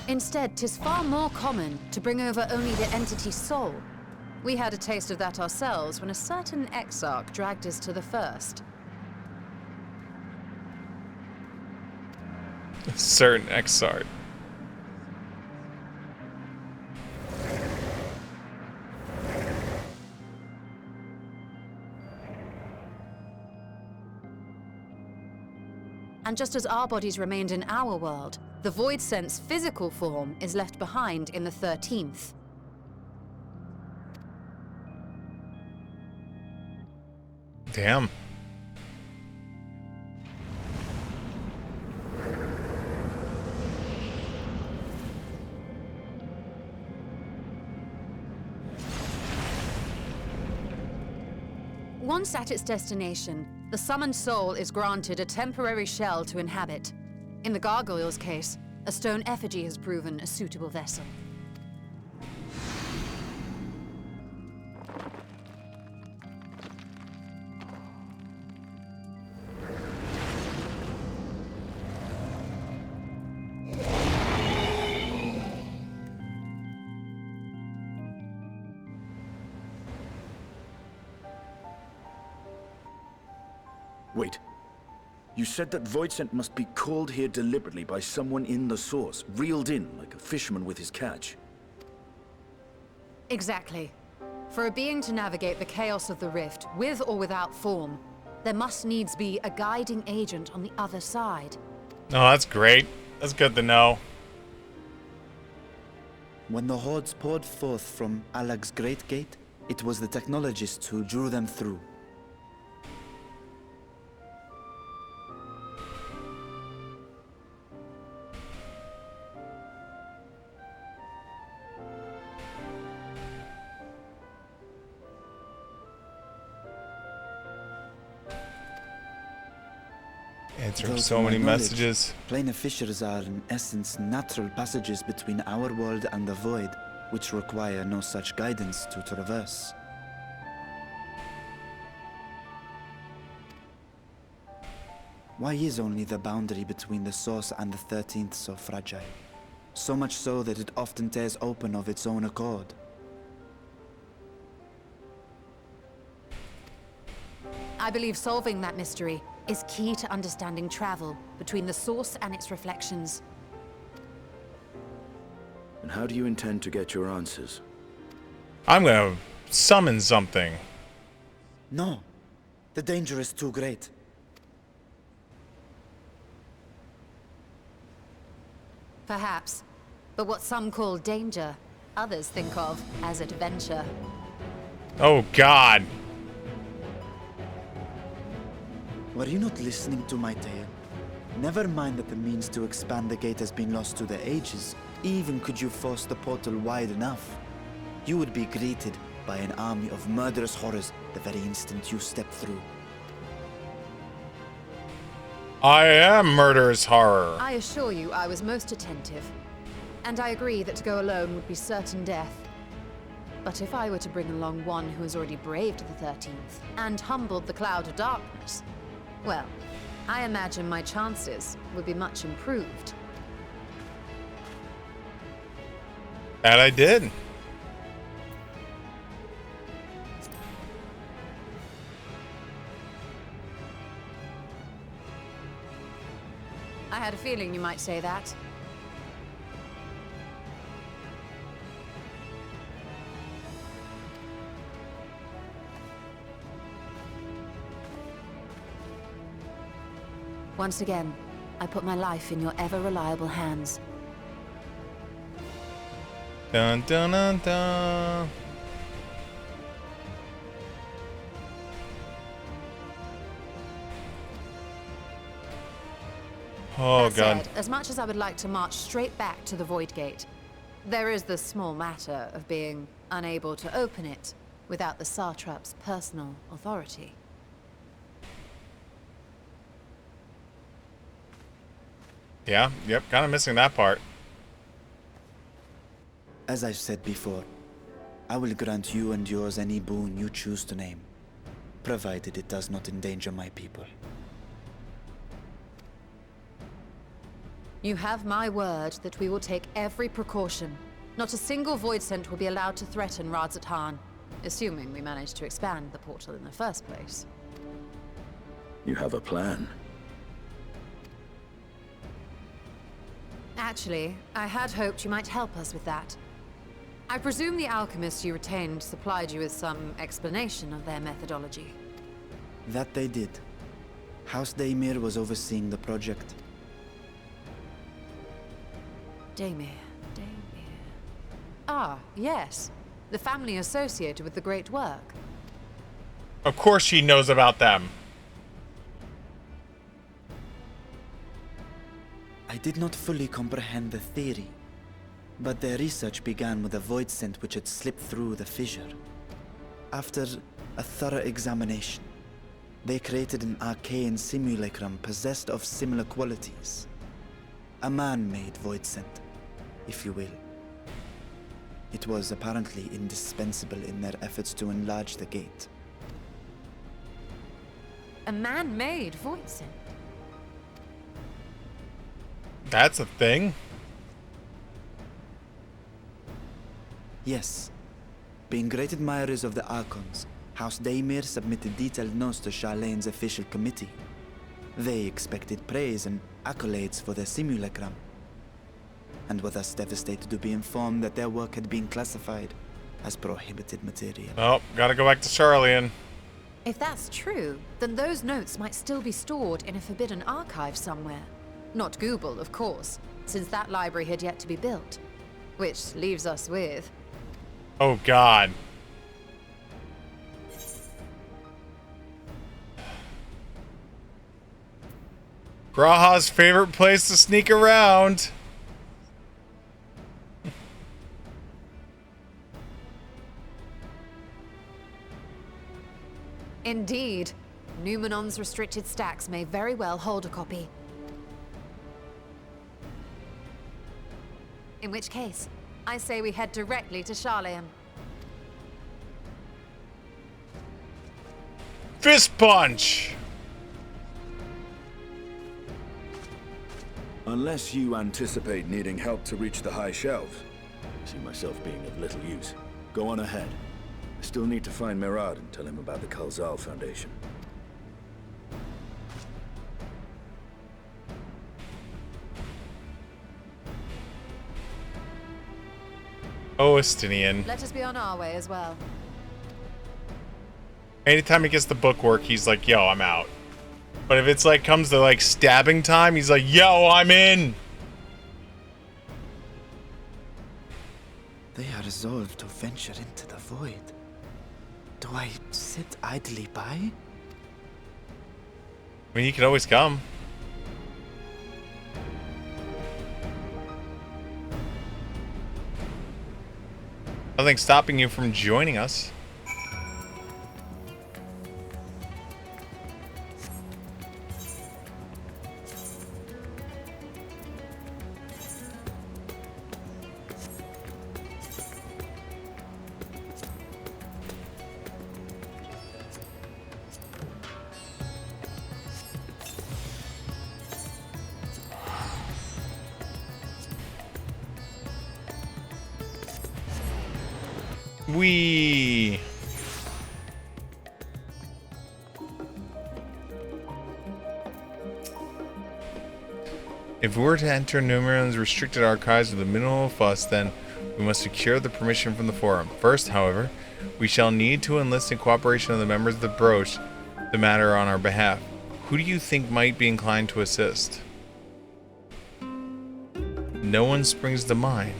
Instead, 'tis far more common to bring over only the entity's soul. We had a taste of that ourselves when a certain Exarch dragged us to the first. A certain Exarch. And just as our bodies remained in our world, the Voidsent's physical form is left behind in the 13th. Damn. Once at its destination, the summoned soul is granted a temporary shell to inhabit. In the gargoyle's case, a stone effigy has proven a suitable vessel. Wait. You said that Voidsent must be called here deliberately by someone in the source, reeled in like a fisherman with his catch. Exactly. For a being to navigate the chaos of the rift, with or without form, There must needs be a guiding agent on the other side. Oh, that's great. That's good to know. When the hordes poured forth from Alag's Great Gate, it was the technologists who drew them through. Answering so many messages. Planar fissures are, in essence, natural passages between our world and the void, which require no such guidance to traverse. Why is only the boundary between the Source and the 13th so fragile? So much so that it often tears open of its own accord. I believe solving that mystery is key to understanding travel between the Source and its reflections. And how do you intend to get your answers? I'm gonna summon something. No. The danger is too great. Perhaps. But what some call danger, others think of as adventure. Oh, God. Were you not listening to my tale? Never mind that the means to expand the gate has been lost to the ages. Even could you force the portal wide enough, you would be greeted by an army of murderous horrors the very instant you step through. I am murderous horror. I assure you I was most attentive. And I agree that to go alone would be certain death. But if I were to bring along one who has already braved the 13th and humbled the Cloud of Darkness, well, I imagine my chances would be much improved. That I did. I had a feeling you might say that. Once again, I put my life in your ever-reliable hands. Dun dun dun dun. Oh, That God. said, as much as I would like to march straight back to the Void Gate, there is the small matter of being unable to open it without the Satrap's personal authority. Yeah, yep, kind of missing that part. As I've said before, I will grant you and yours any boon you choose to name, provided it does not endanger my people. You have my word that we will take every precaution. Not a single void scent will be allowed to threaten Radzat-Han, assuming we manage to expand the portal in the first place. You have a plan. Actually, I had hoped you might help us with that. I presume the alchemists you retained supplied you with some explanation of their methodology. That they did. House Daimir was overseeing the project. Daimir. Ah, yes. The family associated with the great work. Of course she knows about them. I did not fully comprehend the theory, but their research began with a void scent which had slipped through the fissure. After a thorough examination, they created an arcane simulacrum possessed of similar qualities. A man-made void scent, if you will. It was apparently indispensable in their efforts to enlarge the gate. A man-made void scent? That's a thing? Yes. Being great admirers of the Archons, House Daimir submitted detailed notes to Charlene's official committee. They expected praise and accolades for their simulacrum, and were thus devastated to be informed that their work had been classified as prohibited material. Oh, gotta go back to Charlian. If that's true, then those notes might still be stored in a forbidden archive somewhere. Not Google, of course, since that library had yet to be built. Which leaves us with... Oh, God. Graha's favorite place to sneak around. Indeed. Numenon's restricted stacks may very well hold a copy. In which case, I say we head directly to Sharlayan. Fist punch! Unless you anticipate needing help to reach the high shelves, I see myself being of little use. Go on ahead. I still need to find Mirad and tell him about the Kalzal Foundation. Oh, Estinian. Let us be on our way as well. Anytime he gets the bookwork, he's like, yo, I'm out. But if it's like, comes to like stabbing time, he's like, yo, I'm in. They are resolved to venture into the void. Do I sit idly by? I mean, you could always come. Nothing stopping you from joining us. Wee. If we were to enter Numenon's restricted archives with a minimal fuss, then we must secure the permission from the Forum. First, however, we shall need to enlist the cooperation of the members of the Broach the matter on our behalf. Who do you think might be inclined to assist? No one springs to mind.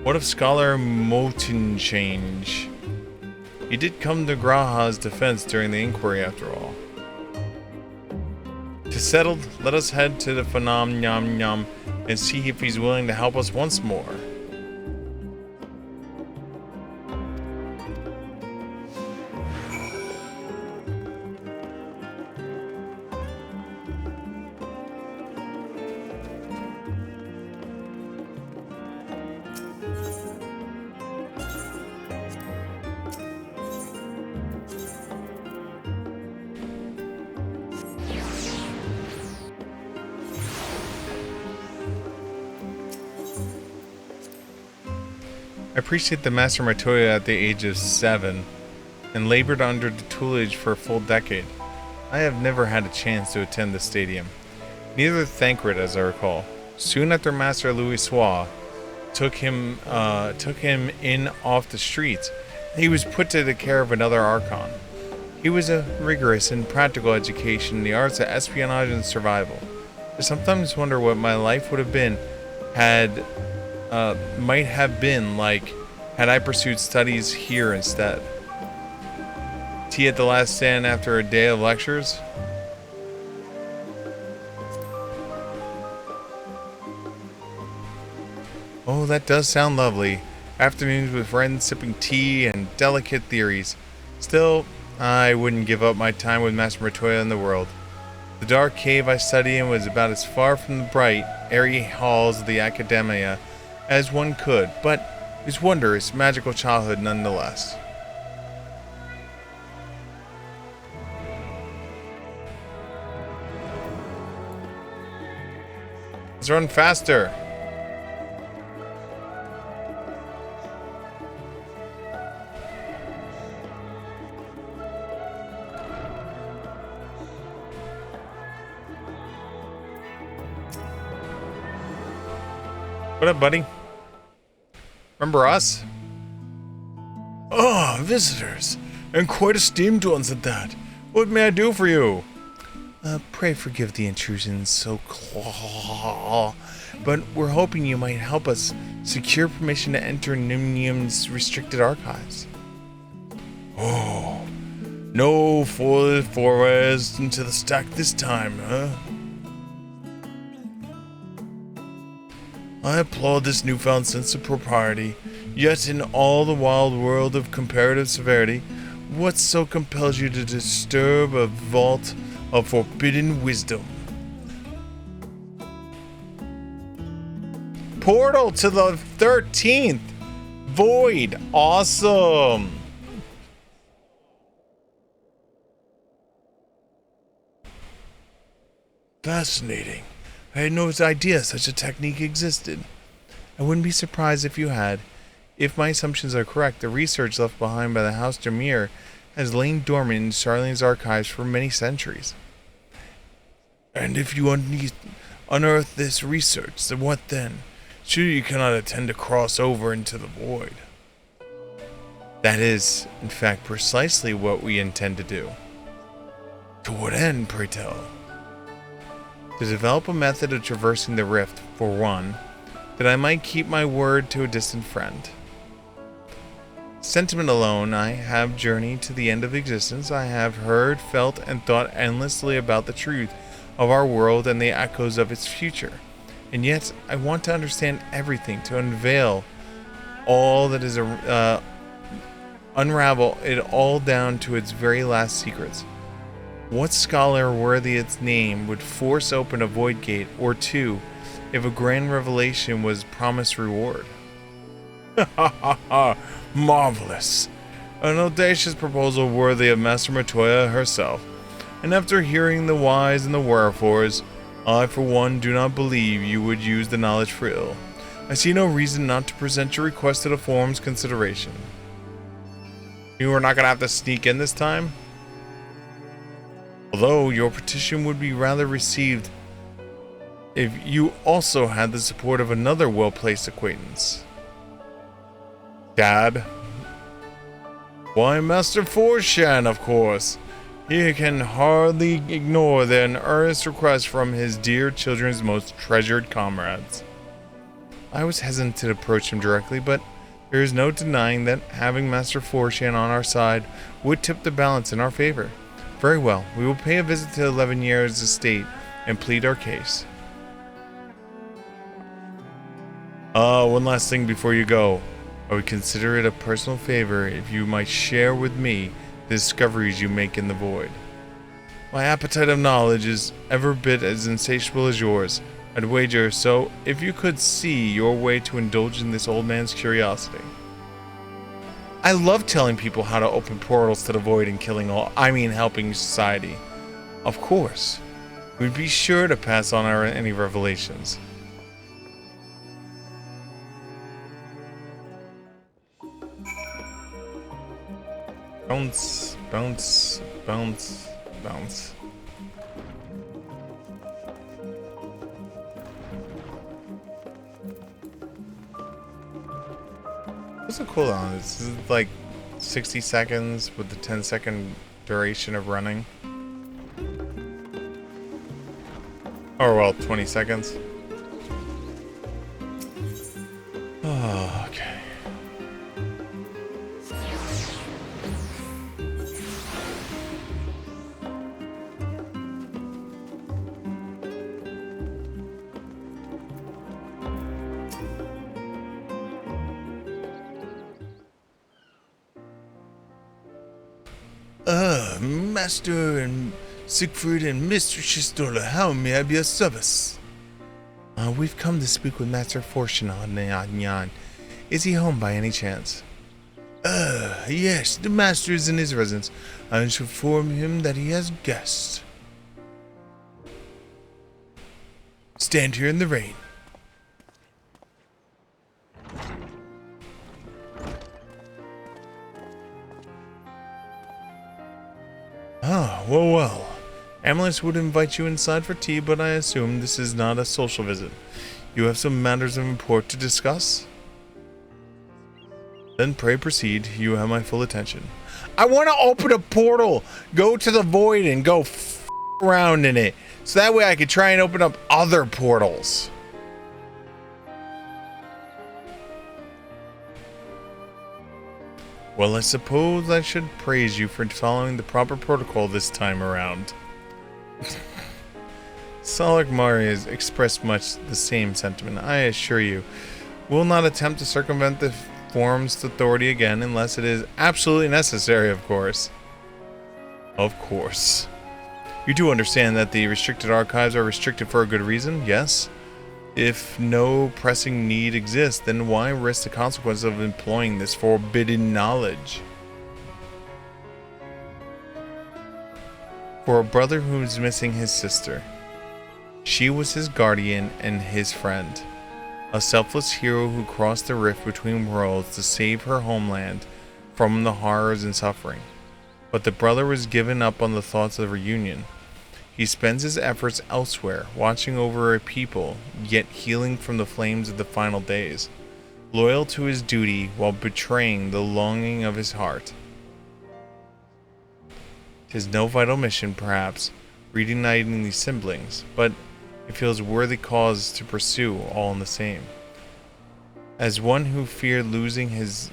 What of Scholar Motenchange? He did come to Graha's defense during the inquiry, after all. To settle, let us head to the Phenom Nyam Nyam and see if he's willing to help us once more. I appreciate the Master Matoya at the age of 7 and labored under the tutelage for a full decade. I have never had a chance to attend the stadium. Neither Thancred, as I recall. Soon after Master Louis Soir took him in off the streets, he was put to the care of another Archon. He was a rigorous and practical education in the arts of espionage and survival. I sometimes wonder what my life would have been might have been like had I pursued studies here instead. Tea at the last stand after a day of lectures? Oh, that does sound lovely. Afternoons with friends sipping tea and delicate theories. Still, I wouldn't give up my time with Master Matoya in the world. The dark cave I studied in was about as far from the bright, airy halls of the Academia as one could, but it was wondrous, magical childhood nonetheless. Let's run faster. What up, buddy? Remember us? Oh, visitors. and quite esteemed ones at that. What may I do for you? Pray forgive the intrusion so claw, but we're hoping you might help us secure permission to enter Nimnium's restricted archives. Oh, no full forays into the stack this time, huh? I applaud this newfound sense of propriety, yet in all the wild world of comparative severity, what so compels you to disturb a vault of forbidden wisdom? Portal to the 13th Void. Awesome. Fascinating. I had no idea such a technique existed. I wouldn't be surprised if you had. If my assumptions are correct, the research left behind by the House Demir has lain dormant in Charlene's archives for many centuries. And if you unearth this research, then what then? Surely you cannot intend to cross over into the void. That is, in fact, precisely what we intend to do. To what end, pray tell? To develop a method of traversing the rift, for one, that I might keep my word to a distant friend. Sentiment alone, I have journeyed to the end of existence. I have heard, felt, and thought endlessly about the truth of our world and the echoes of its future. And yet, I want to understand everything, to unveil all that is, unravel it all down to its very last secrets. What scholar worthy its name would force open a void gate or two if a grand revelation was promised reward? Ha ha ha! Marvelous! An audacious proposal worthy of Master Matoya herself. And after hearing the whys and the wherefores, I for one do not believe you would use the knowledge for ill. I see no reason not to present your request to the forum's consideration. You are not going to have to sneak in this time? Although your petition would be rather received if you also had the support of another well-placed acquaintance. Dad? Why, Master Forshan, of course. He can hardly ignore an earnest request from his dear children's most treasured comrades. I was hesitant to approach him directly, but there is no denying that having Master Forshan on our side would tip the balance in our favor. Very well, we will pay a visit to 11 Years Estate and plead our case. One last thing before you go. I would consider it a personal favor if you might share with me the discoveries you make in the void. My appetite of knowledge is every bit as insatiable as yours, I'd wager, so if you could see your way to indulge in this old man's curiosity. I love telling people how to open portals to the void and helping society. Of course. We'd be sure to pass on any revelations. Bounce, bounce, bounce, bounce. What's the cooldown? This is like 60 seconds with the 10-second duration of running. Or well, 20 seconds. Oh, okay. Master and Siegfried and Mr. Shistola, how may I be of service? We've come to speak with Master Forshan. Is he home by any chance? Yes, the master is in his residence. I shall inform him that he has guests. Stand here in the rain. Well. Amulet would invite you inside for tea, but I assume this is not a social visit. You have some matters of import to discuss? Then pray proceed. You have my full attention. I want to open a portal, go to the void, and go around in it. So that way I could try and open up other portals. Well, I suppose I should praise you for following the proper protocol this time around. Salak Mari has expressed much the same sentiment. I assure you, will not attempt to circumvent the Forum's authority again unless it is absolutely necessary, of course. Of course. You do understand that the restricted archives are restricted for a good reason, yes? If no pressing need exists, then why risk the consequences of employing this forbidden knowledge? For a brother who is missing his sister. She was his guardian and his friend. A selfless hero who crossed the rift between worlds to save her homeland from the horrors and suffering. But the brother was given up on the thoughts of reunion. He spends his efforts elsewhere, watching over a people, yet healing from the flames of the final days, loyal to his duty while betraying the longing of his heart. 'Tis no vital mission, perhaps, reuniting these siblings, but it feels worthy cause to pursue all in the same. As one who feared losing his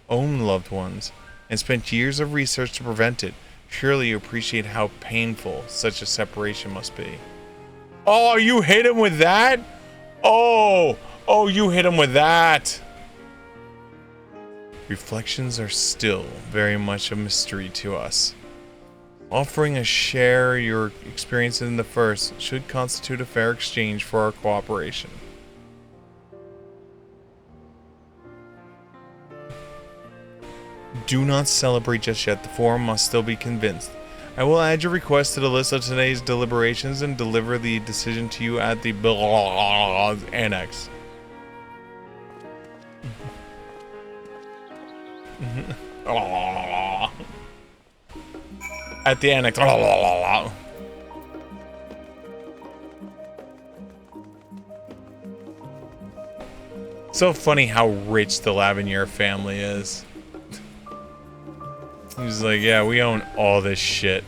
own loved ones, and spent years of research to prevent it, surely you appreciate how painful such a separation must be. Oh, you hit him with that? Oh, you hit him with that. Reflections are still very much a mystery to us. Offering a share your experience in the first should constitute a fair exchange for our cooperation. Do not celebrate just yet. The Forum must still be convinced. I will add your request to the list of today's deliberations and deliver the decision to you at the annex. At the annex. So funny how rich the Lavinier family is. He's like, yeah, we own all this shit.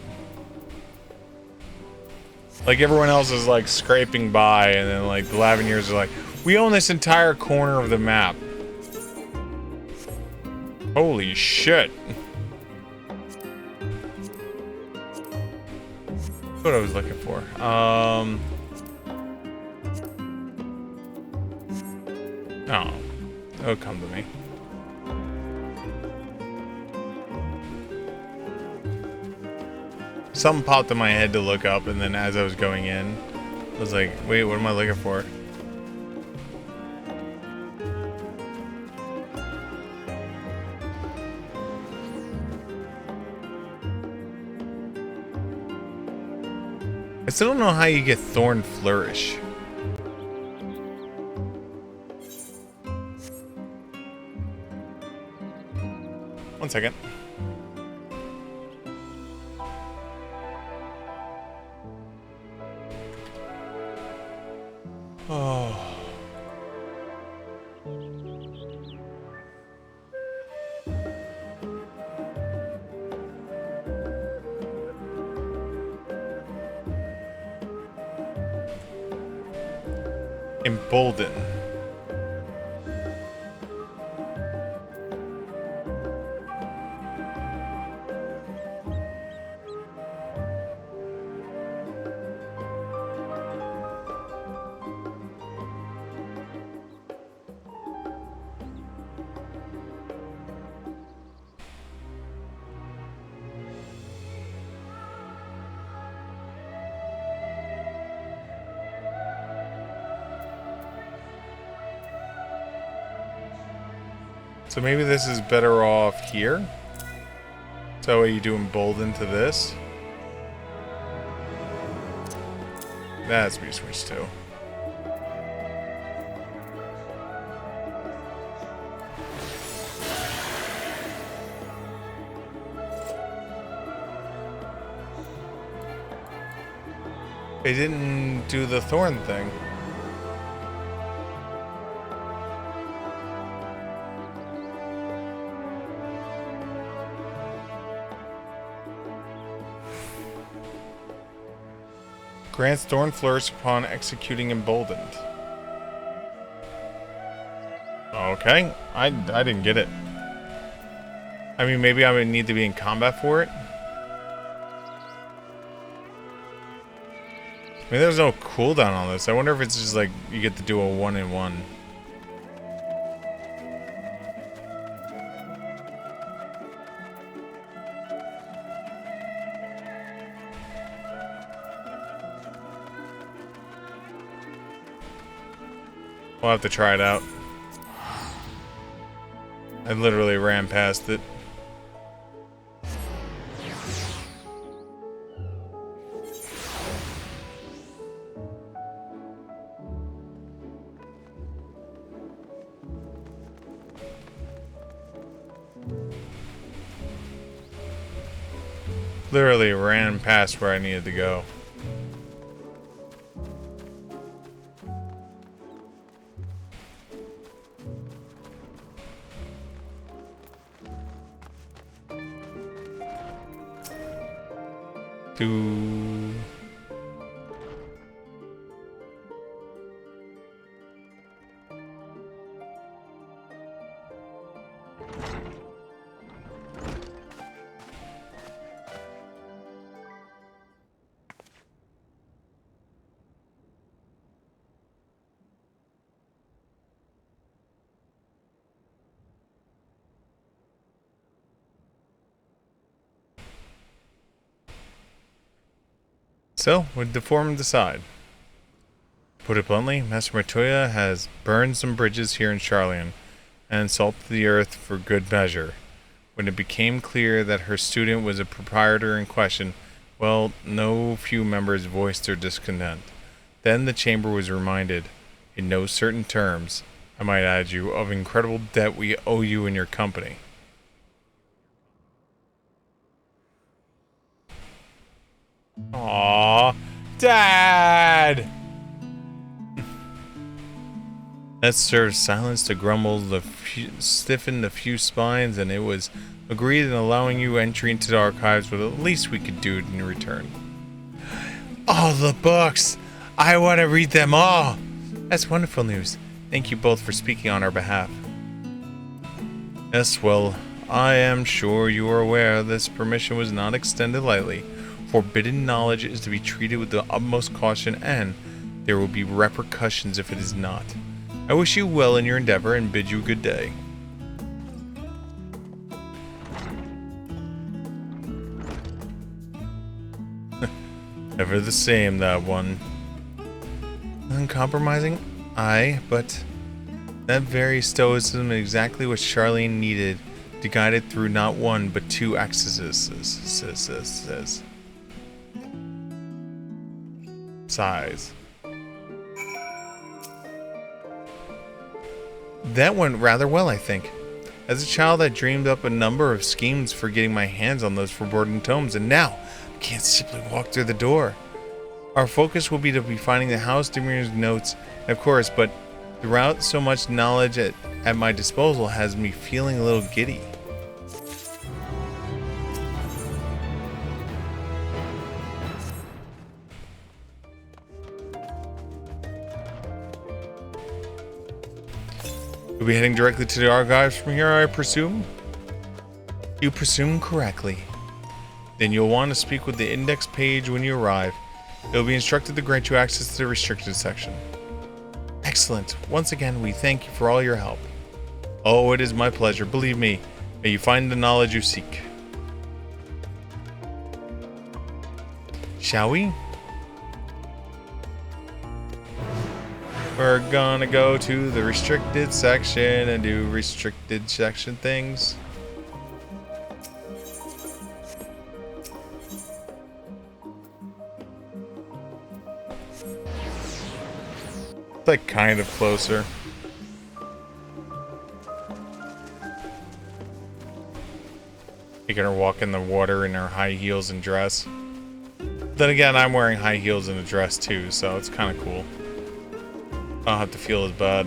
Like, everyone else is, like, scraping by, and then, like, the Laviniers are like, we own this entire corner of the map. Holy shit. That's what I was looking for. Oh. It'll come to me. Something popped in my head to look up, and then as I was going in, I was like, wait, what am I looking for? I still don't know how you get Thorn Flourish. One second. Oh. Embolden. So maybe this is better off here. So you do embolden to this. That has to be switched to. They didn't do the thorn thing. Grants Thorn Flourish upon executing Emboldened. Okay, I didn't get it. I mean, maybe I would need to be in combat for it. I mean, there's no cooldown on this. I wonder if it's just like you get to do a 1-in-1. We'll have to try it out. I literally ran past it. Literally ran past where I needed to go. So, what did the forum decide? Put it bluntly, Master Matoya has burned some bridges here in Charlian and salted the earth for good measure. When it became clear that her student was a proprietor in question, well, no few members voiced their discontent. Then the chamber was reminded, in no certain terms, I might add you, of incredible debt we owe you and your company. Aww, Dad! That served silence to grumble, stiffened a few spines, and it was agreed in allowing you entry into the archives was the least we could do in return. All the books! I want to read them all! That's wonderful news. Thank you both for speaking on our behalf. Yes, well, I am sure you are aware this permission was not extended lightly. Forbidden knowledge is to be treated with the utmost caution, and there will be repercussions if it is not. I wish you well in your endeavor and bid you a good day. Ever the same, that one. Uncompromising? Aye, but that very stoicism is exactly what Charlene needed to guide it through not one, but two exorcisms. Size. That went rather well, I think. As a child, I dreamed up a number of schemes for getting my hands on those forbidden tomes, and now I can't simply walk through the door. Our focus will be to be finding the House Demir's notes, of course, but throughout so much knowledge at my disposal has me feeling a little giddy. You'll be heading directly to the archives from here, I presume? You presume correctly. Then you'll want to speak with the index page when you arrive. You'll be instructed to grant you access to the restricted section. Excellent. Once again, we thank you for all your help. Oh, it is my pleasure. Believe me, may you find the knowledge you seek. Shall we? We're gonna go to the restricted section and do restricted section things. It's like kind of closer. Making her walk in the water in her high heels and dress. Then again, I'm wearing high heels and a dress too, so it's kind of cool. I don't have to feel as bad.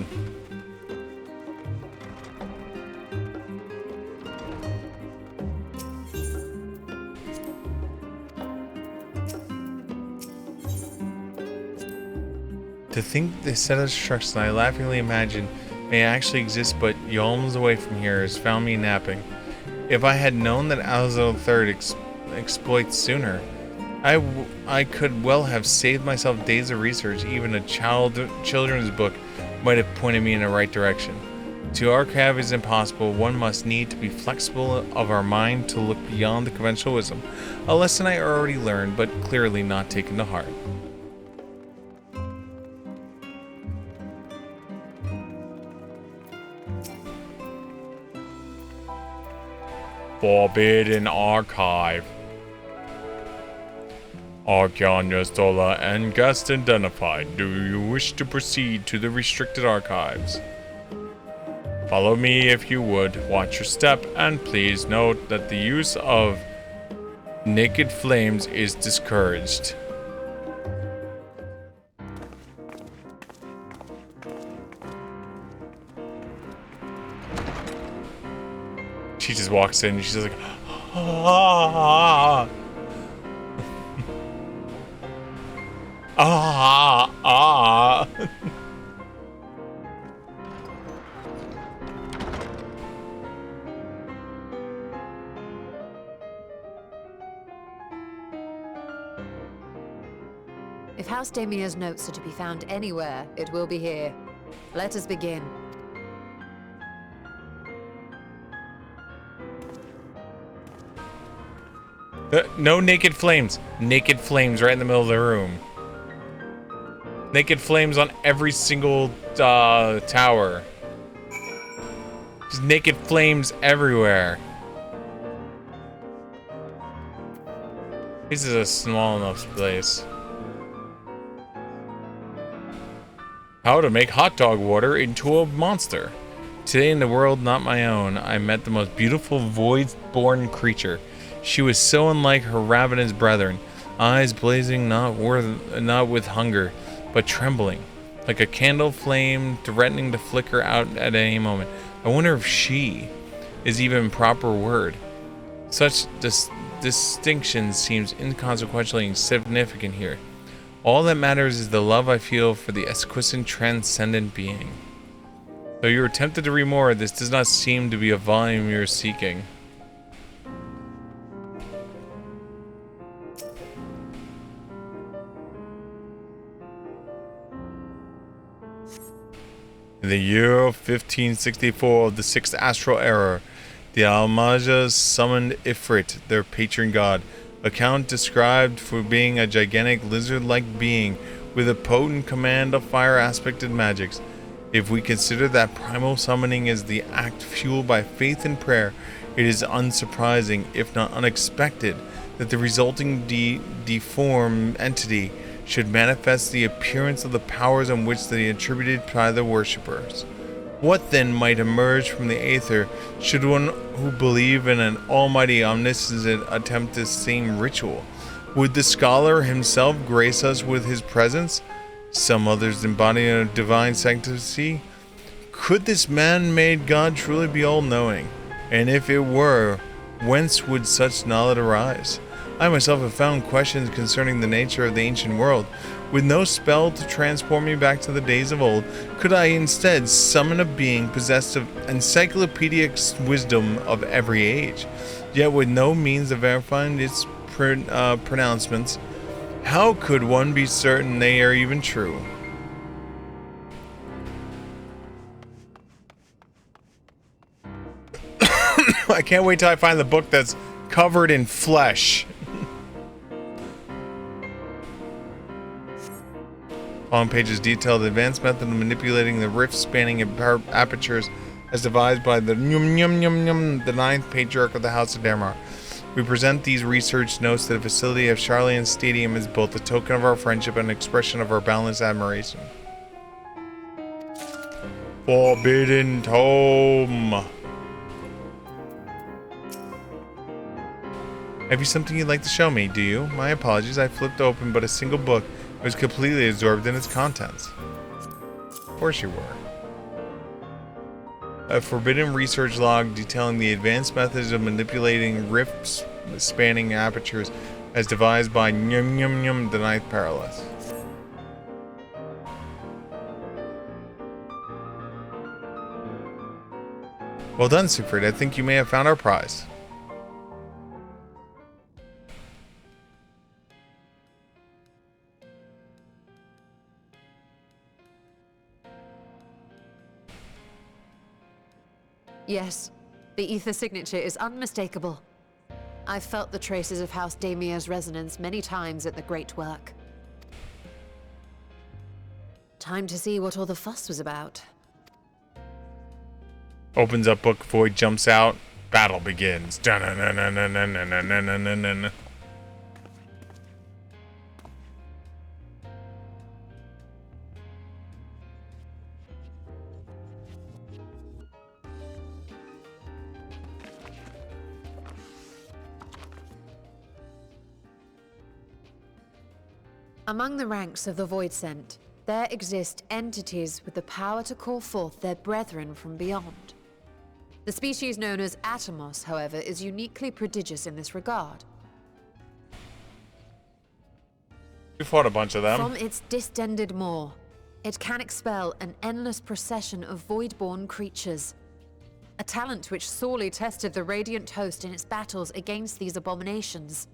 To think this set of instructions I laughingly imagine may actually exist but yalms away from here has found me napping. If I had known that Alzo III exploits sooner, I could well have saved myself days of research. Even a children's book might have pointed me in the right direction. To archive is impossible. One must need to be flexible of our mind to look beyond the conventional wisdom. A lesson I already learned, but clearly not taken to heart. Forbidden Archive. Arcana Stola and guest identified. Do you wish to proceed to the restricted archives? Follow me if you would. Watch your step, and please note that the use of naked flames is discouraged. She just walks in and she's like, ah. Ah. If House Damia's notes are to be found anywhere, it will be here. Let us begin. No naked flames. Naked flames right in the middle of the room. Naked flames on every single tower. Just naked flames everywhere. This is a small enough place. How to make hot dog water into a monster. Today in the world not my own, I met the most beautiful void-born creature. She was so unlike her ravenous brethren, eyes blazing not with hunger, but trembling, like a candle flame threatening to flicker out at any moment. I wonder if she is even a proper word. Such distinction seems inconsequentially insignificant here. All that matters is the love I feel for the exquisite transcendent being. Though you are tempted to read more, this does not seem to be a volume you're seeking. In the year of 1564 of the 6th astral era, the Almajas summoned Ifrit, their patron god. Account described for being a gigantic lizard-like being with a potent command of fire-aspected magics. If we consider that primal summoning is the act fueled by faith and prayer, it is unsurprising, if not unexpected, that the resulting deformed entity should manifest the appearance of the powers on which they attributed by the worshippers. What then might emerge from the aether should one who believe in an almighty omniscient attempt this same ritual? Would the scholar himself grace us with his presence? Some others embody a divine sanctity? Could this man-made God truly be all-knowing? And if it were, whence would such knowledge arise? I myself have found questions concerning the nature of the ancient world. With no spell to transport me back to the days of old, could I instead summon a being possessed of encyclopedic wisdom of every age, yet with no means of verifying its pronouncements? How could one be certain they are even true? I can't wait till I find the book that's covered in flesh. Following pages detail the advanced method of manipulating the rift-spanning apertures as devised by the the ninth patriarch of the House of Damar. We present these research notes to the facility of Charlian Stadium as both a token of our friendship and an expression of our boundless admiration. Forbidden Tome. Have you something you'd like to show me, do you? My apologies, I flipped open but a single book. It was completely absorbed in its contents. Of course you were. A forbidden research log detailing the advanced methods of manipulating rift-spanning apertures as devised by the ninth Paralyst. Well done, Siegfried. I think you may have found our prize. Yes, the ether signature is unmistakable. I've felt the traces of House Damia's resonance many times at the Great Work. Time to see what all the fuss was about. Opens up book, void jumps out, battle begins. Dun-dun-dun-dun-dun-dun-dun-dun-dun-dun. Among the ranks of the Void Sent, there exist entities with the power to call forth their brethren from beyond. The species known as Atomos, however, is uniquely prodigious in this regard. We fought a bunch of them. From its distended maw, it can expel an endless procession of void-born creatures. A talent which sorely tested the Radiant host in its battles against these abominations.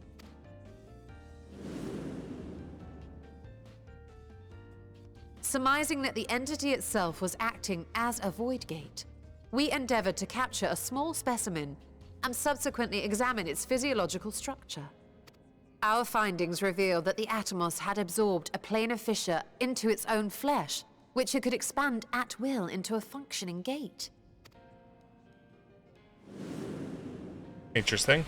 Surmising that the entity itself was acting as a void gate, we endeavored to capture a small specimen and subsequently examine its physiological structure. Our findings revealed that the Atomos had absorbed a planar fissure into its own flesh, which it could expand at will into a functioning gate. Interesting.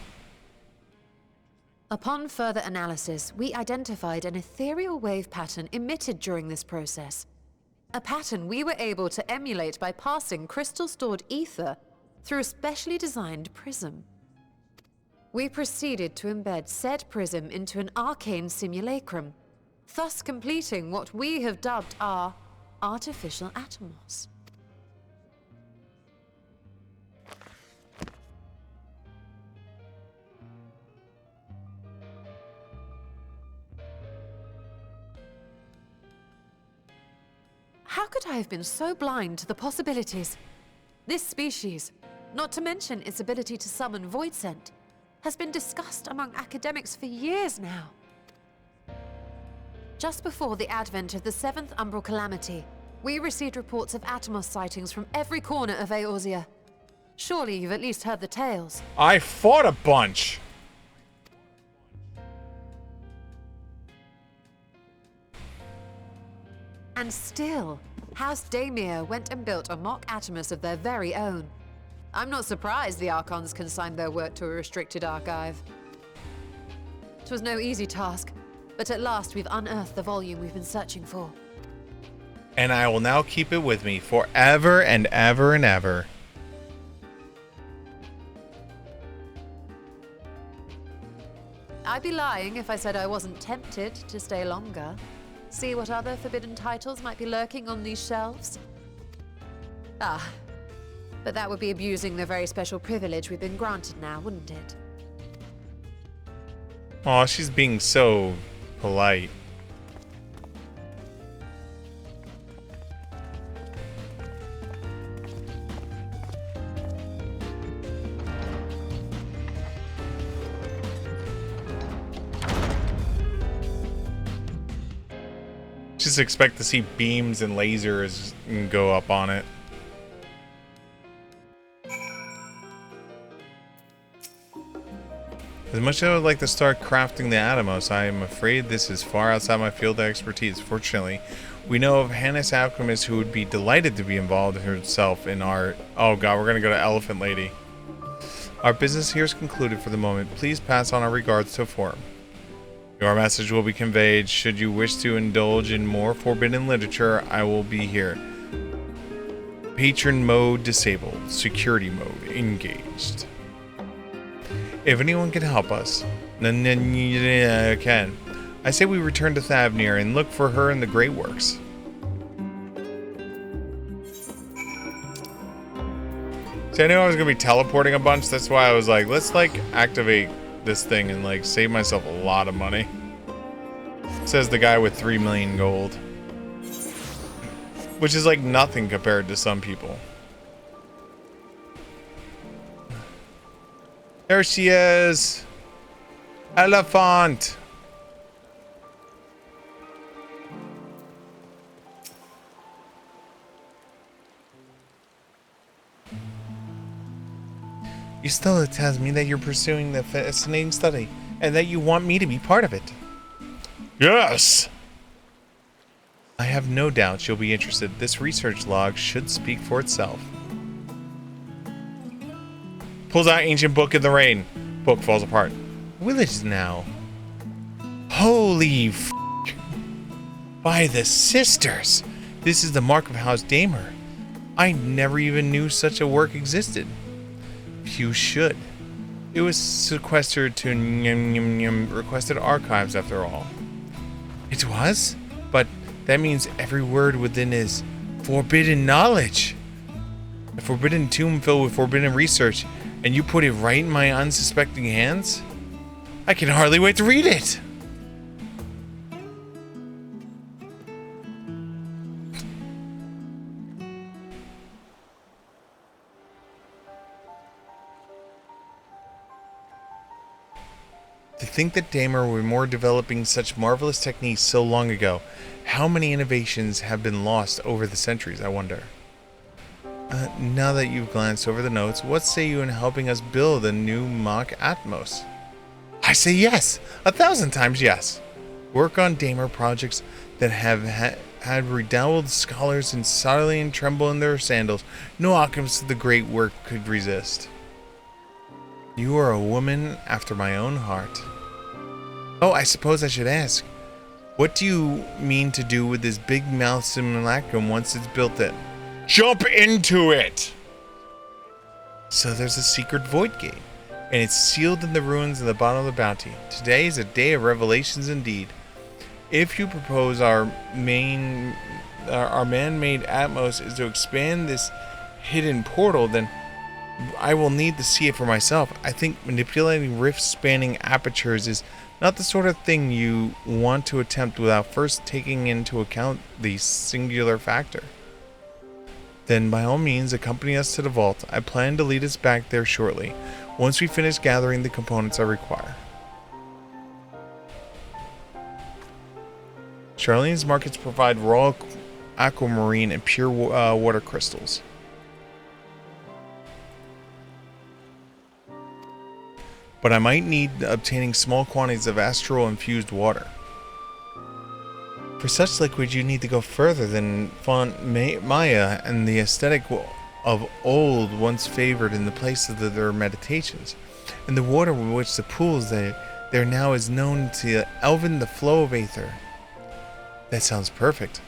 Upon further analysis, we identified an ethereal wave pattern emitted during this process. A pattern we were able to emulate by passing crystal-stored ether through a specially designed prism. We proceeded to embed said prism into an arcane simulacrum, thus completing what we have dubbed our artificial Atomos. How could I have been so blind to the possibilities? This species, not to mention its ability to summon Void Sent, has been discussed among academics for years now. Just before the advent of the 7th Umbral Calamity, we received reports of Atomos sightings from every corner of Eorzea. Surely you've at least heard the tales. I fought a bunch. And still, House Damia went and built a mock Atomos of their very own. I'm not surprised the Archons consigned their work to a restricted archive. It was no easy task, but at last we've unearthed the volume we've been searching for. And I will now keep it with me forever and ever and ever. I'd be lying if I said I wasn't tempted to stay longer. See what other forbidden titles might be lurking on these shelves? Ah, but that would be abusing the very special privilege we've been granted now, wouldn't it? Aw, she's being so polite. Just expect to see beams and lasers go up on it. As much as I would like to start crafting the Atomos, I am afraid this is far outside my field of expertise. Fortunately, we know of Hannes Alchemist who would be delighted to be involved herself in our... Oh god, we're gonna go to Elephant Lady. Our business here is concluded for the moment. Please pass on our regards to Forum. Your message will be conveyed. Should you wish to indulge in more forbidden literature, I will be here. Patron mode disabled. Security mode engaged. If anyone can help us, can. I say we return to Thavnir and look for her in the Great Works. See, I knew I was going to be teleporting a bunch. That's why I was like, let's like activate this thing and like save myself a lot of money. Says the guy with 3 million gold. Which is like nothing compared to some people. There she is. Elephant. You still tells me that you're pursuing the fascinating study and that you want me to be part of it. Yes! I have no doubt you'll be interested. This research log should speak for itself. Pulls out ancient book in the rain. Book falls apart. Village now. Holy f***. By the sisters! This is the mark of House Damer. I never even knew such a work existed. Few should. It was sequestered to requested archives after all. It was? But that means every word within is forbidden knowledge. A forbidden tomb filled with forbidden research, and you put it right in my unsuspecting hands? I can hardly wait to read it! To think that Damer were more developing such marvelous techniques so long ago. How many innovations have been lost over the centuries, I wonder? Now that you've glanced over the notes, what say you in helping us build a new mock Atmos? I say yes! 1,000 times yes! Work on Damer projects that have had redoubted scholars and silently tremble in their sandals. No alchemist of the great work could resist. You are a woman after my own heart. Oh, I suppose I should ask. What do you mean to do with this big mouth simulacrum once it's built in? Jump into it! So there's a secret void gate, and it's sealed in the ruins of the bottom of the bounty. Today is a day of revelations indeed. If you propose our man-made Atmos is to expand this hidden portal, then I will need to see it for myself. I think manipulating rift-spanning apertures is not the sort of thing you want to attempt without first taking into account the singular factor. Then by all means accompany us to the vault. I plan to lead us back there shortly, once we finish gathering the components I require. Charlene's markets provide raw aquamarine and pure water crystals. But I might need obtaining small quantities of astral-infused water. For such liquid, you need to go further than Font Maya and the aesthetic of old once favored in the place of their meditations. And the water with which the pools there now is known to elven the flow of aether. That sounds perfect.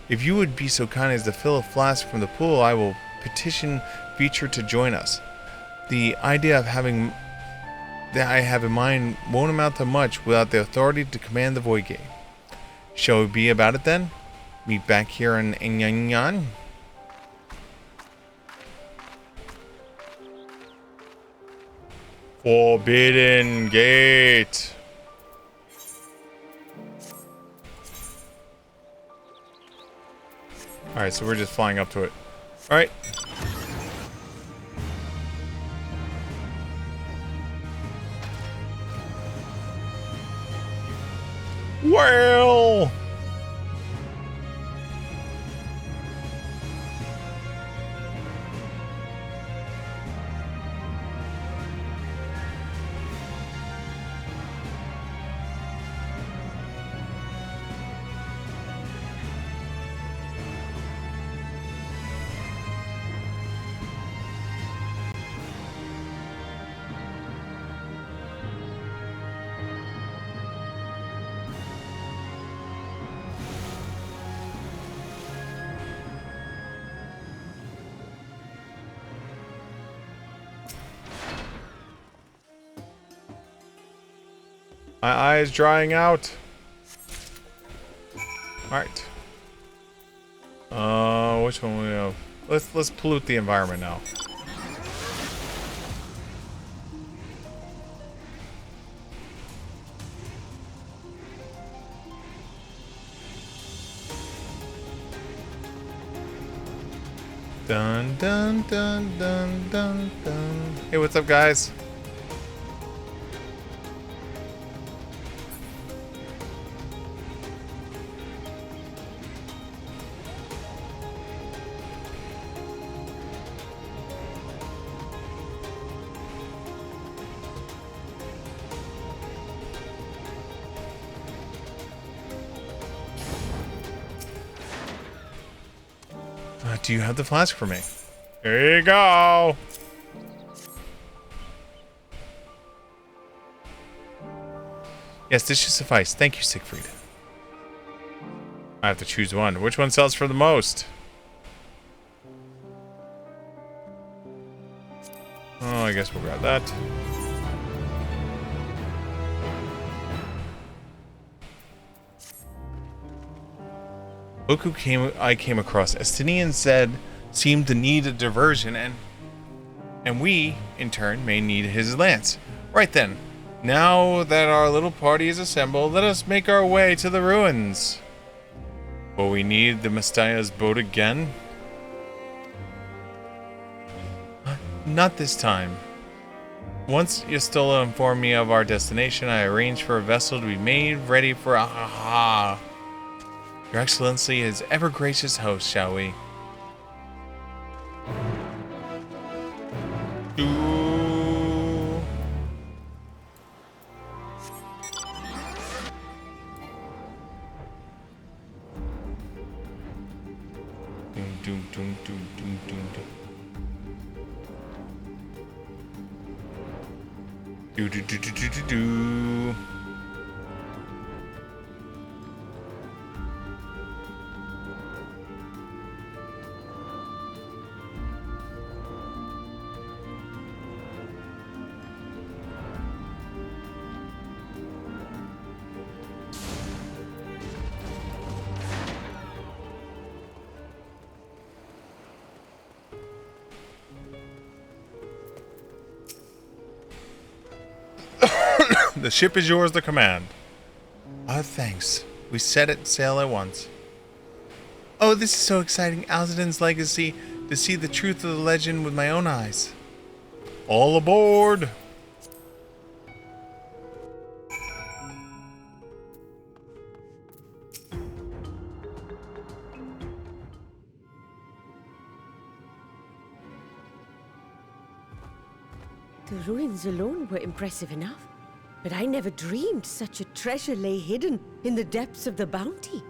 If you would be so kind as to fill a flask from the pool, I will petition Feature to join us. The idea of having that I have in mind won't amount to much without the authority to command the Void Gate. Shall we be about it then? Meet back here in Enyanyan? Forbidden Gate. Alright, so we're just flying up to it. Alright. Well. My eye is drying out. Alright. Which one we have? Let's pollute the environment now. Dun dun dun dun dun dun. Hey, what's up, guys? Do you have the flask for me? Here you go. Yes, this should suffice. Thank you, Siegfried. I have to choose one. Which one sells for the most? Oh, I guess we'll grab that. Look who I came across. Estinian said seemed to need a diversion, and we, in turn, may need his lance. Right then. Now that our little party is assembled, let us make our way to the ruins. Will we need the Mestia's boat again? Not this time. Once Yastola informed me of our destination, I arranged for a vessel to be made ready for Ahaha. Your Excellency is ever gracious host, shall we? Do. The ship is yours to command. Oh, thanks. We set sail at once. Oh, this is so exciting. Alzadin's legacy. To see the truth of the legend with my own eyes. All aboard! The ruins alone were impressive enough, but I never dreamed such a treasure lay hidden in the depths of the bounty.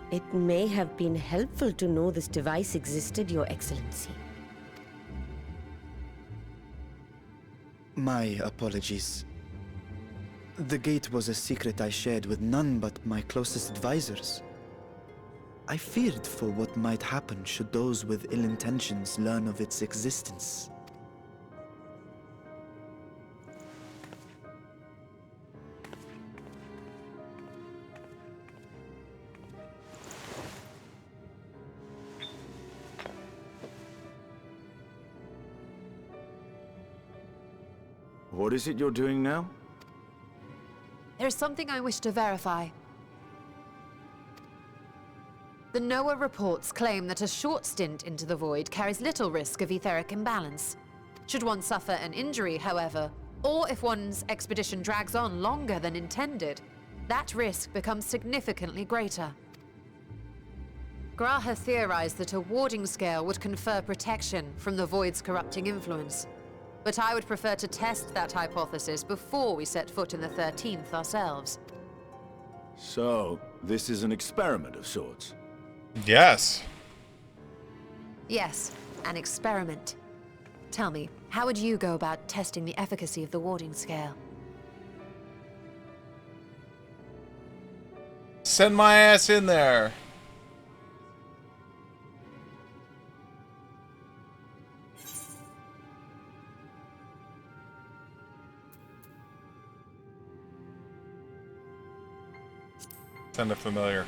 It may have been helpful to know this device existed, Your Excellency. My apologies. The gate was a secret I shared with none but my closest advisors. I feared for what might happen should those with ill intentions learn of its existence. What is it you're doing now? There's something I wish to verify. The NOAA reports claim that a short stint into the void carries little risk of etheric imbalance. Should one suffer an injury, however, or if one's expedition drags on longer than intended, that risk becomes significantly greater. Graha theorized that a warding scale would confer protection from the void's corrupting influence. But I would prefer to test that hypothesis before we set foot in the 13th ourselves. So, this is an experiment of sorts? Yes. Yes, an experiment. Tell me, how would you go about testing the efficacy of the warding scale? Send my ass in there. Send a familiar.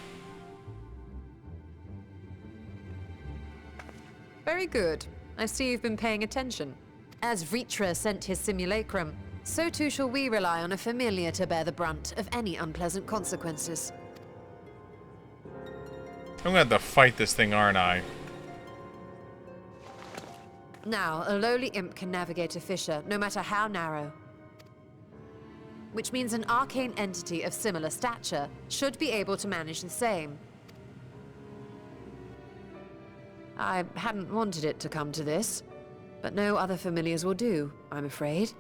Very good. I see you've been paying attention. As Vritra sent his simulacrum, so too shall we rely on a familiar to bear the brunt of any unpleasant consequences. I'm gonna have to fight this thing, aren't I? Now, a lowly imp can navigate a fissure, no matter how narrow. Which means an arcane entity of similar stature should be able to manage the same. I hadn't wanted it to come to this, but no other familiars will do, I'm afraid.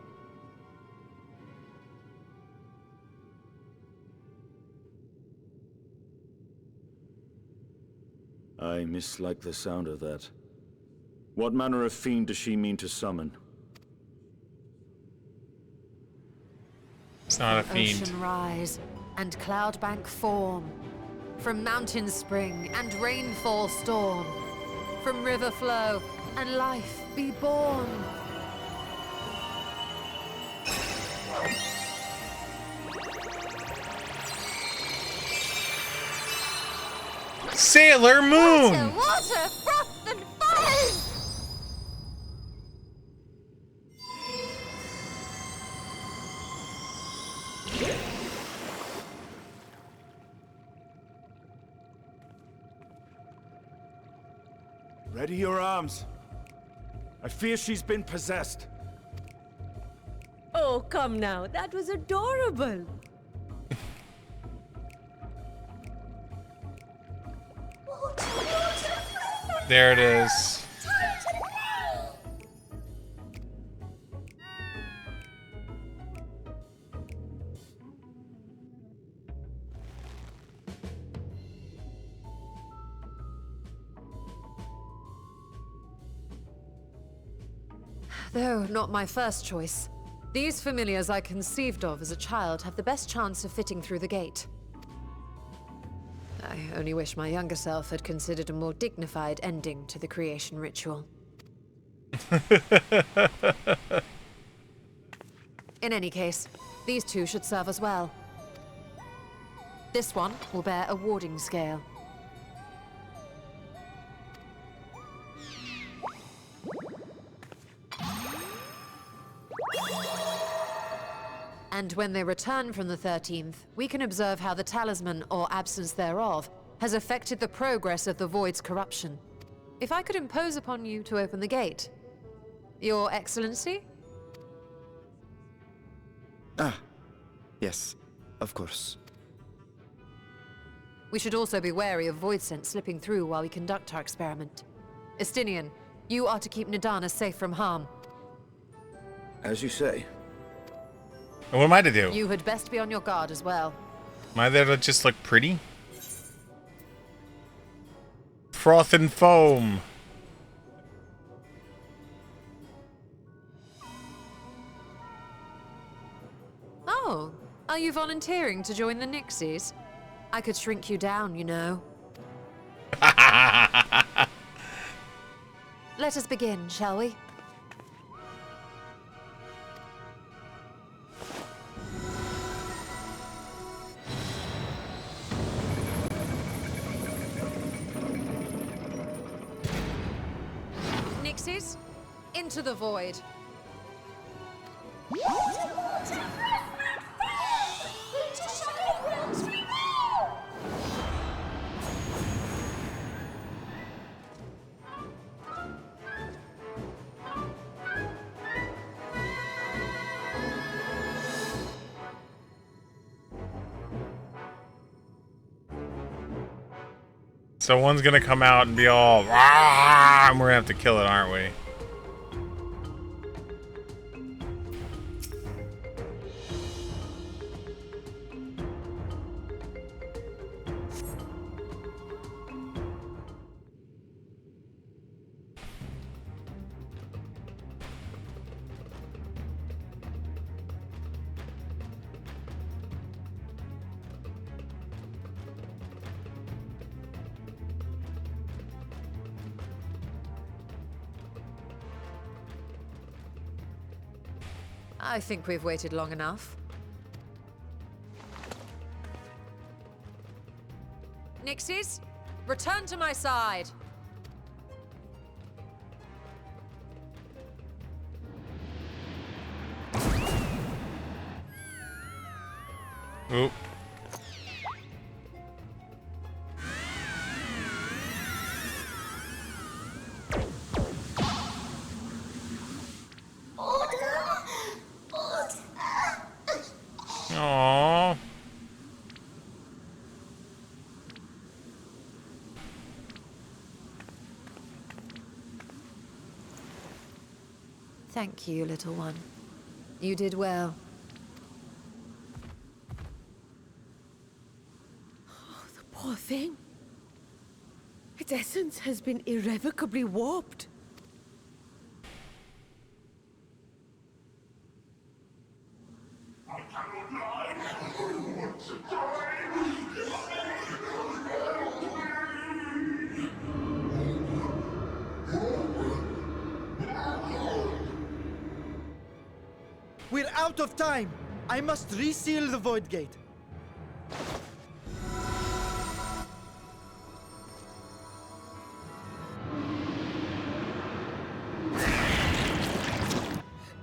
I I mislike the sound of that. What manner of fiend does she mean to summon? It's not a From fiend. Ocean rise and cloudbank form. From mountain spring and rainfall storm. From river flow and life be born. Sailor Moon! Water, froth, and foam! Ready your arms. I fear she's been possessed. Oh, come now. That was adorable. There it is. Though not my first choice. These familiars I conceived of as a child have the best chance of fitting through the gate. I only wish my younger self had considered a more dignified ending to the creation ritual. In any case, these two should serve us well. This one will bear a warding scale. And when they return from the 13th, we can observe how the talisman, or absence thereof, has affected the progress of the Void's corruption. If I could impose upon you to open the gate. Your Excellency? Ah, yes, of course. We should also be wary of Void scent slipping through while we conduct our experiment. Estinian, you are to keep Nadana safe from harm. As you say. And what am I to do? You had best be on your guard as well. Am I there to just look pretty? Froth and foam. Oh, are you volunteering to join the Nixies? I could shrink you down, you know. Let us begin, shall we? Nixies, into the void. So one's gonna come out and be all, "Rah!" and we're gonna have to kill it, aren't we? I think we've waited long enough. Nixies, return to my side. Oop. Aww. Thank you, little one. You did well. Oh, the poor thing. Its essence has been irrevocably warped. We're out of time! I must reseal the Void Gate.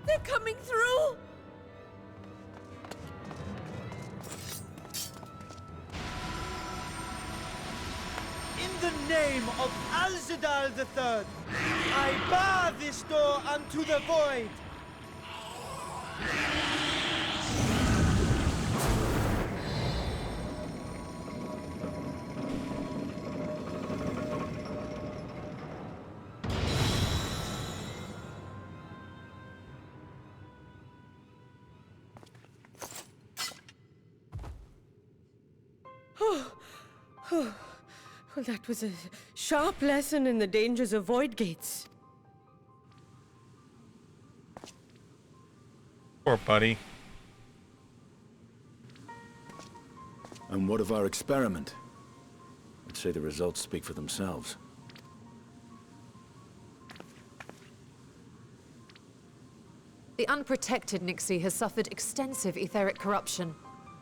They're coming through! In the name of Alzadal III, I bar this door unto the void! Well, that was a sharp lesson in the dangers of void gates. Poor buddy. And what of our experiment? I'd say the results speak for themselves. The unprotected Nixie has suffered extensive etheric corruption.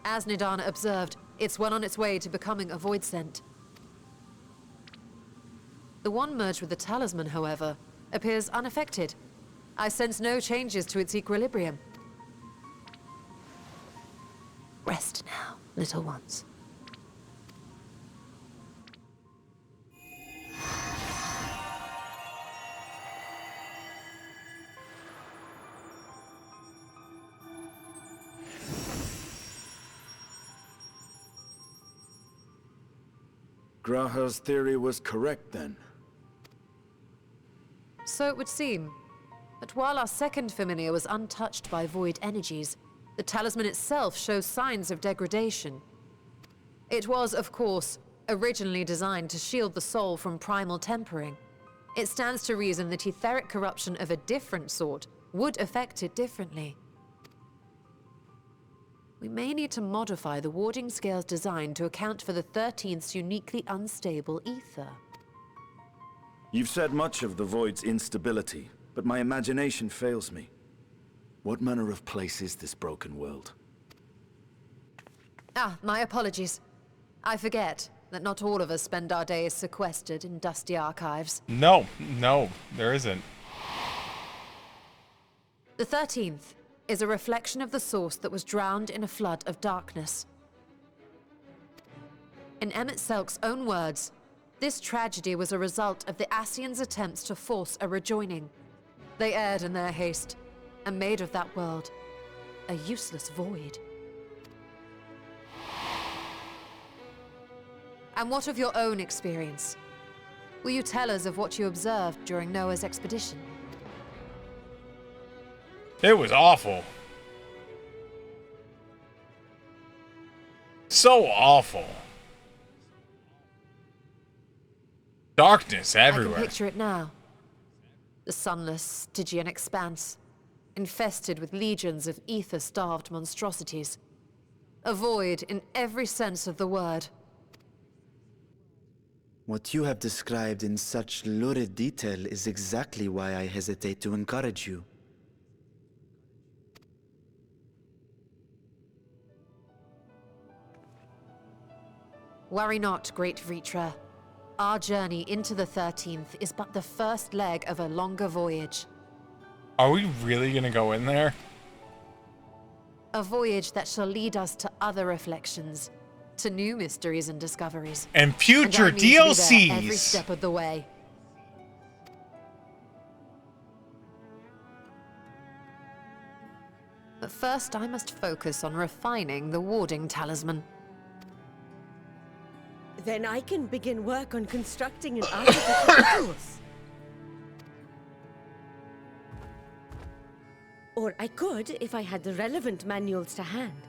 As Nidana observed, it's well on its way to becoming a void scent. The one merged with the talisman, however, appears unaffected. I sense no changes to its equilibrium. Rest now, little ones. Graha's theory was correct then. So it would seem. But while our second familiar was untouched by void energies, the talisman itself shows signs of degradation. It was, of course, originally designed to shield the soul from primal tempering. It stands to reason that etheric corruption of a different sort would affect it differently. We may need to modify the warding scale's design to account for the 13th's uniquely unstable ether. You've said much of the Void's instability, but my imagination fails me. What manner of place is this broken world? Ah, my apologies. I forget that not all of us spend our days sequestered in dusty archives. No, there isn't. The 13th is a reflection of the source that was drowned in a flood of darkness. In Emmett Selk's own words, this tragedy was a result of the Ascians' attempts to force a rejoining. They erred in their haste, and made of that world a useless void. And what of your own experience? Will you tell us of what you observed during Noah's expedition? It was awful. So awful. Darkness everywhere. I can picture it now. The sunless, Stygian expanse, infested with legions of ether-starved monstrosities. A void in every sense of the word. What you have described in such lurid detail is exactly why I hesitate to encourage you. Worry not, great Vritra. Our journey into the 13th is but the first leg of a longer voyage. Are we really gonna go in there? A voyage that shall lead us to other reflections, to new mysteries and discoveries. And future and I mean to be DLCs! there every step of the way. But first I must focus on refining the warding talisman. Then I can begin work on constructing an artificial tools. Or I could, if I had the relevant manuals to hand.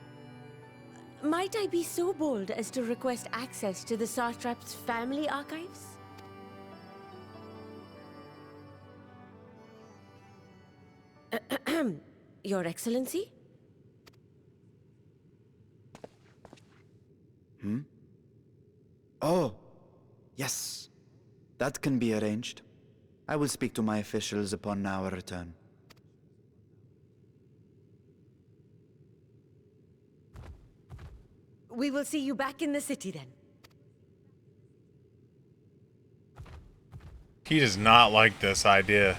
Might I be so bold as to request access to the Satrap's family archives? Your Excellency? Oh, yes. That can be arranged. I will speak to my officials upon our return. We will see you back in the city then. He does not like this idea.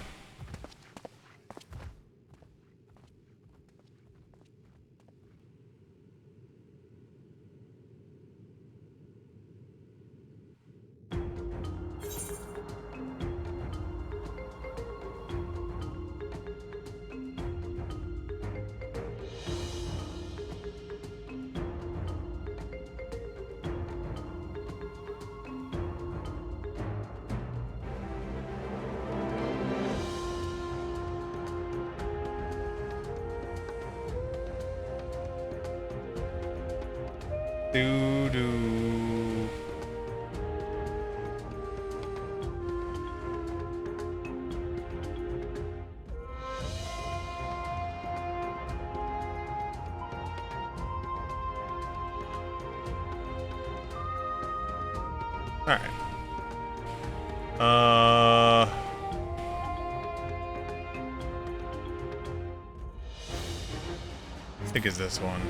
Doo-doo. Alright. I think it's this one.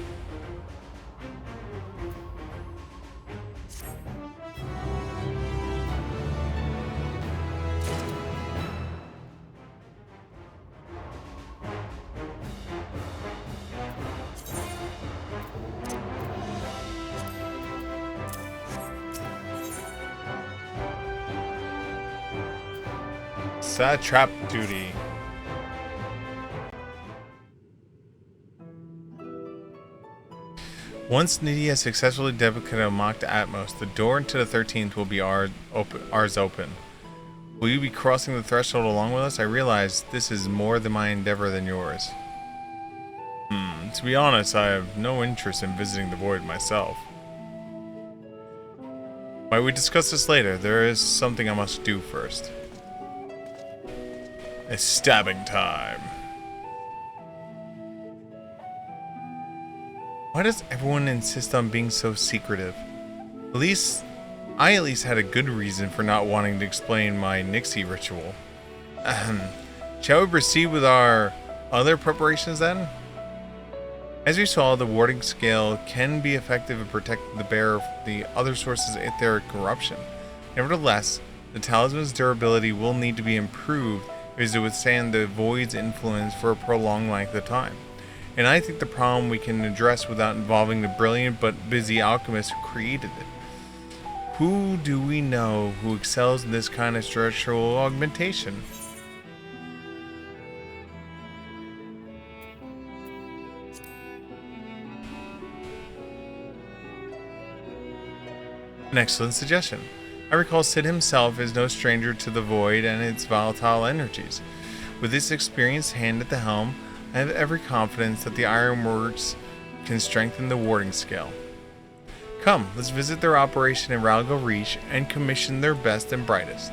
Satrap duty. Once Nidhi has successfully deprecated a mocked Atmos, the door into the 13th will be ours open. Will you be crossing the threshold along with us? I realize this is more than my endeavor than yours. To be honest, I have no interest in visiting the void myself. Might we discuss this later? There is something I must do first. It's stabbing time. Why does everyone insist on being so secretive? I at least had a good reason for not wanting to explain my Nixie ritual. Shall we proceed with our other preparations then? As you saw, the warding scale can be effective in protecting the bearer from the other sources of etheric corruption. Nevertheless, the talisman's durability will need to be improved is to withstand the void's influence for a prolonged length of time. And I think the problem we can address without involving the brilliant but busy alchemist who created it. Who do we know who excels in this kind of structural augmentation? An excellent suggestion. I recall Sid himself is no stranger to the void and its volatile energies. With this experienced hand at the helm, I have every confidence that the Ironworks can strengthen the warding scale. Come, let's visit their operation in Ralgo Reach and commission their best and brightest.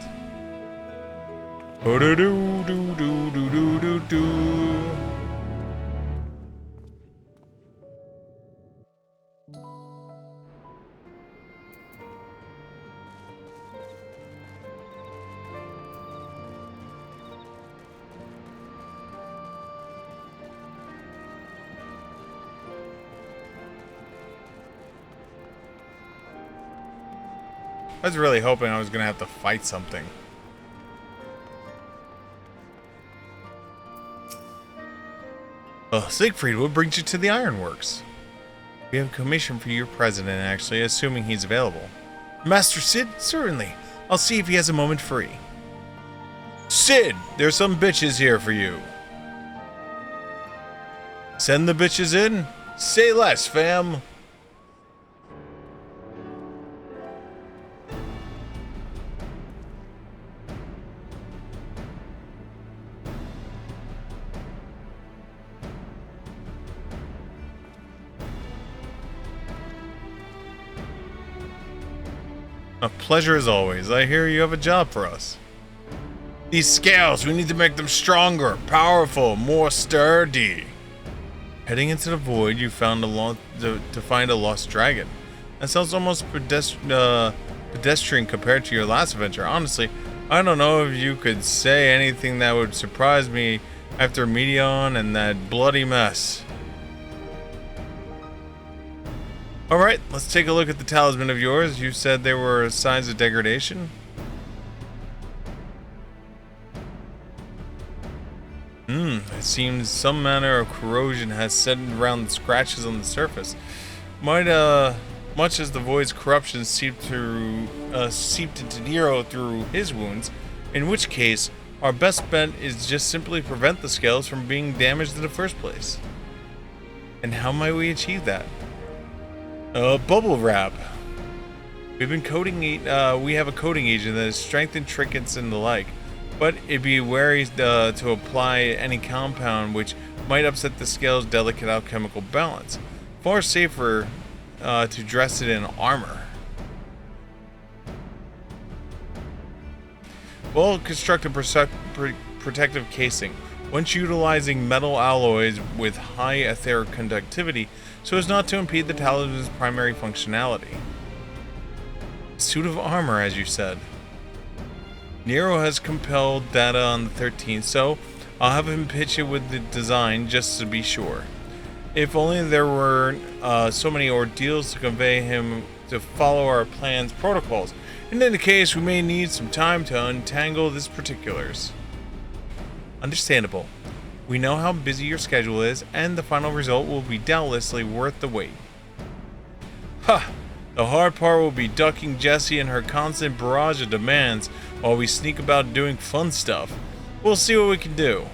I was really hoping I was going to have to fight something. Oh, Siegfried, what brings you to the Ironworks? We have a commission for your president, actually, assuming he's available. Master Sid? Certainly. I'll see if he has a moment free. Sid, there's some bitches here for you. Send the bitches in? Say less, fam. A pleasure as always. I hear you have a job for us. These scales, we need to make them stronger, powerful, more sturdy. Heading into the void, you found to find a lost dragon. That sounds almost pedestrian compared to your last adventure. Honestly, I don't know if you could say anything that would surprise me after Meteon and that bloody mess. Alright, let's take a look at the talisman of yours. You said there were signs of degradation? It seems some manner of corrosion has set around the scratches on the surface. Much as the void's corruption seeped into Nero through his wounds, in which case, our best bet is just simply prevent the scales from being damaged in the first place. And how might we achieve that? Bubble wrap. We have a coating agent that is strengthened trinkets and the like, but it'd be wary to apply any compound which might upset the scale's delicate alchemical balance. Far safer to dress it in armor. Well, construct a protective casing. Once utilizing metal alloys with high etheric conductivity so as not to impede the talisman's primary functionality. Suit of armor, as you said. Nero has compiled data on the 13th, so I'll have him pitch it with the design just to be sure. If only there were so many ordeals to convey him to follow our plan's protocols. In any case, we may need some time to untangle these particulars. Understandable. We know how busy your schedule is, and the final result will be doubtlessly worth the wait. Ha! The hard part will be ducking Jessie and her constant barrage of demands while we sneak about doing fun stuff. We'll see what we can do.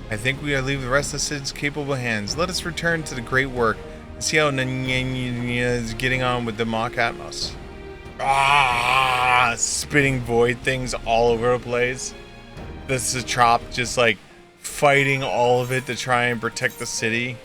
I think we gotta leave the rest of Sid's capable hands. Let us return to the great work and see how Nanya is getting on with the Mock Atmos. Spitting void things all over the place. This is a Trop just like fighting all of it to try and protect the city.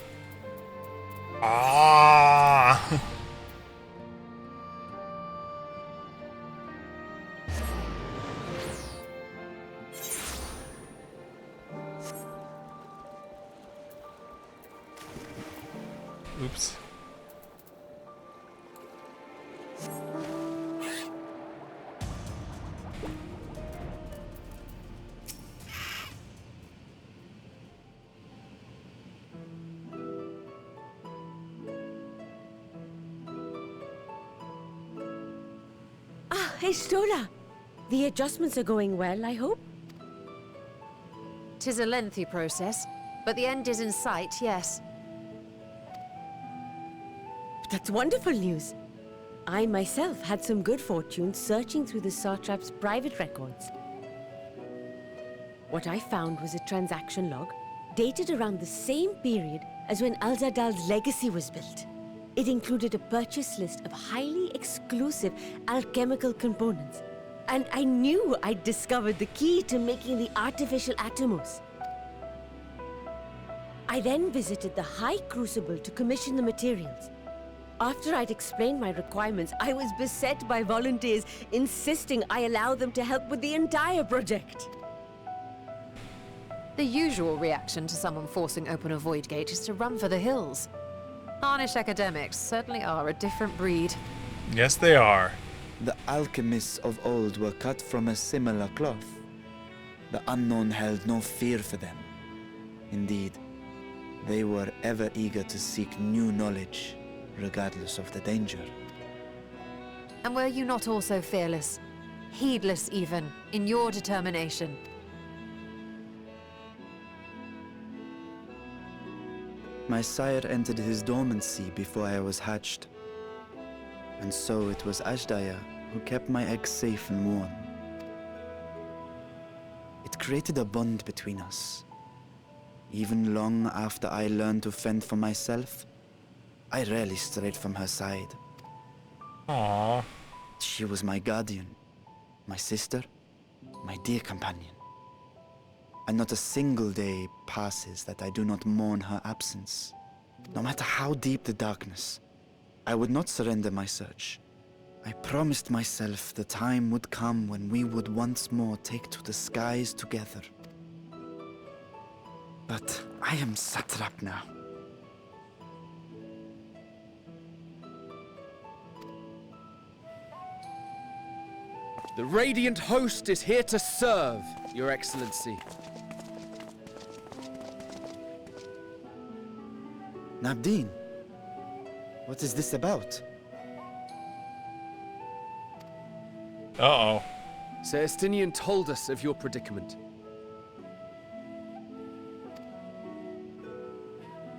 Oops. Hey, Stola. The adjustments are going well, I hope? 'Tis a lengthy process, but the end is in sight, yes. That's wonderful news. I myself had some good fortune searching through the Satrap's private records. What I found was a transaction log dated around the same period as when Alzadal's legacy was built. It included a purchase list of highly exclusive alchemical components, and I knew I'd discovered the key to making the artificial Atomos. I then visited the High Crucible to commission the materials. After I'd explained my requirements, I was beset by volunteers insisting I allow them to help with the entire project. The usual reaction to someone forcing open a void gate is to run for the hills. Harnish academics certainly are a different breed. Yes, they are. The alchemists of old were cut from a similar cloth. The unknown held no fear for them. Indeed, they were ever eager to seek new knowledge, regardless of the danger. And were you not also fearless, heedless even, in your determination? My sire entered his dormancy before I was hatched. And so it was Ashdaya who kept my eggs safe and warm. It created a bond between us. Even long after I learned to fend for myself, I rarely strayed from her side. Aww. She was my guardian, my sister, my dear companion. And not a single day passes that I do not mourn her absence. No matter how deep the darkness, I would not surrender my search. I promised myself the time would come when we would once more take to the skies together. But I am satrap now. The Radiant Host is here to serve, Your Excellency. Nabdeen, what is this about? Uh-oh. Celestinian told us of your predicament.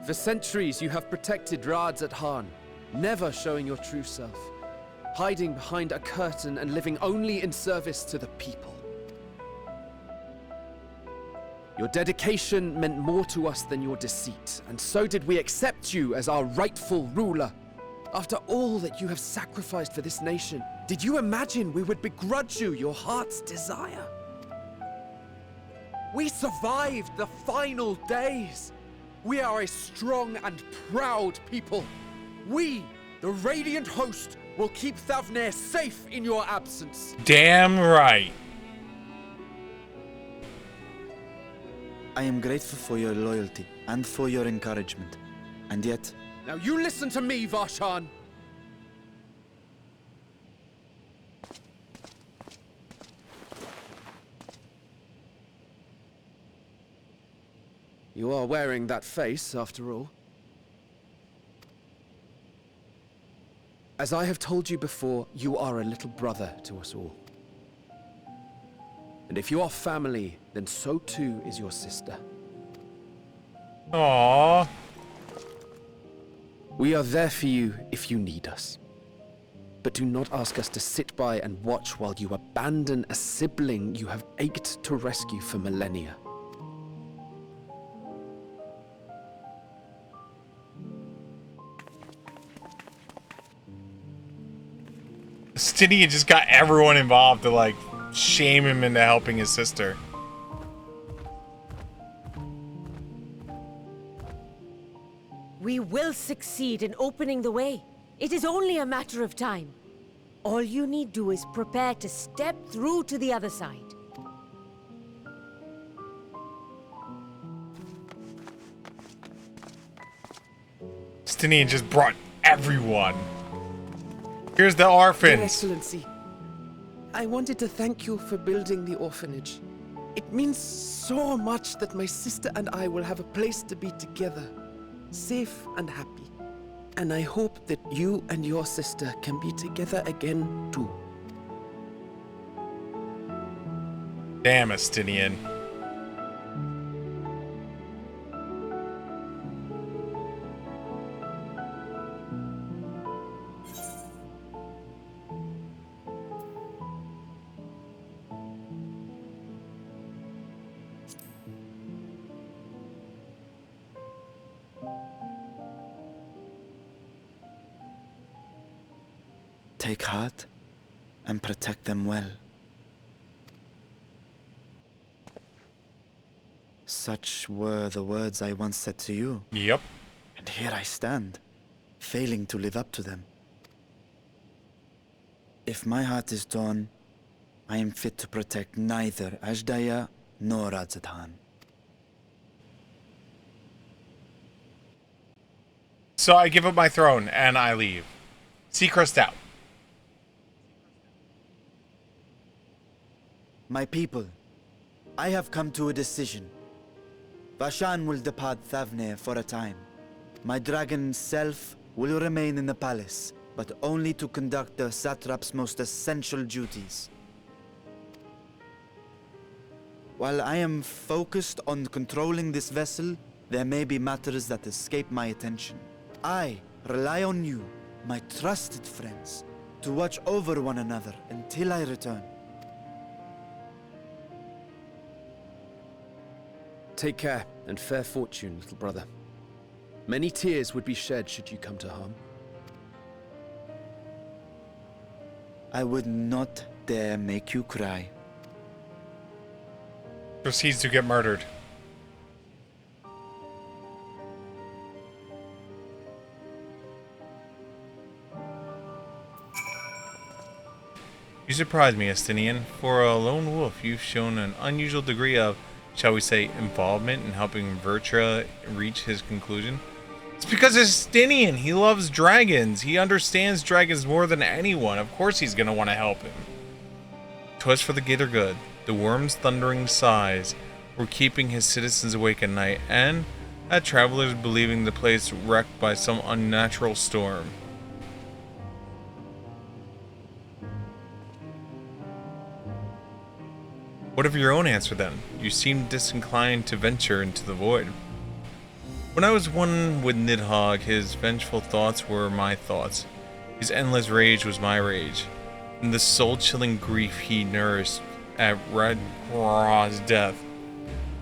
For centuries you have protected Rads at Han, never showing your true self, hiding behind a curtain and living only in service to the people. Your dedication meant more to us than your deceit, and so did we accept you as our rightful ruler. After all that you have sacrificed for this nation, did you imagine we would begrudge you your heart's desire? We survived the final days. We are a strong and proud people. We, the Radiant Host, will keep Thavnair safe in your absence. Damn right. I am grateful for your loyalty and for your encouragement. And yet... Now you listen to me, Varshan. You are wearing that face, after all. As I have told you before, you are a little brother to us all. And if you are family, then so too is your sister. Aww. We are there for you if you need us. But do not ask us to sit by and watch while you abandon a sibling you have ached to rescue for millennia. Stinian just got everyone involved to, like, shame him into helping his sister. We will succeed in opening the way. It is only a matter of time. All you need do is prepare to step through to the other side. Stinian just brought everyone. Here's the orphans. Your Excellency, I wanted to thank you for building the orphanage. It means so much that my sister and I will have a place to be together, safe and happy. And I hope that you and your sister can be together again, too. Damn, Estinian. Take heart and protect them well. Such were the words I once said to you. Yep. And here I stand, failing to live up to them. If my heart is torn, I am fit to protect neither Ajdaya nor Radzatan. So I give up my throne and I leave. Seacrest out. My people, I have come to a decision. Vashan will depart Thavnair for a time. My dragon self will remain in the palace, but only to conduct the satrap's most essential duties. While I am focused on controlling this vessel, there may be matters that escape my attention. I rely on you, my trusted friends, to watch over one another until I return. Take care and fair fortune, little brother. Many tears would be shed should you come to harm. I would not dare make you cry. Proceeds to get murdered. You surprise me, Estinian. For a lone wolf, you've shown an unusual degree of, shall we say, involvement in helping Vertra reach his conclusion. It's because Estinian, he loves dragons. He understands dragons more than anyone. Of course he's going to want to help him. 'Twas for the greater good. The worm's thundering sighs were keeping his citizens awake at night, and had travelers believing the place wrecked by some unnatural storm. What of your own answer, then? You seem disinclined to venture into the void. When I was one with Nidhogg, his vengeful thoughts were my thoughts. His endless rage was my rage. And the soul-chilling grief he nursed at Radgraw's death.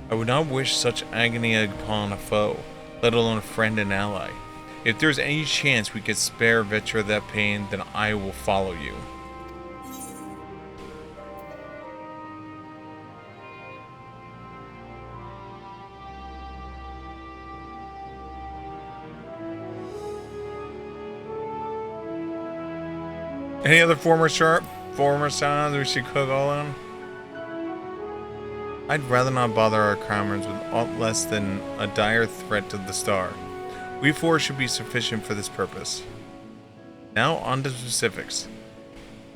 I would not wish such agony upon a foe, let alone a friend and ally. If there's any chance we could spare Vetra that pain, then I will follow you. Any other former sounds we should cook all on? I'd rather not bother our comrades with aught less than a dire threat to the star. We four should be sufficient for this purpose. Now on to specifics.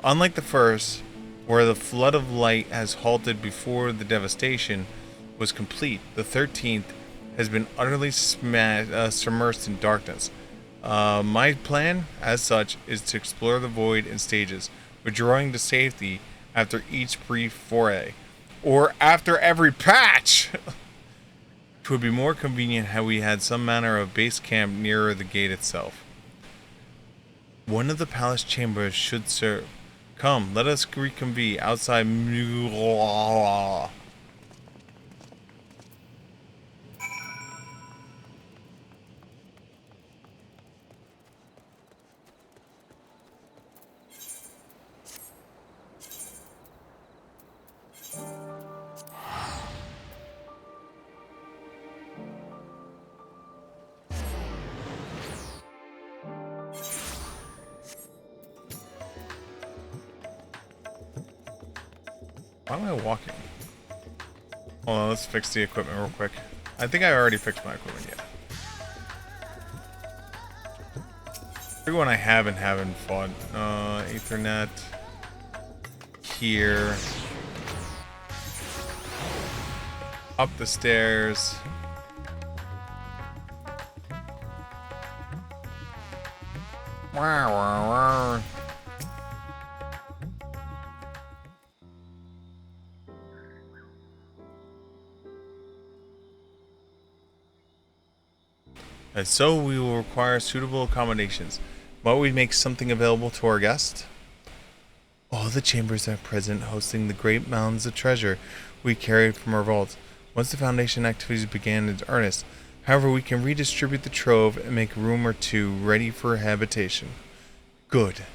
Unlike the first, where the flood of light has halted before the devastation was complete, the 13th has been utterly submersed in darkness. My plan, as such, is to explore the void in stages, withdrawing to safety after each brief foray. Or after every patch! 'Twould be more convenient had we had some manner of base camp nearer the gate itself. One of the palace chambers should serve. Come, let us reconvene outside. Why am I walking? Hold on, let's fix the equipment real quick. I think I already fixed my equipment yet. Everyone I haven't fought. Ethernet. Here. Up the stairs. Wah, wah, wah. And so we will require suitable accommodations. Might we make something available to our guests? All the chambers are present, hosting the great mounds of treasure we carried from our vaults. Once the Foundation activities began in earnest, however, we can redistribute the trove and make a room or two ready for habitation. Good.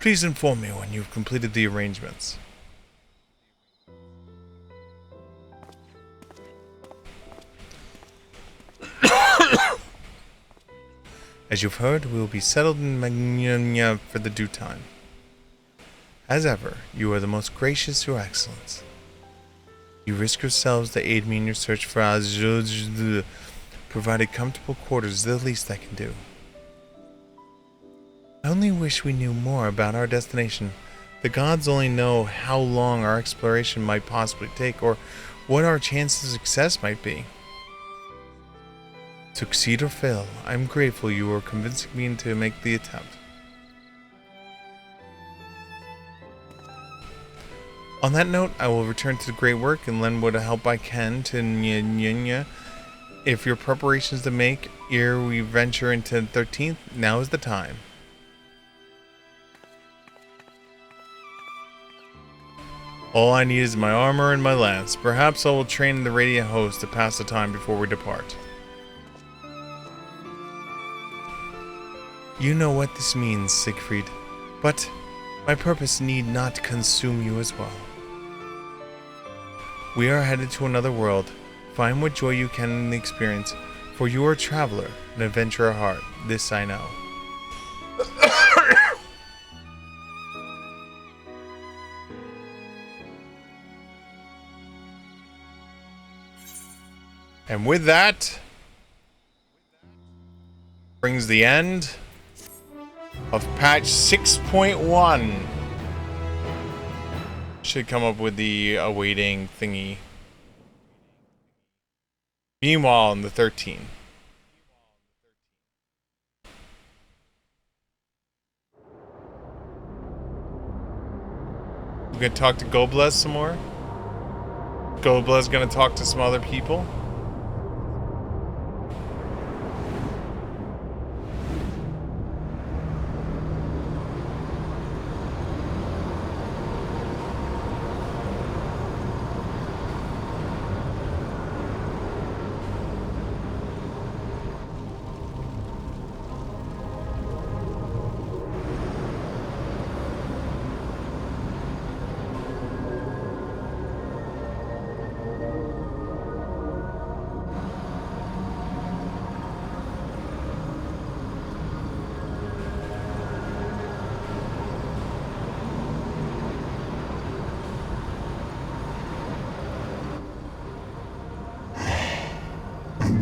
Please inform me when you've completed the arrangements. As you've heard, we will be settled in Magnolia for the due time. As ever, you are the most gracious, Your Excellence. You risk yourselves to aid me in your search for Azul. Provided comfortable quarters is the least I can do. I only wish we knew more about our destination. The gods only know how long our exploration might possibly take, or what our chances of success might be. Succeed or fail, I am grateful you are convincing me to make the attempt. On that note, I will return to the great work and lend what help I can to Nyanya. If your preparations to make ere we venture into the 13th, now is the time. All I need is my armor and my lance. Perhaps I will train the radiant host to pass the time before we depart. You know what this means, Siegfried, but my purpose need not consume you as well. We are headed to another world. Find what joy you can in the experience, for you are a traveler, an adventurer at heart. This I know. And with that, brings the end of patch 6.1. Should come up with the awaiting thingy. Meanwhile, in the 13. We're gonna talk to Goblez some more. Goblez gonna talk to some other people.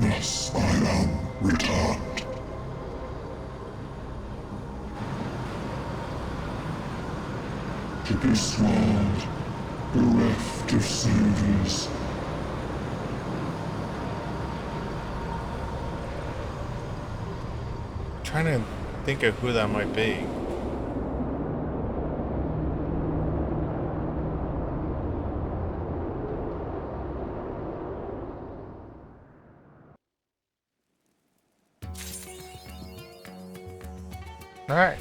Thus I am returned. To this world, bereft of saviors. Trying to think of who that might be. All right.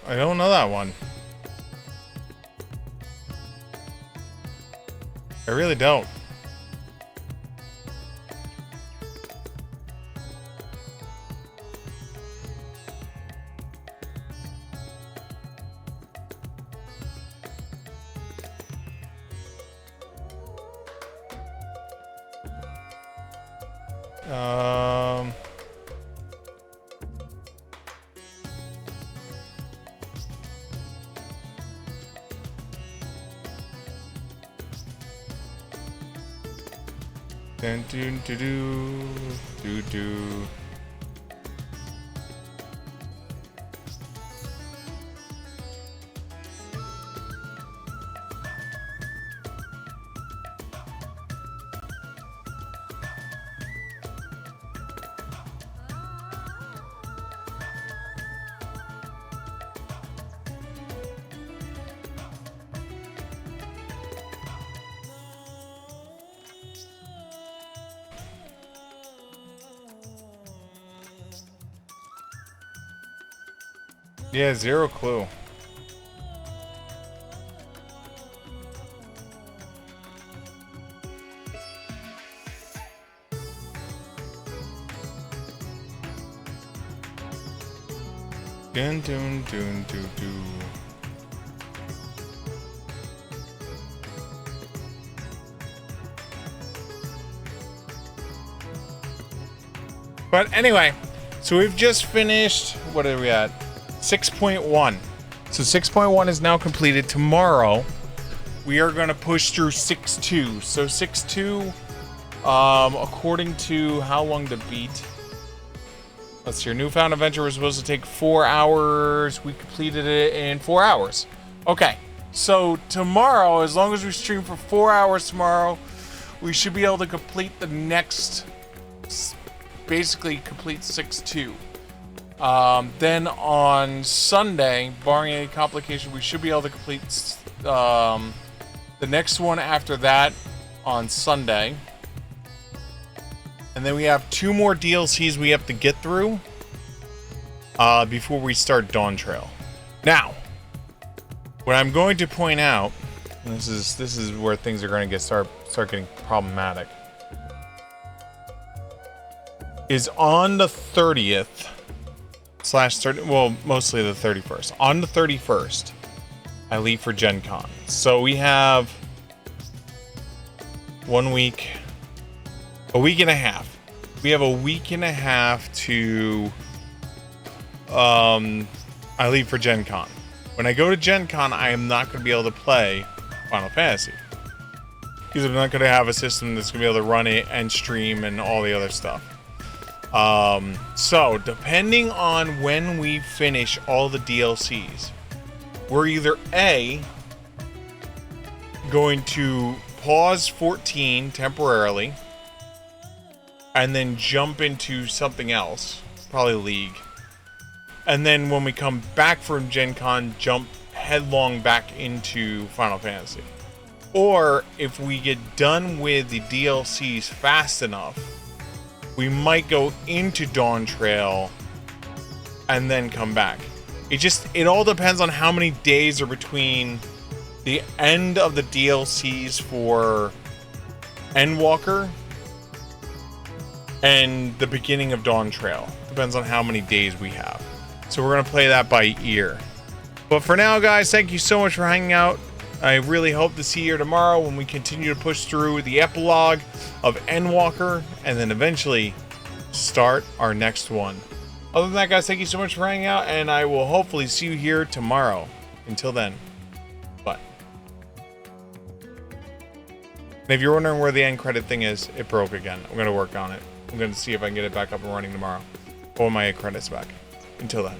I don't know that one. I really don't. Dun, dun, doo, doo, doo, doo. Yeah, zero clue. Dun dun dun dun dun. But anyway, so we've just finished. What are we at? 6.1. So 6.1 is now completed. Tomorrow, we are going to push through 6.2. So 6.2, according to how long to beat. Let's see. Your newfound adventure was supposed to take 4 hours. We completed it in 4 hours. Okay. So tomorrow, as long as we stream for 4 hours tomorrow, we should be able to complete the next, basically complete 6.2. Then on Sunday, barring any complication, we should be able to complete the next one after that on Sunday. And then we have 2 more DLCs we have to get through before we start Dawn Trail. Now, what I'm going to point out, and this is where things are going to start getting problematic, is on the 30th. Well, mostly the 31st. On the 31st, I leave for Gen Con. So we have 1 week, a week and a half we have a week and a half to I leave for Gen Con. When I go to Gen Con, I am not going to be able to play Final Fantasy. Because I'm not going to have a system that's going to be able to run it and stream and all the other stuff. So, depending on when we finish all the DLCs, we're either A, going to pause 14 temporarily, and then jump into something else, probably League. And then when we come back from Gen Con, jump headlong back into Final Fantasy. Or if we get done with the DLCs fast enough, we might go into Dawn Trail and then come back. It all depends on how many days are between the end of the DLCs for Endwalker and the beginning of Dawn Trail. Depends on how many days we have. So we're going to play that by ear. But for now, guys, thank you so much for hanging out. I really hope to see you here tomorrow when we continue to push through the epilogue of Endwalker and then eventually start our next one. Other than that, guys, thank you so much for hanging out, and I will hopefully see you here tomorrow. Until then, bye. And if you're wondering where the end credit thing is, it broke again. I'm going to work on it. I'm going to see if I can get it back up and running tomorrow. Pull my credits back. Until then.